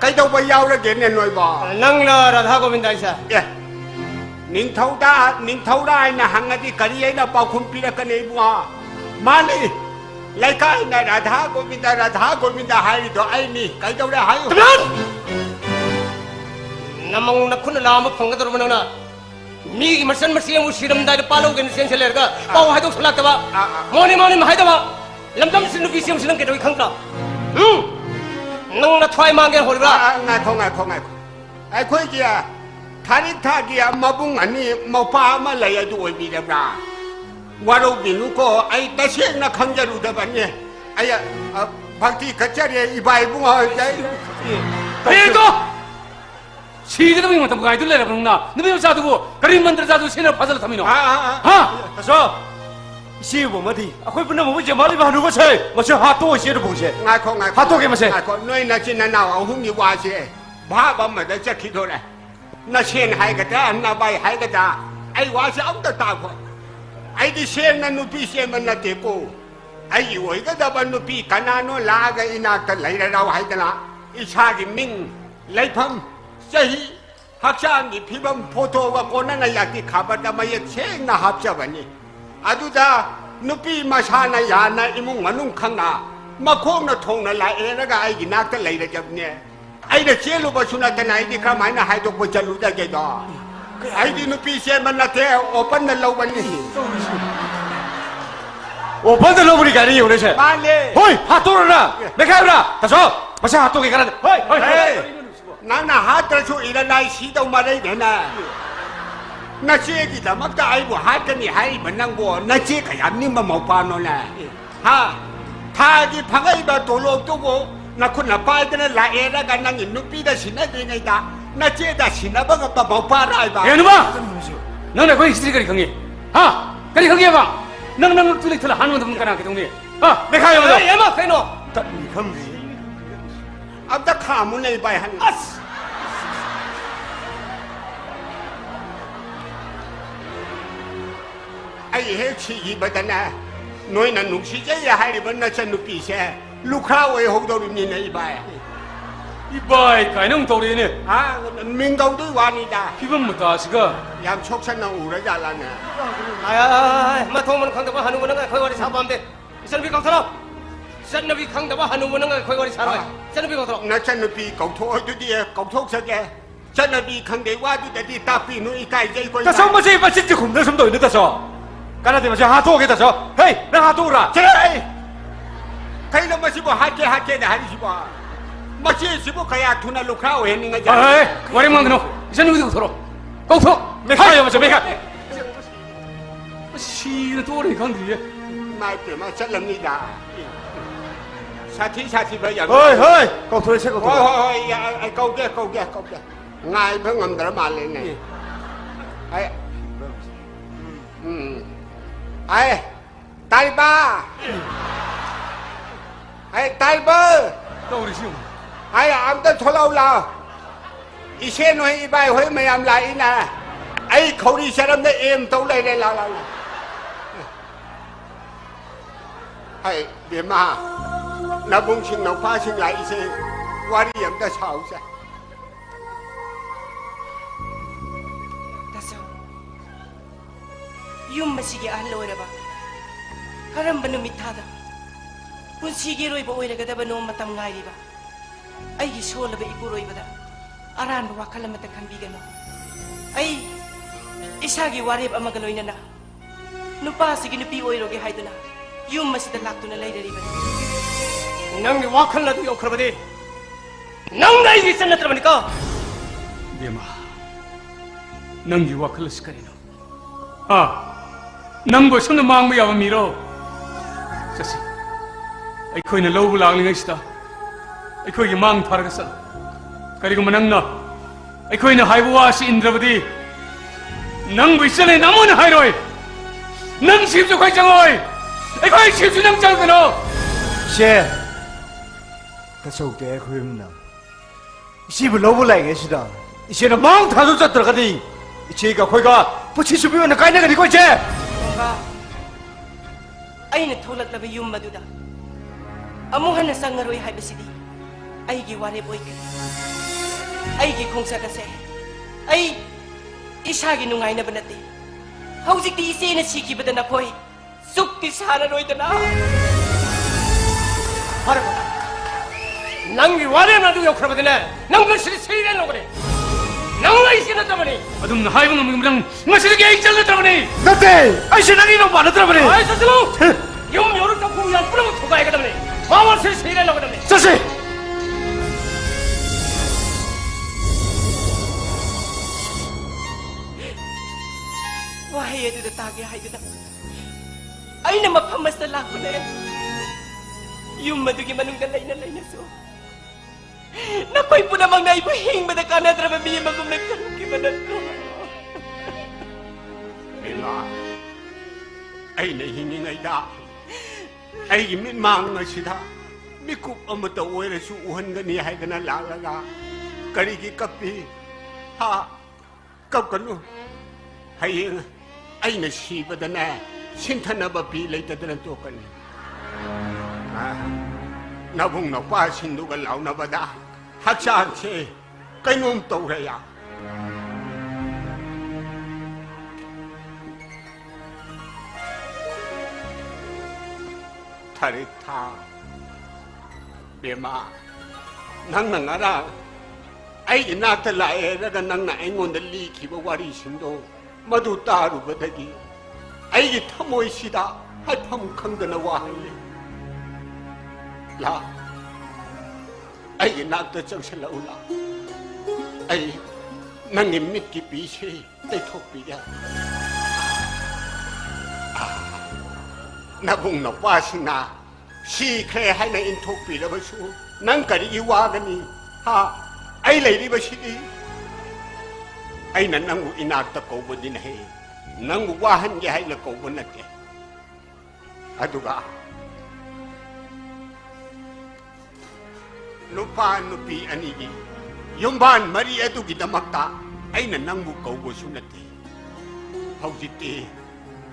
가이도바 야우라게네 노이바 낭라 라धा고빈다이사 예 닝타우다이나 항아디 가리에나 빠쿰피라카네 부아 마니 라이카이나 라धा고빈다 하이도 아이니 가이도레 하이 namang nakuna lama pangador manana mi marsan marsiya musiram dai palo gen sen selerga pau haidok salak ba moni mahai ba lamdam sinu bisiam silang ke doi khangka nang na thwai mang gen holbra ngai ai khoi kia thani tha kia mabung ani maupa ma lai adu oi bi da bra waro binu ko ai ta seng na khangjaru da banye ai bhakti kachare ibai bu ai 이거 시기도 뭐 또 가이들 내려 그러나 너희 자두고 그림 만들어 자두 신을 파서 타미노 다소 시부 뭐디 아코이 분나 뭐 이제 말이 봐 누가 세 뭐저 하도 시를 보세 ngai 하도게 뭐세 ngai ko noi na chin na naw hum ni wa se ba ba ma da cha ki do le na shen hai ga ta na bai hai ga ta ai wa se am ta ta ko ai di shen na nu pi shen man na te ko ai oi ga da ban nu pi kana no la ga ina ta lai ra raw hai ta la i cha gi ming lai pham sahi hakchang gi phibam photo wa ko na ya ki khabar da ma ye cheng na hap cha bani aduda nupi masana yana imung manung khangna makhong na thong na lai era ga ai gi nak ta lai ra jab ne ai da chelu ba suna ta nai di kra mai na hai dok bo chalu da ge da ai di nupi se man na te open na lo ban ni 我本来老不理解你有那些 ma le 嘿哈多人了没看不啦大叔我先哈多给看了嘿 na na ha tra chu ira nai si dau ma dai ne na na che gi da mak ta ai bu ha ka ni hai ban nang bo na che ka yam ni ma mau pa no la ha tha gi phangai ba to lo to bo na kun na pa da na la era ga nang nu pi da sin na de ngai da na che da sin na ba ga pa mau pa rai ba 얘는 봐 너네 거기 스트리 거리 경기 거리 경기 봐 너는 뚫리 틀어 하는 것도 못 가나 그 동네 내 가요 너 yama pheno 但你看你 ab da kha mu nei bai han ai he chi gi ba da na noi na nu si je ya hai ri ban na chen nu pi se lu kha wei ho do ni nei bai 이봐이 가이는 도리네 ha ming dau du wa ni da 피범 못 다시가 yam chok san na u ra ja la na ay ma thong man khangda ba hanu man nga khoi wari sabam de san bi kang tharo san na bi khangda ba hanu man nga khoi wari saroi san bi kang tharo na chen nu pi kau tho du di kau thok sa ge chen na bi khang de wa du da di ta pi nu i kai jai ko 大叔么这把真的恐得什么都有的大叔刚才怎么说哈多给大叔嘿那哈多了 che kai na ma si bo ha ke da ha si bo ma si si bo kaya thu na lu kha we ni nga ja 에이 와리만 그노 이제 누구도 서로 꼭서 没看有没没看 시는 도리 강디에 mai pi ma chat lam ni da sa thi ba ya 嘿嘿搞错了这个 hoi hoi ai câu kia ngai phải ngầm đó mà lên này ai ai tay ba ai tay bơ 도리 시오 ai am ta thô lâu là i xe nói i bài hồi mày am lại nè ai khẩu đi xe đâm đấy em tấu đây đây là ai điểm mà na bung sinh nào pha sinh lại xe qua đi em ta sao xe 다소 yum masigi ahal oiraba karamba numit thada punsigi roiba oiragadaba no matam ngairiba aigi solaba ipuroibada aranba wakal amata khanbigano ai isagi wareb amaga loinana nupa sigi nupi oiroge haiduna yum masida laktuna leiraribani nang wa khal na yo khrabade nang dai gi san na trabani ka 데마 낭기 와클스카리노 낭보 손도 망무 야바 미로 자시 아이코이나 로브 랑링이시다 ꯑꯩꯈꯣꯏꯒꯤ ꯃꯥꯡ ꯊꯥꯔꯒ ꯆꯠꯂꯨ ꯀꯔꯤꯒꯨꯝꯕ ꯅꯪꯅ ꯑꯩꯈꯣꯏꯅ ꯍꯥꯏꯕ ꯋꯥꯁꯤ ꯏꯟꯗ꯭ꯔꯕꯗꯤ ꯅꯪꯕꯨ ꯏꯆꯜꯅꯦ ꯅꯃꯣꯏꯅ ꯍꯥꯏꯔꯣꯏ ꯅꯪ ꯁꯤꯕꯁꯨ ꯑꯩꯈꯣꯏ ꯆꯪꯉꯣꯏ ꯑꯩꯈꯣꯏ ꯁꯤꯕꯁꯨ ꯅꯪ ꯆꯪꯒꯅꯣ ꯁꯦ ꯇꯁꯧꯗꯦ ꯑꯩꯈꯣꯏꯅ 이씨부 러브 라이게시다 이씨는 마음 다도 짰더라가니 이씨가 거기가 부치 수비원을 까이나가니고 이제 뭔가 ꯑꯩꯅ ꯊꯣꯛꯂꯛꯂꯕ ꯌꯨꯝ ꯃꯗꯨꯗ ꯑꯃꯨꯛ ꯍꯟꯅ ꯆꯪꯉꯔꯣꯏ ꯍꯥꯏꯕꯁꯤꯗꯤ ꯑꯩꯒꯤ ꯋꯥꯔꯦꯞ ꯑꯣꯏꯈ꯭ꯔꯦ ꯑꯩꯒꯤ ꯈꯣꯡꯆꯠ ꯑꯁꯦ ꯑꯩ ꯏꯁꯥꯒꯤ ꯅꯨꯡꯉꯥꯏꯅꯕ ꯅꯠꯇꯦ ꯍꯧꯖꯤꯛꯇꯤ ꯏꯆꯦꯅ ꯁꯤꯈꯤꯕꯗ ꯅꯈꯣꯏ ꯁꯨꯛꯇꯤ ꯁꯥꯔꯔꯣꯏꯗꯅ ꯅꯪꯒꯤ ꯋꯥꯔꯦꯝ ꯑꯗꯨ ꯌꯧꯈ꯭ꯔꯕꯗꯤꯅꯦ ꯅꯪ ꯉꯁꯤꯗꯤ ꯁꯤꯔꯦꯅꯣꯒꯅꯤ ꯅꯪ ꯑꯩꯁꯤ ꯅꯠꯇꯕꯅꯤ ꯑꯗꯨꯝꯅ ꯍꯥꯏꯕ ꯉꯝꯃꯤ ꯅꯪ ꯉꯁꯤꯗꯒꯤ ꯑꯩ ꯆꯠꯂꯗ꯭ꯔꯕꯅꯤ ꯅꯠꯇꯦ ꯑꯩꯁꯤ ꯅꯪꯒꯤ ꯅꯣꯡ ꯅꯠꯇ꯭ꯔꯕꯅꯤ 아이 저슬로 용 요를 잡고 그냥 뿌려고 도가야겠다네 마음을 세일하려고 그러네 자세 와해 애들도 따게 하이드나 아이는 마파마스 라고네 윤마두기 마능가 라이나 라이나소 나코이 뿌나망 나이부 힝마다 까나드라마 미예마금 나카루기 마나코 Mila, ai này hình như ngày đã, ai mít mang người xí tha, mít cục ông mà tàu là su uẩn cái này hay cái này là cái gì cái cấp đi, ha, cấp cái luôn, hay ai này xí bữa nay, xin thân nào bị lấy tới đến chỗ cái này, nào vùng nào qua xin đâu cái lão nào bả, hát sang xe, cái nôm tàu này à. 타리타 베마 낭낭아라 아이 나타라에라가 낭나 앵온데 리키고 와리신도 마두 따루버다기 아이기 터모이시다 할팜 강드나 와할래 라 아이기 나타 정실라울라 아이 낭이 믿기 비시 떼톡비야 나봉 나빠시나 시크레 하이나 인톡비라 버수 난까지 이와가니 하 아이 레이리 버시디 아이나 낭구 이낙다 꼬보딘 해 낭구 와한 게 하이나 꼬보나게 아두가 누파 누피 아니기 용반 머리 애두기 다막다 아이나 낭구 꼬보수나게 하우지띠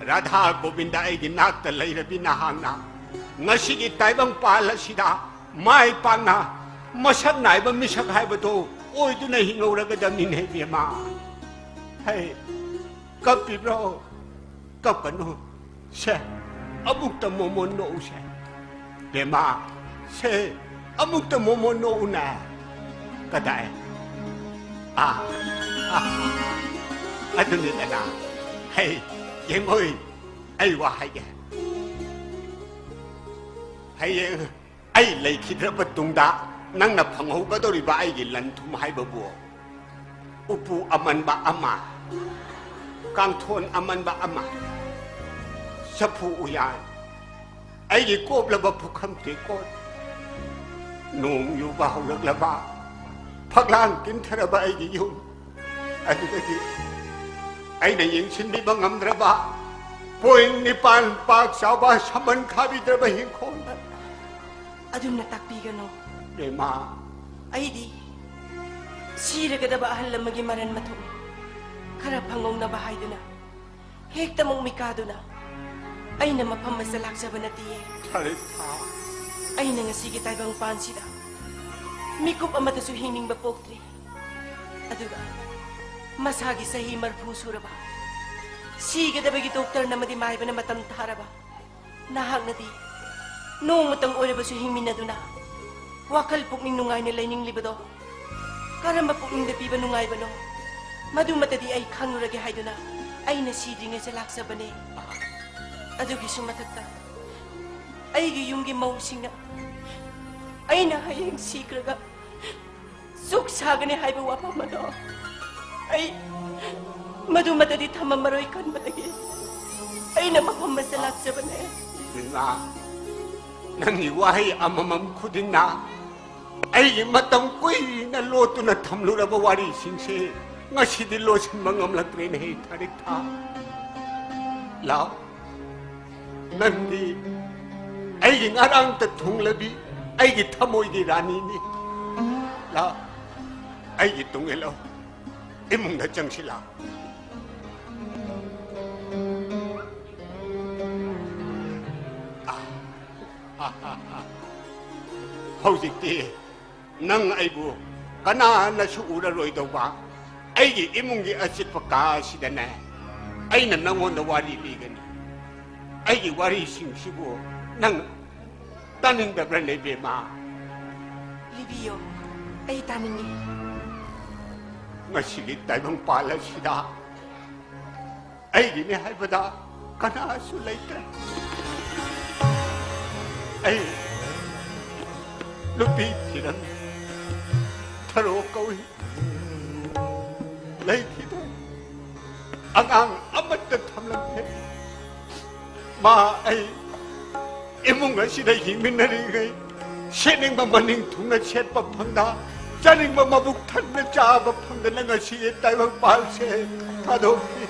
라धा 고빈다 아이기 낙다 레이라비나 하나 ngasi기 taibang pala sida mai pangna masak naiba misak haibado oiduna hingawraga damin hebiyama hey kapi bro kapano se amukta momono se bema se amukta momono na kadai adun na hey em ơi ai qua hay kìa hay ai lấy khi ra bất tung đã năng nạp phẳng hậu bắt đầu đi ai cái lần thum hai bờ bùa upu aman ba ama kang thôn aman ba ama sapu uyan ai cái cốp là ba phụ khăm thế cốt nung yu ba hậu lực là ba phật lan kính thề ba ai cái yu ai cái ai này những sinh đi bằng âm ra ba poing nipan pak sao ba saman khabi ra ba hin khôn adun na takpigano để mà ai đi siragadaba ahal lamagi maran matu khara phangong na bahay duna hekta mong mikado na ay na mapamasalak sa banatiye Talitha ay na nga sige tayo bang pansida mikup ang matasuhining bapoktri aduga masagi sa himar pusura ba sige da bagi doktor na madimay ba na matamtara ba nahag na di noong matang ora ba suhimin na duna wakal pukning nungay nila ining libado karamba pukning dapi ba nungay ba no madumata di ay kanuragi hay duna ay nasidri nga sa laksa ba ni adugi sumatagta ay giyong gimawsing na ay nahayang sikraga suksaga ni hay ba wapa mado ay madumata di tamamaroy kan matagi ay napapamasalak sa ba ni Bila nang iwahi amamam ko din na ꯑꯩꯒꯤ ꯃꯇꯝ ꯀꯨꯏꯅ ꯂꯣꯠꯇꯨꯅ ꯊꯝꯂꯨꯔꯕ ꯋꯥꯔꯤꯁꯤꯡꯁꯦ ꯉꯁꯤꯗꯤ ꯂꯣꯠꯁꯤꯟꯕ ꯉꯝꯂꯛꯇ꯭ꯔꯦꯅꯦꯍꯦ ꯊꯥꯔꯤꯛ ꯊꯥ ꯂꯥꯎ ꯅꯪꯗꯤ ꯑꯩꯒꯤ ꯉꯔꯥꯡꯇ ꯊꯨꯡꯂꯕꯤ ꯑꯩꯒꯤ ꯊꯃꯣꯏꯒꯤ ꯔꯥꯅꯤꯅꯤ ꯂꯥꯎ ꯑꯩꯒꯤ ꯇꯨꯡ ꯏꯜꯂꯣ ꯏꯃꯨꯡꯗ ꯆꯪꯁꯤꯜꯂꯥꯎ ꯍꯧꯖꯤꯛꯇꯤ ꯅꯪ ꯑꯩꯕు ꯀꯅꯥꯅꯁꯨ ꯎꯔꯔꯣꯏꯗꯧꯕ ꯑꯩꯒꯤ ꯏꯃꯨꯡꯒꯤ ꯑꯆꯤꯛꯄ ꯀꯥꯁꯤꯗꯅꯦ ꯑꯩꯅ ꯅꯪꯉꯣꯟꯗ ꯋꯥꯔꯤ ꯂꯤꯒꯅꯤ ꯑꯩꯒꯤ ꯋꯥꯔꯤꯁꯤꯡꯁꯤꯕꯨ ꯅꯪ ꯇꯥꯅꯤꯡꯗꯕ꯭ꯔꯅꯦ ꯏꯕꯦꯝꯃ ꯂꯤꯕꯤꯌꯣ ꯑꯩ ꯇꯥꯅꯤꯡꯉꯤ ꯉꯁꯤꯒꯤ ꯇꯥꯏꯕꯪꯄꯥꯜ ꯑꯁꯤꯗ ꯑꯩꯒꯤꯅꯦ ꯍꯥꯏꯕꯗ ꯀꯅꯥꯁꯨ ꯂꯩꯇ꯭ꯔꯦ ꯑꯩ ꯅꯨꯄꯤ ꯊꯤꯔꯝꯃꯤ ꯊꯔꯣ ꯀꯧꯏ ꯂꯩꯈꯤꯗ꯭ꯔꯦ ꯑꯉꯥꯡ ꯑꯃꯠꯇ ꯊꯝꯂꯝꯗꯦ ꯃꯥ ꯑꯩ ꯏꯃꯨꯡ ꯑꯁꯤꯗ ꯍꯤꯡꯃꯤꯟꯅꯔꯤꯉꯩ ꯁꯦꯠꯅꯤꯡꯕ ꯃꯅꯤꯡ ꯊꯨꯡꯅ ꯁꯦꯠꯄ ꯐꯪꯗ ꯆꯥꯅꯤꯡꯕ ꯃꯕꯨꯛ ꯊꯟꯅ ꯆꯥꯕ ꯐꯪꯗꯅ ꯉꯁꯤꯒꯤ ꯇꯥꯏꯕꯪꯄꯥꯜꯁꯦ ꯊꯥꯗꯣꯛꯈꯤ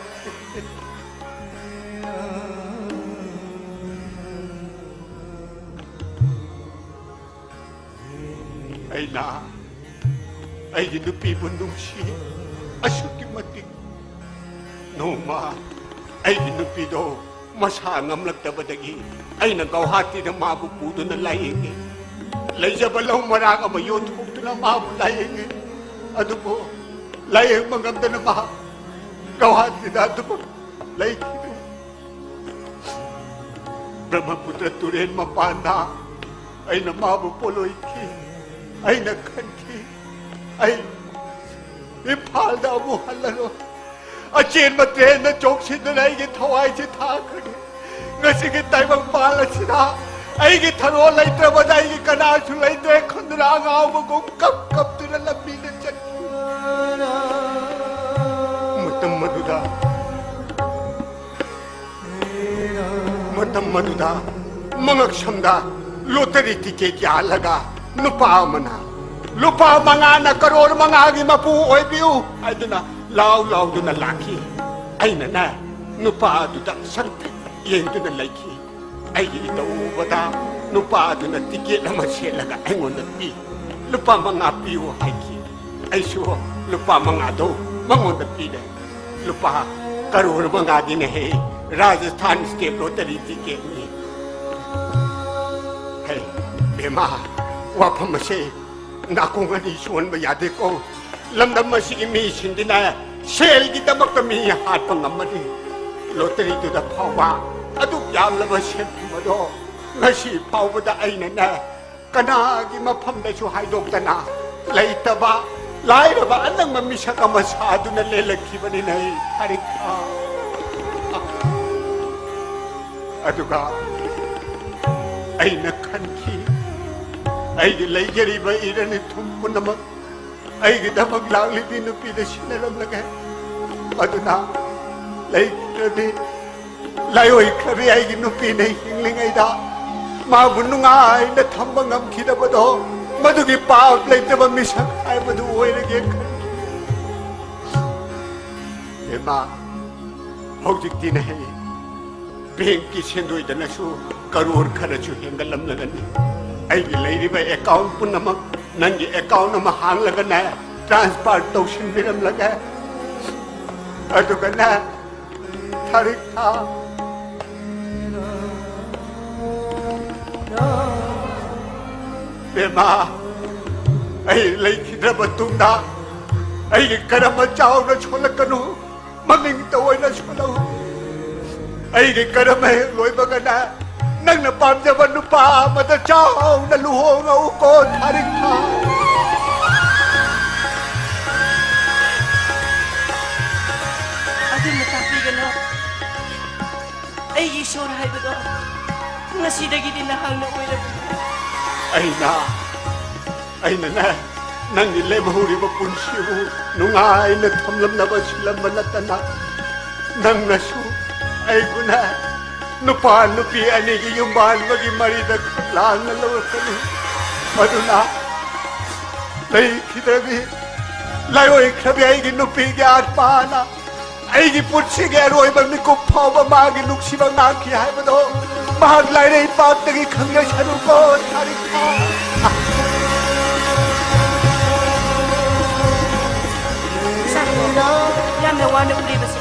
ꯑꯩꯅ ꯑꯩꯒꯤ ꯅꯨꯄꯤꯕꯨ ꯅꯨꯡꯁꯤ ꯑꯁꯨꯛꯀꯤ ꯃꯇꯤꯛ ꯅꯣꯡꯃ ꯑꯩꯒꯤ ꯅꯨꯄꯤꯗꯣ ꯃꯁꯥ ꯉꯝꯂꯛꯇꯕꯗꯒꯤ ꯑꯩꯅ ꯒꯧꯍꯥꯇꯤꯗ ꯃꯥꯕꯨ ꯄꯨꯗꯨꯅ ꯂꯥꯌꯦꯡꯉꯤ ꯂꯩꯖꯕ ꯂꯧ ꯃꯔꯥꯛ ꯑꯃ ꯌꯣꯟꯊꯣꯛꯇꯨꯅ ꯃꯥꯕꯨ ꯂꯥꯌꯦꯡꯉꯤ ꯑꯗꯨꯕꯨ ꯂꯥꯌꯦꯡꯕ ꯉꯝꯗꯅ ꯃꯥ ꯒꯧꯍꯥꯇꯤꯗ ꯑꯗꯨꯃꯛ ꯂꯩꯈꯤꯗꯨ ꯕ꯭ꯔꯍ꯭ꯃꯄꯨꯇ꯭ꯔ ꯇꯨꯔꯦꯟ ꯃꯄꯥꯟꯗ ꯑꯩꯅ ꯃꯥꯕꯨ ꯄꯣꯂꯣꯏꯈꯤ ꯑꯩꯅ ꯈꯟꯈꯤ ꯑꯩ ꯏꯝꯐꯥꯜꯗ ꯑꯃꯨꯛ ꯍꯜꯂꯔꯣꯏ ꯑꯆꯦꯟꯕ ꯇ꯭ꯔꯦꯟꯗ ꯆꯣꯛꯁꯤꯟꯗꯨꯅ ꯑꯩꯒꯤ ꯊꯋꯥꯏꯁꯤ ꯊꯥꯈ꯭ꯔꯒꯦ ꯉꯁꯤꯒꯤ ꯇꯥꯏꯕꯪꯄꯥꯜ ꯑꯁꯤꯗ ꯑꯩꯒꯤ ꯊꯔꯣ ꯂꯩꯇ꯭ꯔꯕꯗ ꯑꯩꯒꯤ ꯀꯅꯥꯁꯨ ꯂꯩꯇ꯭ꯔꯦ ꯈꯟꯗꯨꯅ ꯑꯉꯥꯎꯕꯒꯨꯝ ꯀꯞꯇꯨꯅ ꯂꯝꯕꯤꯗ ꯆꯠꯈꯤ ꯃꯇꯝ ꯃꯗꯨꯗ ꯃꯉꯛꯁꯝꯗ ꯂꯣꯇꯔꯤ ꯇꯤꯀꯦꯠ ꯌꯥꯜꯂꯒ ꯅꯨꯄꯥ ꯑꯃꯅ ꯂꯨꯄꯥ 5ꯅ ꯀꯔꯣꯔ 5ꯒꯤ ꯃꯄꯨ ꯑꯣꯏꯕꯤꯌꯨ ꯍꯥꯏꯗꯨꯅ ꯂꯥꯎ ꯂꯥꯎꯗꯨꯅ ꯂꯥꯛꯈꯤ ꯑꯩꯅꯅꯦ ꯅꯨꯄꯥ ꯑꯗꯨꯗ ꯁꯪꯇ꯭ꯔꯤꯛ ꯌꯦꯡꯗꯨꯅ ꯂꯩꯈꯤ ꯑꯩꯒꯤ ꯏꯇꯧ ꯎꯕꯗ ꯅꯨꯄꯥ ꯑꯗꯨꯅ ꯇꯤꯀꯦꯠ ꯑꯃ ꯁꯦꯠꯂꯒ ꯑꯩꯉꯣꯟꯗ ꯄꯤ ꯂꯨꯄꯥ 5 ꯄꯤꯌꯨ ꯍꯥꯏꯈꯤ ꯑꯩꯁꯨ ꯂꯨꯄꯥ 5ꯗꯣ ꯃꯉꯣꯟꯗ ꯄꯤꯔꯦ ꯂꯨꯄꯥ ꯀꯔꯣꯔ 5ꯒꯤꯅꯦꯍꯦ राजस्थान स्टेट लॉटरी टिकेट में है बेमा वाफम से नाकोंगनी सोन यादे को लंदम मसी मी सिंदिना सेल की दमक मी हाथ पंगमनी लॉटरी तो द फावा अदु यामलब सेट मदो ngasi फावबदा आइना कनागी मफमदसु हाइदोक्तना लैतबा लाइरबा अनंग मिसक अमा सादुना लेलखिबनि नै हरिखा अदुगा अइना खनखी अइगी लैजरिबा इरनि थुम पुनमक अइगी दमक लांगलिबि नुपीदा सिनरमलगे अदुना लैख्रबि लायोइख्रबि अइगी नुपी नै हिंगलिङैदा माबु नुंगाइना थम्बा ngамखिदबदो मदुगी पाप लैतबा मिसक हाइबदु ओइरगे एमा हौजिक्ति नै बैंक की सेंदोइदनसु करोड़ खरचु हेंगलमलगनी अइगी लैरिबा अकाउंट पुनमक नंगी अकाउंट अमा हांगलगना ट्रांसफर तौसिनबिरमलगे अदुगना थारिक था बेमा अइ लैखिद्रबा तुंगदा अइगी करम चावना छोलकनु ममिंग तोइना छोलौ अइगे करम है लोइबगना नंग न पामजब नुपा मद चाव न लुहोंग उको थारिक था अदु मतापीगनो अइगी सोर हाइबदो ngasidagiди nahangna oirabni अइना ना नंगी लेमहुरिबा पुनसिबु नुंगाइना थमलमनबा सिलमबा नतना नंगनसु अइगुना नुपा नुपी अनिगी युम्बानबगी मरिदा लांगना लवकनी मदुना ꯂꯩꯈꯤꯗ꯭ꯔꯕꯤ ꯂꯥꯏꯑꯣꯏꯈ꯭ꯔꯕꯤ ꯑꯩꯒꯤ ꯅꯨꯄꯤꯒꯤ ꯑꯥꯠꯃꯥꯅ ꯑꯩꯒꯤ ꯄꯨꯟꯁꯤꯒꯤ ꯑꯔꯣꯏꯕ ꯃꯤꯀꯨꯞ ꯐꯥꯎꯕ ꯃꯥꯒꯤ ꯅꯨꯡꯁꯤꯕ ꯉꯥꯛꯈꯤ ꯍꯥꯏꯕꯗꯣ ꯃꯍꯥꯛ ꯂꯥꯏꯔꯩꯄꯥꯛꯇꯒꯤ ꯈꯪꯖꯁꯅꯨꯀꯣ ꯊꯥꯔꯤꯛꯊꯥ ꯌꯥꯝꯅ ꯋꯥꯅ ꯎꯔꯤꯕꯁꯦ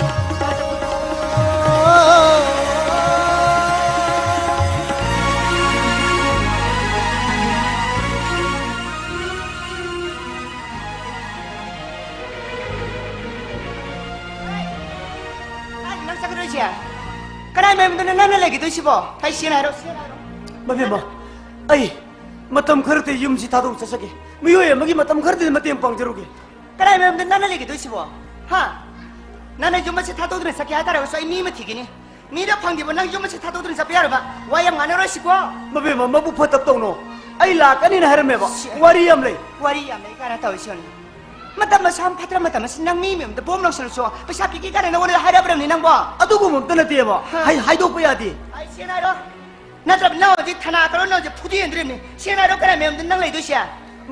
ꯅꯪ ꯆꯠꯀꯗꯣꯏꯁꯦ ꯀꯅꯥꯏ ꯃꯌꯨꯝꯗꯅ ꯅꯪꯅ ꯂꯩꯒꯗꯣꯏꯁꯤꯕꯣ ꯍꯥꯏ ꯁꯦꯡꯅ ꯍꯥꯏꯔꯣ ꯃꯕꯦꯝꯃ ꯑꯩ ꯃꯇꯝ ꯈꯔꯗꯤ ꯌꯨꯝꯁꯤ ꯊꯥꯗꯣꯛ ꯆꯠꯆꯒꯦ ꯃꯤꯑꯣꯏ ꯑꯃꯒꯤ ꯃꯇꯝ ꯈꯔꯗꯤ ꯃꯇꯦꯡ ꯄꯥꯡꯖꯔꯨꯒꯦ ꯀꯅꯥꯏ ꯃꯌꯨꯝꯗ ꯅꯪꯅ ꯂꯩꯒꯗꯣꯏꯁꯤꯕꯣ ꯍꯥ ꯅꯪꯅ ꯌꯨꯝ ꯑꯁꯤ ꯊꯥꯗꯣꯛꯗꯨꯅ ꯆꯠꯀꯦ ꯍꯥꯏꯇꯥꯔꯒꯁꯨ ꯑꯩ ꯃꯤ ꯑꯃ ꯊꯤꯒꯅꯤ ꯃꯤꯗ ꯐꯪꯗꯦꯕ ꯅꯪ ꯌꯨꯝ ꯑꯁꯤ ꯊꯥꯗꯣꯛꯗꯨꯅ ꯆꯠꯄ ꯌꯥꯔꯕ ꯋꯥ ꯌꯥꯝ ꯉꯥꯡꯅꯔꯣꯏꯁꯤꯀꯣ ꯃꯕꯦꯝꯃ ꯃꯕꯨꯛ ꯐꯠꯇꯕ ꯇꯧꯅꯣ ꯑꯩ ꯂꯥꯛꯀꯅꯤꯅ ꯍꯥꯏꯔꯝꯃꯦꯕ ꯋꯥꯔꯤ ꯌꯥꯝ ꯂꯩ ꯋꯥꯔꯤ ꯌꯥꯝ ꯂꯩ ꯀꯥꯏꯅ ꯇꯧꯔꯤꯁꯤꯅꯤ ꯃꯇꯝ ꯑꯁꯥꯝ ꯐꯠꯇ꯭ꯔ ꯃꯇꯝ ꯑꯁꯤ ꯅꯪ ꯃꯤ ꯃꯌꯨꯝꯗ ꯕꯣꯝ ꯂꯧꯁꯜꯂꯁꯨ ꯄꯩꯁꯥ ꯄꯤꯒꯦ ꯀꯥꯏꯅ ꯅꯉꯣꯟꯗ ꯍꯥꯏꯔꯕ꯭ꯔꯕꯅꯤ ꯅꯪꯕꯣ ꯑꯗꯨꯒꯨꯝꯕ ꯑꯝꯇ ꯅꯠꯇꯦꯕ ꯍꯥꯏꯗꯣꯛꯄ ꯌꯥꯗꯦ ꯑꯩ ꯁꯦꯡꯅ ꯍꯥꯏꯔꯣ ꯅꯠꯇ꯭ꯔꯕ ꯅꯪ ꯍꯧꯖꯤꯛ ꯊꯅꯥ ꯀꯔꯣ ꯅꯪ ꯍꯧꯖꯤꯛ ꯐꯨꯗꯤ ꯌꯦꯟꯗ꯭ꯔꯤꯕꯅꯤ ꯁꯦꯡꯅ ꯍꯥꯏꯔꯣ ꯀꯅꯥꯏ ꯃꯌꯨꯝꯗ ꯅꯪ ꯂꯩꯗꯣꯏꯁꯦ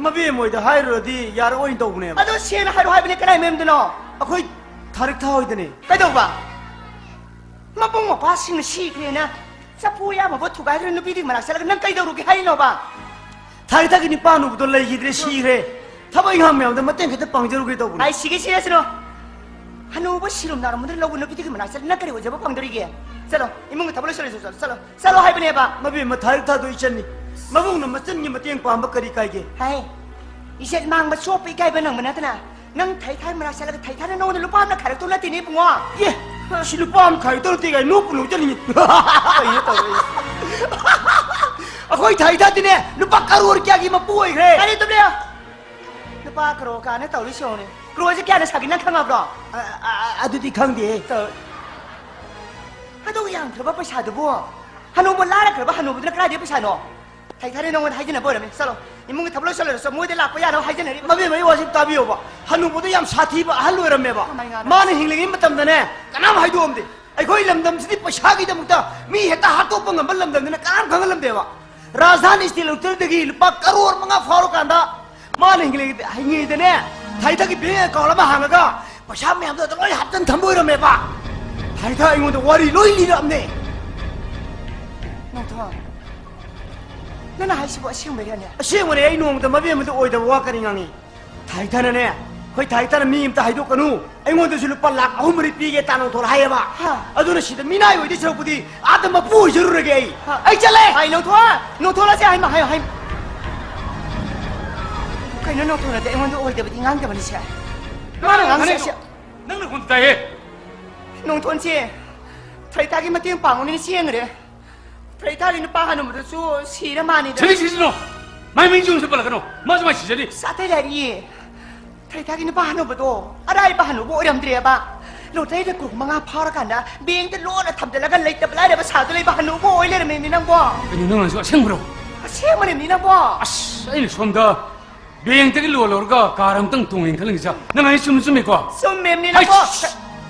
ꯃꯕꯦꯝ ꯍꯣꯏꯗ ꯍꯥꯏꯔꯨꯔꯗꯤ ꯌꯥꯔꯛꯑꯣꯏꯅ ꯇꯧꯕꯅꯦꯕ ꯑꯗꯣ ꯁꯦꯡꯅ ꯍꯥꯏꯔꯣ ꯍꯥꯏꯕꯅꯤ ꯀꯅꯥꯏ ꯃꯌꯨꯝꯗꯅꯣ ꯑꯩꯈꯣꯏ ꯊꯥꯔꯤꯛꯊꯥ ꯍꯣꯏꯗꯅꯦ ꯀꯩꯗꯧꯕ ꯃꯕꯨꯡ ꯃꯧꯄꯥꯁꯤꯡꯅ ꯁꯤꯈ꯭ꯔꯦꯅ ꯆꯐꯨ ꯌꯥꯝꯃꯕ ꯊꯨꯒꯥꯏꯈ꯭ꯔꯦ ꯅꯨꯄꯤꯗꯨꯒꯤ ꯃꯅꯥꯛ ꯆꯠꯂꯒ ꯅꯪ ꯀꯩꯗꯧꯔꯨꯒꯦ ꯍꯥꯏꯅꯣꯕ ꯊꯥꯔꯤꯛꯊꯥꯒꯤ ꯅꯤꯄꯥ ꯅꯨꯕꯗꯣ ꯂꯩꯈꯤꯗ꯭ꯔꯦ ꯁꯤꯈ꯭ꯔꯦ ꯊꯕꯛ ꯏꯪꯈꯥꯡ ꯃꯌꯥꯝꯗ ꯃꯇꯦꯡ ꯈꯤꯇ ꯄꯥꯡꯖꯔꯨꯒꯦ ꯇꯧꯕꯅꯦ ꯑꯩ ꯁꯤꯒꯤ ꯁꯤꯔꯁꯤꯅꯣ ꯍꯅꯨꯕ ꯁꯤꯔꯨꯝ ꯅꯥꯔꯝꯕꯗ ꯂꯧꯕ ꯅꯨꯄꯤꯗꯨꯒꯤ ꯃꯅꯥꯛ ꯆꯠꯂ ꯅꯪ ꯀꯔꯤ ꯑꯣꯏꯖꯕ ꯐꯪꯗꯣꯔꯤꯒꯦ ꯆꯠꯂꯣ ꯏꯃꯨꯡꯒꯤ ꯊꯕꯛ ꯂꯣꯏꯁꯤꯜꯂꯁꯨ ꯆꯠꯂꯣ ꯆꯠꯂꯣ ꯍꯥꯏꯕꯅꯦꯕ ꯃꯕꯦꯝꯃ ꯊꯥꯔꯤꯛꯊꯥꯗꯣ ꯏꯆꯟꯅꯤ ꯃꯕꯨꯡꯅ ꯃꯆꯟꯒꯤ ꯃꯇꯦꯡ ꯄꯥꯡꯕ ꯀꯔꯤ ꯀꯥꯏꯒꯦ ꯍꯥꯏ ꯏꯆꯦꯠ ꯃꯥꯡꯕ ꯆꯣꯞꯄ ꯏꯀꯥꯏꯕ ꯅꯪꯕ ꯅꯠꯇꯅ ꯅꯪ ꯊꯩ ꯃꯅꯥꯛ ꯆꯠꯂꯒ ꯊꯩꯅ ꯅꯉꯣꯟꯗ ꯂꯨꯄꯥ ꯑꯃꯅ ꯈꯥꯏꯔꯛꯇꯧ ꯅꯠꯇꯦꯅꯦ ꯏꯕꯨꯡꯉꯣ ꯌꯦ ꯁꯤ ꯂꯨꯄꯥ ꯑꯃ ꯈꯥꯏꯗꯧ ꯅꯠꯇꯦ ꯀꯥꯏ ꯅꯣꯛꯄꯨ ꯅꯣꯛꯆꯅꯤꯡꯉꯤ ꯀꯩꯅꯣ ꯇꯧꯔꯛꯏ ꯑꯩꯈꯣꯏ ꯊꯥꯔꯤꯛꯊꯥꯗꯤꯅꯦ ꯂꯨꯄꯥ ꯀꯔꯣꯔ ꯀꯌꯥꯒꯤ ꯃꯄꯨ ꯑꯣꯏꯈ꯭ꯔꯦ ꯀꯔꯤ ꯇꯨꯝꯂꯦ ꯂꯨꯄꯥ ꯀꯔꯣ ꯀꯥꯅ ꯇꯧꯔꯤꯁꯤꯉꯣꯅꯦ ꯀꯔꯣꯁꯦ ꯀꯌꯥꯅ ꯁꯥꯒꯤ ꯅꯪ ꯈꯪꯉꯕ꯭ꯔꯣ ꯑꯗꯨꯗꯤ ꯈꯪꯗꯦ ꯑꯗꯨꯒ ꯌꯥꯝꯈ꯭ꯔꯕ ꯄꯩꯁꯥꯗꯨꯕꯨ ꯍꯅꯨꯕ ꯂꯥꯏꯔꯈ꯭ꯔꯕ ꯍꯅꯨꯕꯗꯨꯅ ꯀꯗꯥꯏꯗꯒꯤ ꯄꯩꯁꯥꯅꯣ ꯊꯩꯊꯥꯔꯦ ꯅꯉꯣꯟꯗ ꯍꯥꯏꯖꯅꯕ ꯑꯣꯏꯔꯝꯃꯤ ꯆꯠꯂꯣ ꯏꯃꯨꯡꯒꯤ ꯊꯕꯛ ꯂꯣꯏꯁꯤꯜꯂꯁꯨ ꯃꯣꯏꯗ ꯂꯥꯛꯄ ꯌꯥꯅꯕ ꯍꯥꯏꯖꯅꯔꯤ ꯃꯕꯦꯝꯃ ꯑꯩ ꯋꯥꯁꯤ ꯇꯥꯕꯤꯌꯣꯕ ꯍꯅꯨꯕꯗꯣ ꯌꯥꯝ ꯁꯥꯊꯤꯕ ꯑꯍꯜ ꯑꯣꯏꯔꯝꯃꯦꯕ ꯃꯥꯅ ꯍꯤꯡꯂꯤꯉꯩ ꯃꯇꯝꯗꯅꯦ ꯀꯅꯥꯝ ꯍꯥꯏꯗꯣꯛꯑꯝꯗꯦ ꯑꯩꯈꯣꯏ ꯂꯝꯗꯝꯁꯤꯗꯤ ꯄꯩꯁꯥꯒꯤꯗꯃꯛꯇ ꯃꯤ ꯍꯦꯛꯇ ꯍꯥꯠꯇꯣꯛꯄ ꯉꯝꯕ ꯂꯝꯗꯝꯅꯤꯅ ꯀꯅꯥꯝ ꯈꯪꯍꯜꯂꯝꯗꯦꯕ ꯔꯥꯖꯙꯥꯅꯤ ꯏꯁꯇꯤꯜ ꯍꯣꯇꯦꯜꯗꯒꯤ ꯂꯨꯄꯥ ꯀꯔꯣꯔ 5 ꯐꯥꯎꯔꯀꯥꯟꯗ ꯃꯥꯅ ꯍꯤꯡꯉꯤꯉꯩꯗꯅꯦ ꯊꯥꯔꯤꯛꯊꯥꯒꯤ ꯕꯦꯡ ꯑꯦꯀꯥꯎꯟ ꯑꯃ ꯍꯥꯡꯉꯒ ꯄꯩꯁꯥ ꯃꯌꯥꯝꯗꯣ ꯑꯗꯨꯝ ꯂꯣꯏ ꯍꯥꯞꯆꯟ ꯊꯝꯕ ꯑꯣꯏꯔꯝꯃꯦꯕ ꯊꯥꯔꯤꯛꯊꯥ ꯑꯩꯉꯣꯟꯗ ꯋꯥꯔꯤ ꯂꯣꯏ ꯂꯤꯔꯛꯑꯝꯅꯦ ꯅꯣꯡꯊꯣ ꯅꯪꯅ ꯍꯥꯏꯁꯤꯕꯨ ꯑꯁꯦꯡꯕꯩꯔꯅꯦ ꯑꯁꯦꯡꯕꯅꯦ ꯑꯩ ꯅꯣꯡꯃꯗ ꯃꯕꯦꯝꯃꯗ ꯑꯣꯏꯗꯕ ꯋꯥ ꯀꯔꯤ ꯉꯥꯡꯉꯤ ꯊꯥꯔꯤꯛꯊꯥꯅꯅꯦ ꯑꯩꯈꯣꯏ ꯊꯥꯔꯤꯛꯊꯥꯅ ꯃꯤ ꯑꯝꯇ ꯍꯥꯏꯗꯣꯛꯀꯅꯨ ꯑꯩꯉꯣꯟꯗꯁꯨ ꯂꯨꯄꯥ ꯂꯥꯛ 3 ꯄꯤꯒꯦ ꯇꯥꯅꯧꯊꯣꯔ ꯍꯥꯏꯌꯦꯕ ꯑꯗꯨꯅ ꯁꯤꯗ ꯃꯤꯅꯥꯏ ꯑꯣꯏꯗꯤ ꯁꯔꯨꯛꯄꯨꯗꯤ ꯑꯥꯗ ꯃꯄꯨ ꯑꯣꯏꯖꯔꯨꯔꯒꯦ ꯑꯩ ꯆꯠꯂꯦ ꯍꯥꯏ ꯅꯣꯡꯊꯣꯂꯁꯦ ꯍꯥꯏ ꯍꯥꯏ ꯍꯥꯏ ꯀꯩꯅꯣ ꯅꯣꯡꯊꯣꯂꯗꯤ ꯑꯩꯉꯣꯟꯗ ꯑꯣꯏꯗꯕꯗꯤ ꯉꯥꯡꯗꯕꯅꯤꯁꯦ ꯃꯥꯅ ꯉꯥꯡꯁꯦ ꯅꯪꯅ ꯈꯣꯟ ꯇꯥꯏꯌꯦ ꯅꯣꯡꯊꯣꯟꯁꯦ ꯊꯩꯊꯥꯒꯤ ꯃꯇꯦꯡ ꯄꯥꯡꯉꯨꯅꯤꯅ ꯆꯦꯟꯈ꯭ꯔꯦ ꯊꯩꯊꯥꯒꯤ ꯅꯨꯄꯥ ꯍꯅꯨꯕꯗꯨꯁꯨ ꯁꯤꯔ ꯃꯥꯅꯤꯗ 시시노 마이 민중 좀 빨라가노 맞아 마이 시절이 사태 자리에 태타기 누파 하노버도 아라이바 하노버 어렴드려봐 로테이드 국 망아 파라간다 비행들 로나 탐들라가 레이트 블라이바 사들레바 하노버 오일레르 메니낭보 아니 너는 저 생브로 세머리 미낭보 아씨 아니 somda 비행들이 로로가 가람등 동행 틀린자 나 아니 좀 있고 썸 맴니낭보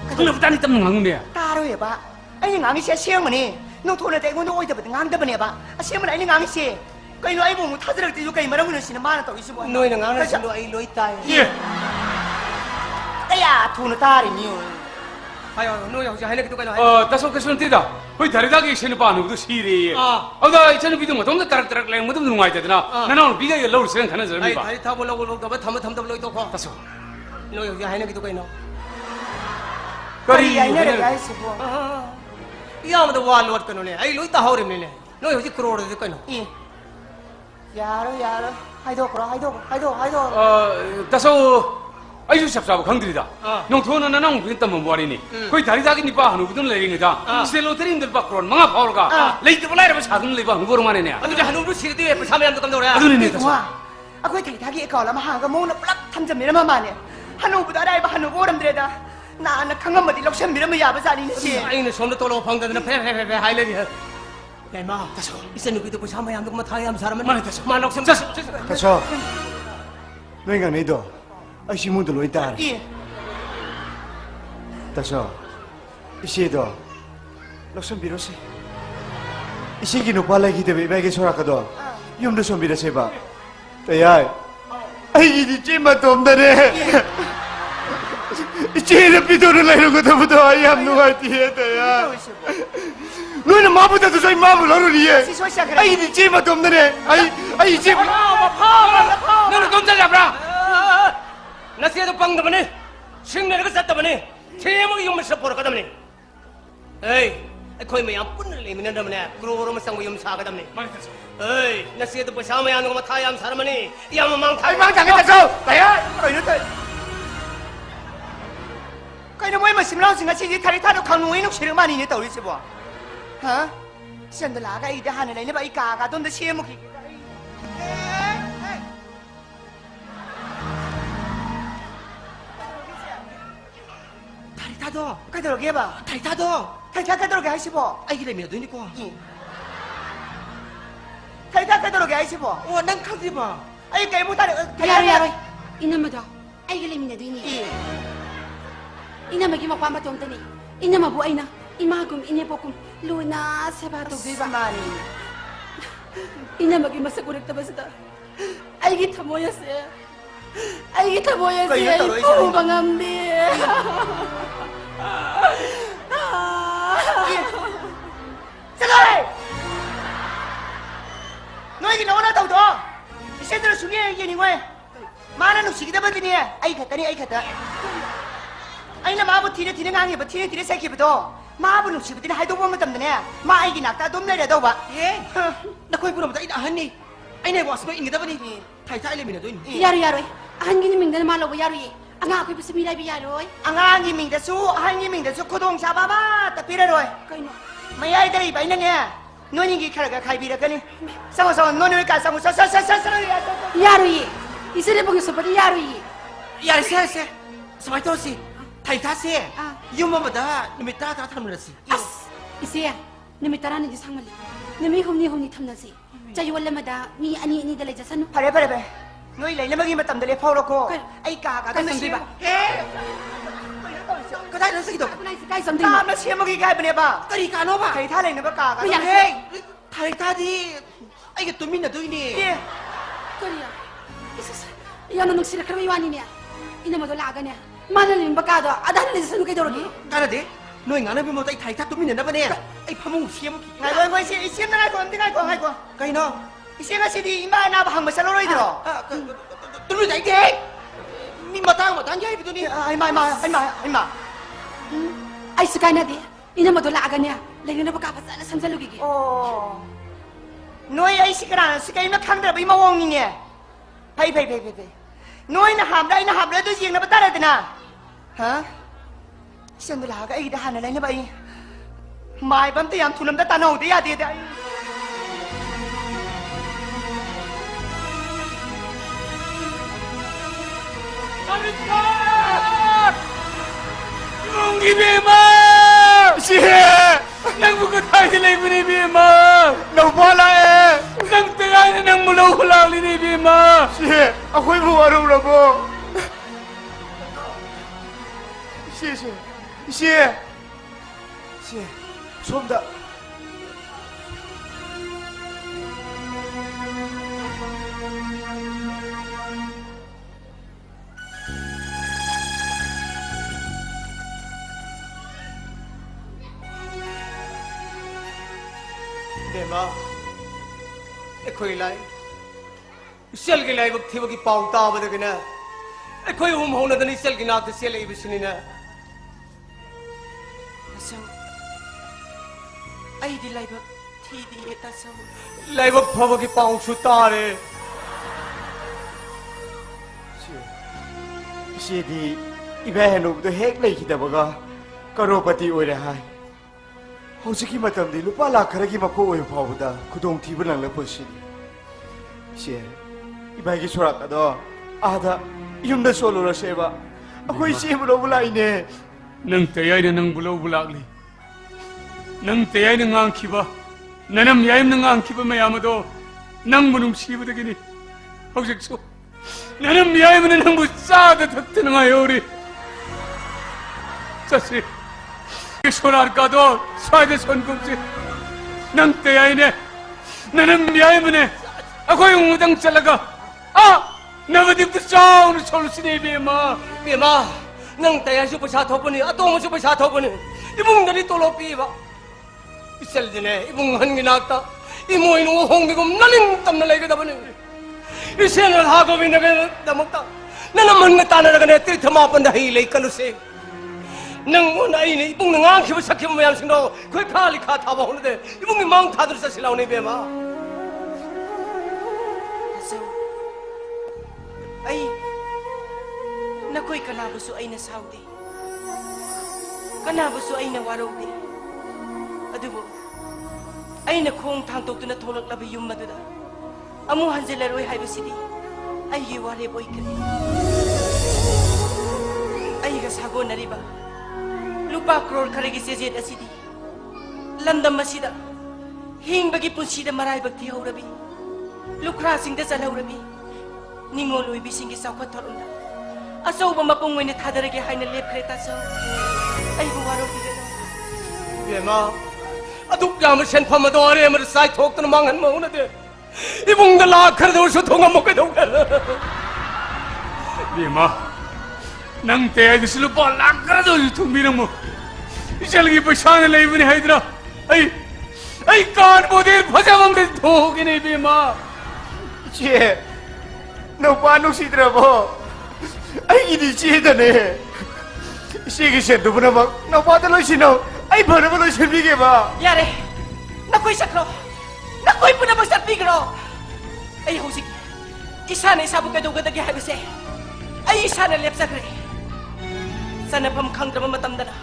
그거 부단히 땀는 강은데 따로해봐 아니 낭이시 세머니 너 돈을 대고 너 오이더버도 낭더버네봐 세머니 아니 낭이시 그이 아이 보면 타들을 때 요까지 말하고 있는 많은 또 있어 뭐 너희는 안 하시 너 아이 로이 따요 예 야 돈을 따리니요 아유 너희 혹시 하는 게도 가나 다소 그 손 띠다 거기 다리다기 신을 봐는 시리 아나 이제는 비도 뭐 돈도 따락따락 내 모두 누가 있다나 나는 비가 열로 생각 가는 사람이 아이 봐 다리 타보려고 그러고 탐탐 로이 또 거. 다소 너희 혹시 하는 게도 가나 거리 아이네를 가이스 뭐 이아무도 와 로트 거네 아이 로이 따 하오림네 너희 혹시 크로르 될 거나 예 야로 하이도 다소 아이주 샵샵 강들이다 형 돈은 나는 그랬다 뭐 말이니 거기 다리다기 니빠 하는 거든 레링이다 셀로 드림들 바꾸론 망아 파울가 레이트 블라이르 사든 레바 그거로만 해냐 아주 한우로 시리드에 사면 안 된다고 그래 아들이네 다소 와 아고 다리다기 에까올라 마하가 모나 플락 탐점 미르마 마네 한우보다 라이바 한우보 오람드레다 나나 강한마디 럭션 미르마 야바자니지 아이는 손도 떨어 방가는 페페페페 하이레디 야마 이제 누구도 그 사면 안 되고 뭐 타야 하면 사람은 많이 다소 만옥 좀 다쳐 너희가 내도 아이씨 문도 로이 따라 예 다쳐 이시에도 럭선 비로시 이시기 누팔라기 때문에 이게 소라카도 염도 좀 비로세봐 대야 아이 아이기 찜맛 없다네. 쟤는 비도를 내는 것보다 아이 한 누가 뒤에다야. 너는 마부다도 저희 마음을 어르리에. 아이기 찜맛 없다네. 아이 찜. 너는 꼼짝 잡라. 나시에도 빵다마네. 싱내가 쌌다마네. 제목이 용면서 보러 가다마네. 에이, 거의 뭐야 뿐을 내미는다마네. 그러고로만 상고 용사가다마네. 에이, 나시에도 뭐 샤마야 하는 거만 타야 하는 사람아니. 이야만 망타. 아이 망당했다서. 나야. cái nó mới mà xìm lâu xìm ngã xì thay thay nó khang nuôi nó xì được mà nhìn tàu đi xì bò hả xem tôi lá cái cái này nó bị cả tôi đã xì một cái thay thay đó cái đầu kia bà thay thay đó thay thay cái đầu kia xì bò ai cái này mình đi qua thay thay cái đầu kia xì bò ô năng khang xì bò ai cái mua ta được Yaro yaro. Inamado. Ay galing na doon ni. Ina magi mapamba tonta ni. Ina mabuay na. Imagum inipokum luna sa bato biba. Mani. Ina magi masagurik tabas ita. Ay kita mo ya siya. Ay kita mo ya siya. Ito mangambi. Sagay! Nói cái nó tàu to. Xem tôi xuống nghe gì ngoài. Mà nó xí cái gì nè. Ai khát này ai khát. Ai là mà bút thi nó ngang bút thi sai kia bút đó. Mà bút xí bút hai đôi bom tầm nè. Mà ai cái nát ta đốm này đâu vậy? Ê, nó coi bút mà ta anh nè. Ai này boss mới ingit apa ni? Thai thai lên mình rồi. Yaro yaro. Ahan gini ming dana malo yaro ye. Anga ako ipa sabi lai yaro. Ang angi ming da su, angi ming da su kodong sa baba tapira rồi. Kaino. Mày ai đây vậy nè? Nói những cái khai cái khai bị được cái này. Sao mà nói nói cả sao mà sao Yaro ye. Isa na pag usap yaro ye. Yari se. Sabay to si. Thai tha se. Yung mama da numita ta tham na si. As. Isiya. Namitara na disang mali. Nami humni tham na si. Chayo wala mada mi ani dalay jasan. Pare. Nói lấy magi matam dali phao ko. Ai ka Kay samdi ba? Có thấy nó gì đâu? Kay samdi ba? Ta nó xem magi cái bên ba. Kari ka no ba? Thai tha lên nó ba ka. Thai tha đi. Ai cái tụi mình là tụi ni. Kari ya. Isus. Yan ang nagsira kami iwanin niya. Ina mo dalaga niya. Manalim bakado. Adahan nila sa nukay dorogi. Kana de. Nói ngắn bên một tay thầy thắt tụi mình là bao nhiêu? Ai phá mông xiêm. Ngày ngồi xiêm nó ngay còn tiếng ngay còn. Cái nó. Xiêm nó đi mai nào hàng mà sao rồi rồi. Tụi mình dậy đi. Mi mà tang dây tụi đi. Ai mà. Ay sakay na di. Ina mo dalaga niya. Lagi na baka sa lugi. Ồ. Nói ai cái nó khăng được bị mau ông nhỉ? Hay. Nói nó hàm đây tôi riêng nó bắt ta đây nè. Hả? Xem tôi là cái ấy đã hàn này như vậy. Mai bấm tay thu lâm đã tan hồn tí à thì đấy. Nung gibima! Siya! Nang bukod tayo sila ibinibima! Nawala eh! Nang tingay na nang mulaw-hulaw linibima! Siya! Ako'y buwarong na po! Siya! 솜다! Dema, ekoi lai, sel ke lai buk thiba ki pau ta ba de na, ekoi hum na dani sel ki na te sel ei bisini na. Sao? Ai đi lại bậc thì đi ta sao? Lai buk phaba ki pau su ta re. Siya di ibahan mo ito hek na ikitabaga karopati o rahay. Hausuki matamdi lupa lakaragi makuoy pawda kudong tiba lang lapo siya. Siya ibagi surat na do. Ada yung nasolo na siya ba? Ako'y siya mo na mula ine. Nang tayay na nang bulaw-bulakli. Nang tayay na nga ang kiba. Nanamyayam na nga ang kiba mayamado. Nang munong siba na gini. Hausikso. Nanamyayam na nang busada tatta na nga yori. Sasi. Sonar ka do. Swade son kumsi. Nang tayay na. Nanamyayam na. Ako yung udang talaga. Navdeep तो चाव सोलुसने बेमा बेमा नंग तयासु पैसा थोपनी अतोंगसु पैसा थोपनी इबुंग दली तोलो पीबा इसल जने इबुंग हनगी नाक्ता इमोइन ओहोंगिगुम नलिंग तमना लेगदबनी इसेन हागो बिनगे दमक्ता नन मन तानरगने तीर्थमापन दही लेकलुसे नंग ओनाइने इबुंग ngang sakhi mayam singdo khoi khali kha thaba honde ibung mang thadur sa silauni bema ai nakoi kanabusu aina saudi kanabusu aina waraude adubo aina khong thangtoktuna tholaklaba yum maduda amu hanjelaroi haibasidi ai ware boikre ai ga sago nariba lupa crore kharegi sejet asidi lamdam masida hingbagi punsida marai bakti haurabi lukra singda chalhaurabi ningol oi bisingi sakwa thorunda asau ba mapung wene thadarage haina lepkhre ta so ai bu waro bigado bema aduk jam sen pham do are mar sai thok tan mangan mo na de ibung da la khar do su thonga mo ke do बेमा नंग ते दिसलु पा लाकर दो तुम बिरम इचल की पछान ले बने हैदरा आई कान बोदे फजावंग दे धोगे ने बेमा चे नौपानु सिद्रबो आई गिदी चे दने सिगे से दुबनम नौपाद लोसिनो आई भरब लोसिबिगे बा yare nakoi sakro nakoi puna basta pigro ai hosi isane sabu ka doga dagi habise ai isane lepsakre sanapam khangdrama matamdana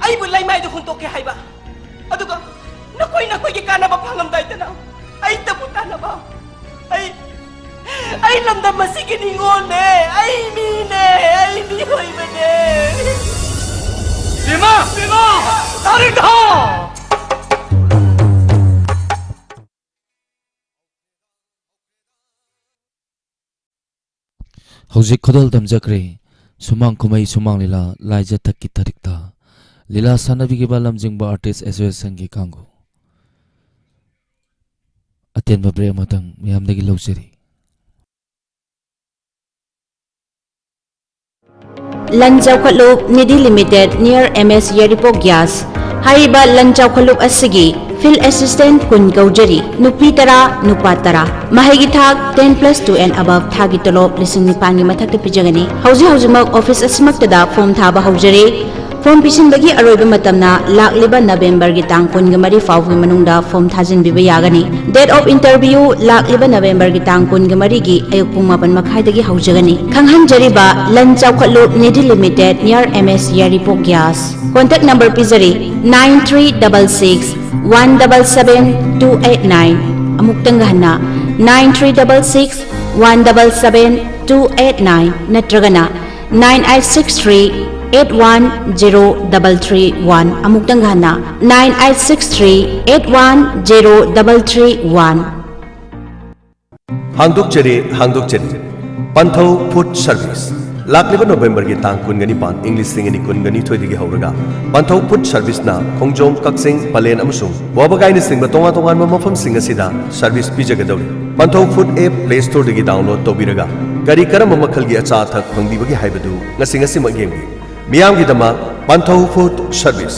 ai bu lai mai du khuntok ke haiba aduga nakoi ki kana ba phangam dai tana ai tabu tana ba ai lamdam masigi ningon ne ai mi hoi bane बेमा tari da Hojik khodol damjakre sumang kumai sumang lila laija thakki tarikta lila sanabi ge balam jingba artist association ge kangu aten ba bre matang miyam dagi lawseri Lanjau Khalup Nidhi Limited near MS Yeripo Gas Hariba Lanjau Khalup Asigi Field Assistant Kun Gaujari Nupi Tara Nupa Tara Mahigi Thak 10+2 and above Thagi Tolop Lising Nipangi Mathakta Pijagani Hauji Mak Office Asimaktada Form Thaba Haujari Form Pisin Bagi Aroiba Matamna Lakliba November Gitang Kun Gamari Fauvi Manungda Form Thajin Bibayagani Date of Interview Lakliba November Gitang Kun Gamari Gi Ayukpung Mapan Makhaidagi Haujagani Khanghan Jariba Lanjau Khalup Nidhi Limited near MS Yeripo Gas Contact number Pizari 9366 177-289 Amuktangahana 9366 177-289 Natragana 9863-810331 Amuktangahana 9863-810331 Hangdukchari Panthau Food Service Lakliba November ki tang kungani pan English singani kungani thoidi gi hauraga Panthau Food Service na Khongjom Kaksing Palen amusung wabagai ni singba tonga ma mafam singa sida service pijagadawri Panthau Food app Play Store dagi download tobiraga gari karam makhal gi acha thak phangbi bagi haibadu ngasi magem miyam gi dama Panthau Food Service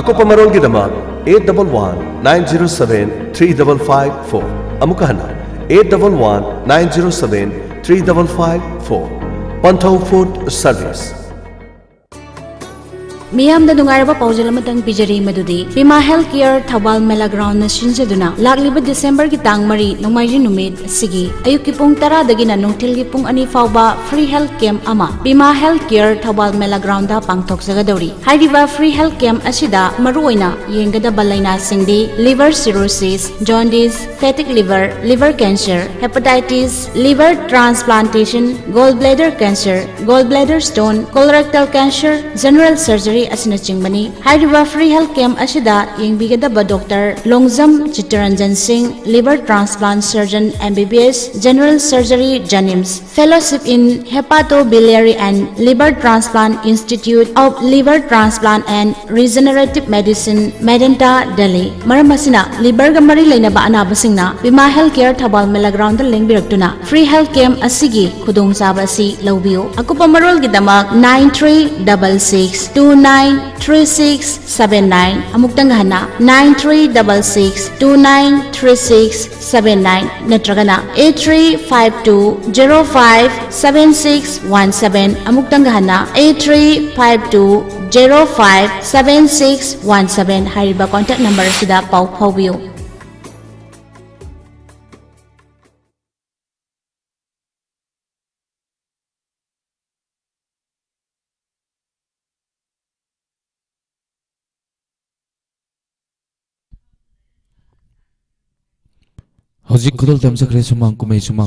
akopa marol gi dama 8119073554 amukahana 8119073554 Panthau Food Service Miyam da dungaraba paujal amatang pijari madudi Bima Healthcare Thawal Mela Ground na sinjaduna Lakliba December ki tang mari Nongmaiji numit Sige ayuk ki pung 10 dagi na nungtil ki pung 2 fawba free health camp ama Bima Healthcare Thawal Mela Ground da pangthok sagadawri Hariba free health camp asida maruoina yengada balaina singdi liver cirrhosis jaundice fatty liver cancer hepatitis liver transplantation gallbladder cancer gallbladder stone colorectal cancer general surgery asina chingmani hairiba free health camp asida yengbigadaba Dr. Longjam Chittaranjan Singh, liver transplant surgeon MBBS, general surgery Janims, fellowship in hepatobiliary and liver transplant Institute of Liver Transplant and Regenerative Medicine, Medanta, Delhi. Maramasina liver gamari lainaba anabasingna Bima Healthcare Thabal Mela ground da lengbirakuna free health camp asigi khudong chaba si lawbiyo. Akupa marol gidamak 9366293679 amuktang hana 9366293679 natragana 8352057617 amuktang hana 8352057617 hariba contact number sida pau phaubiyo. Hojik kudol tamjakre sumang kumai sumang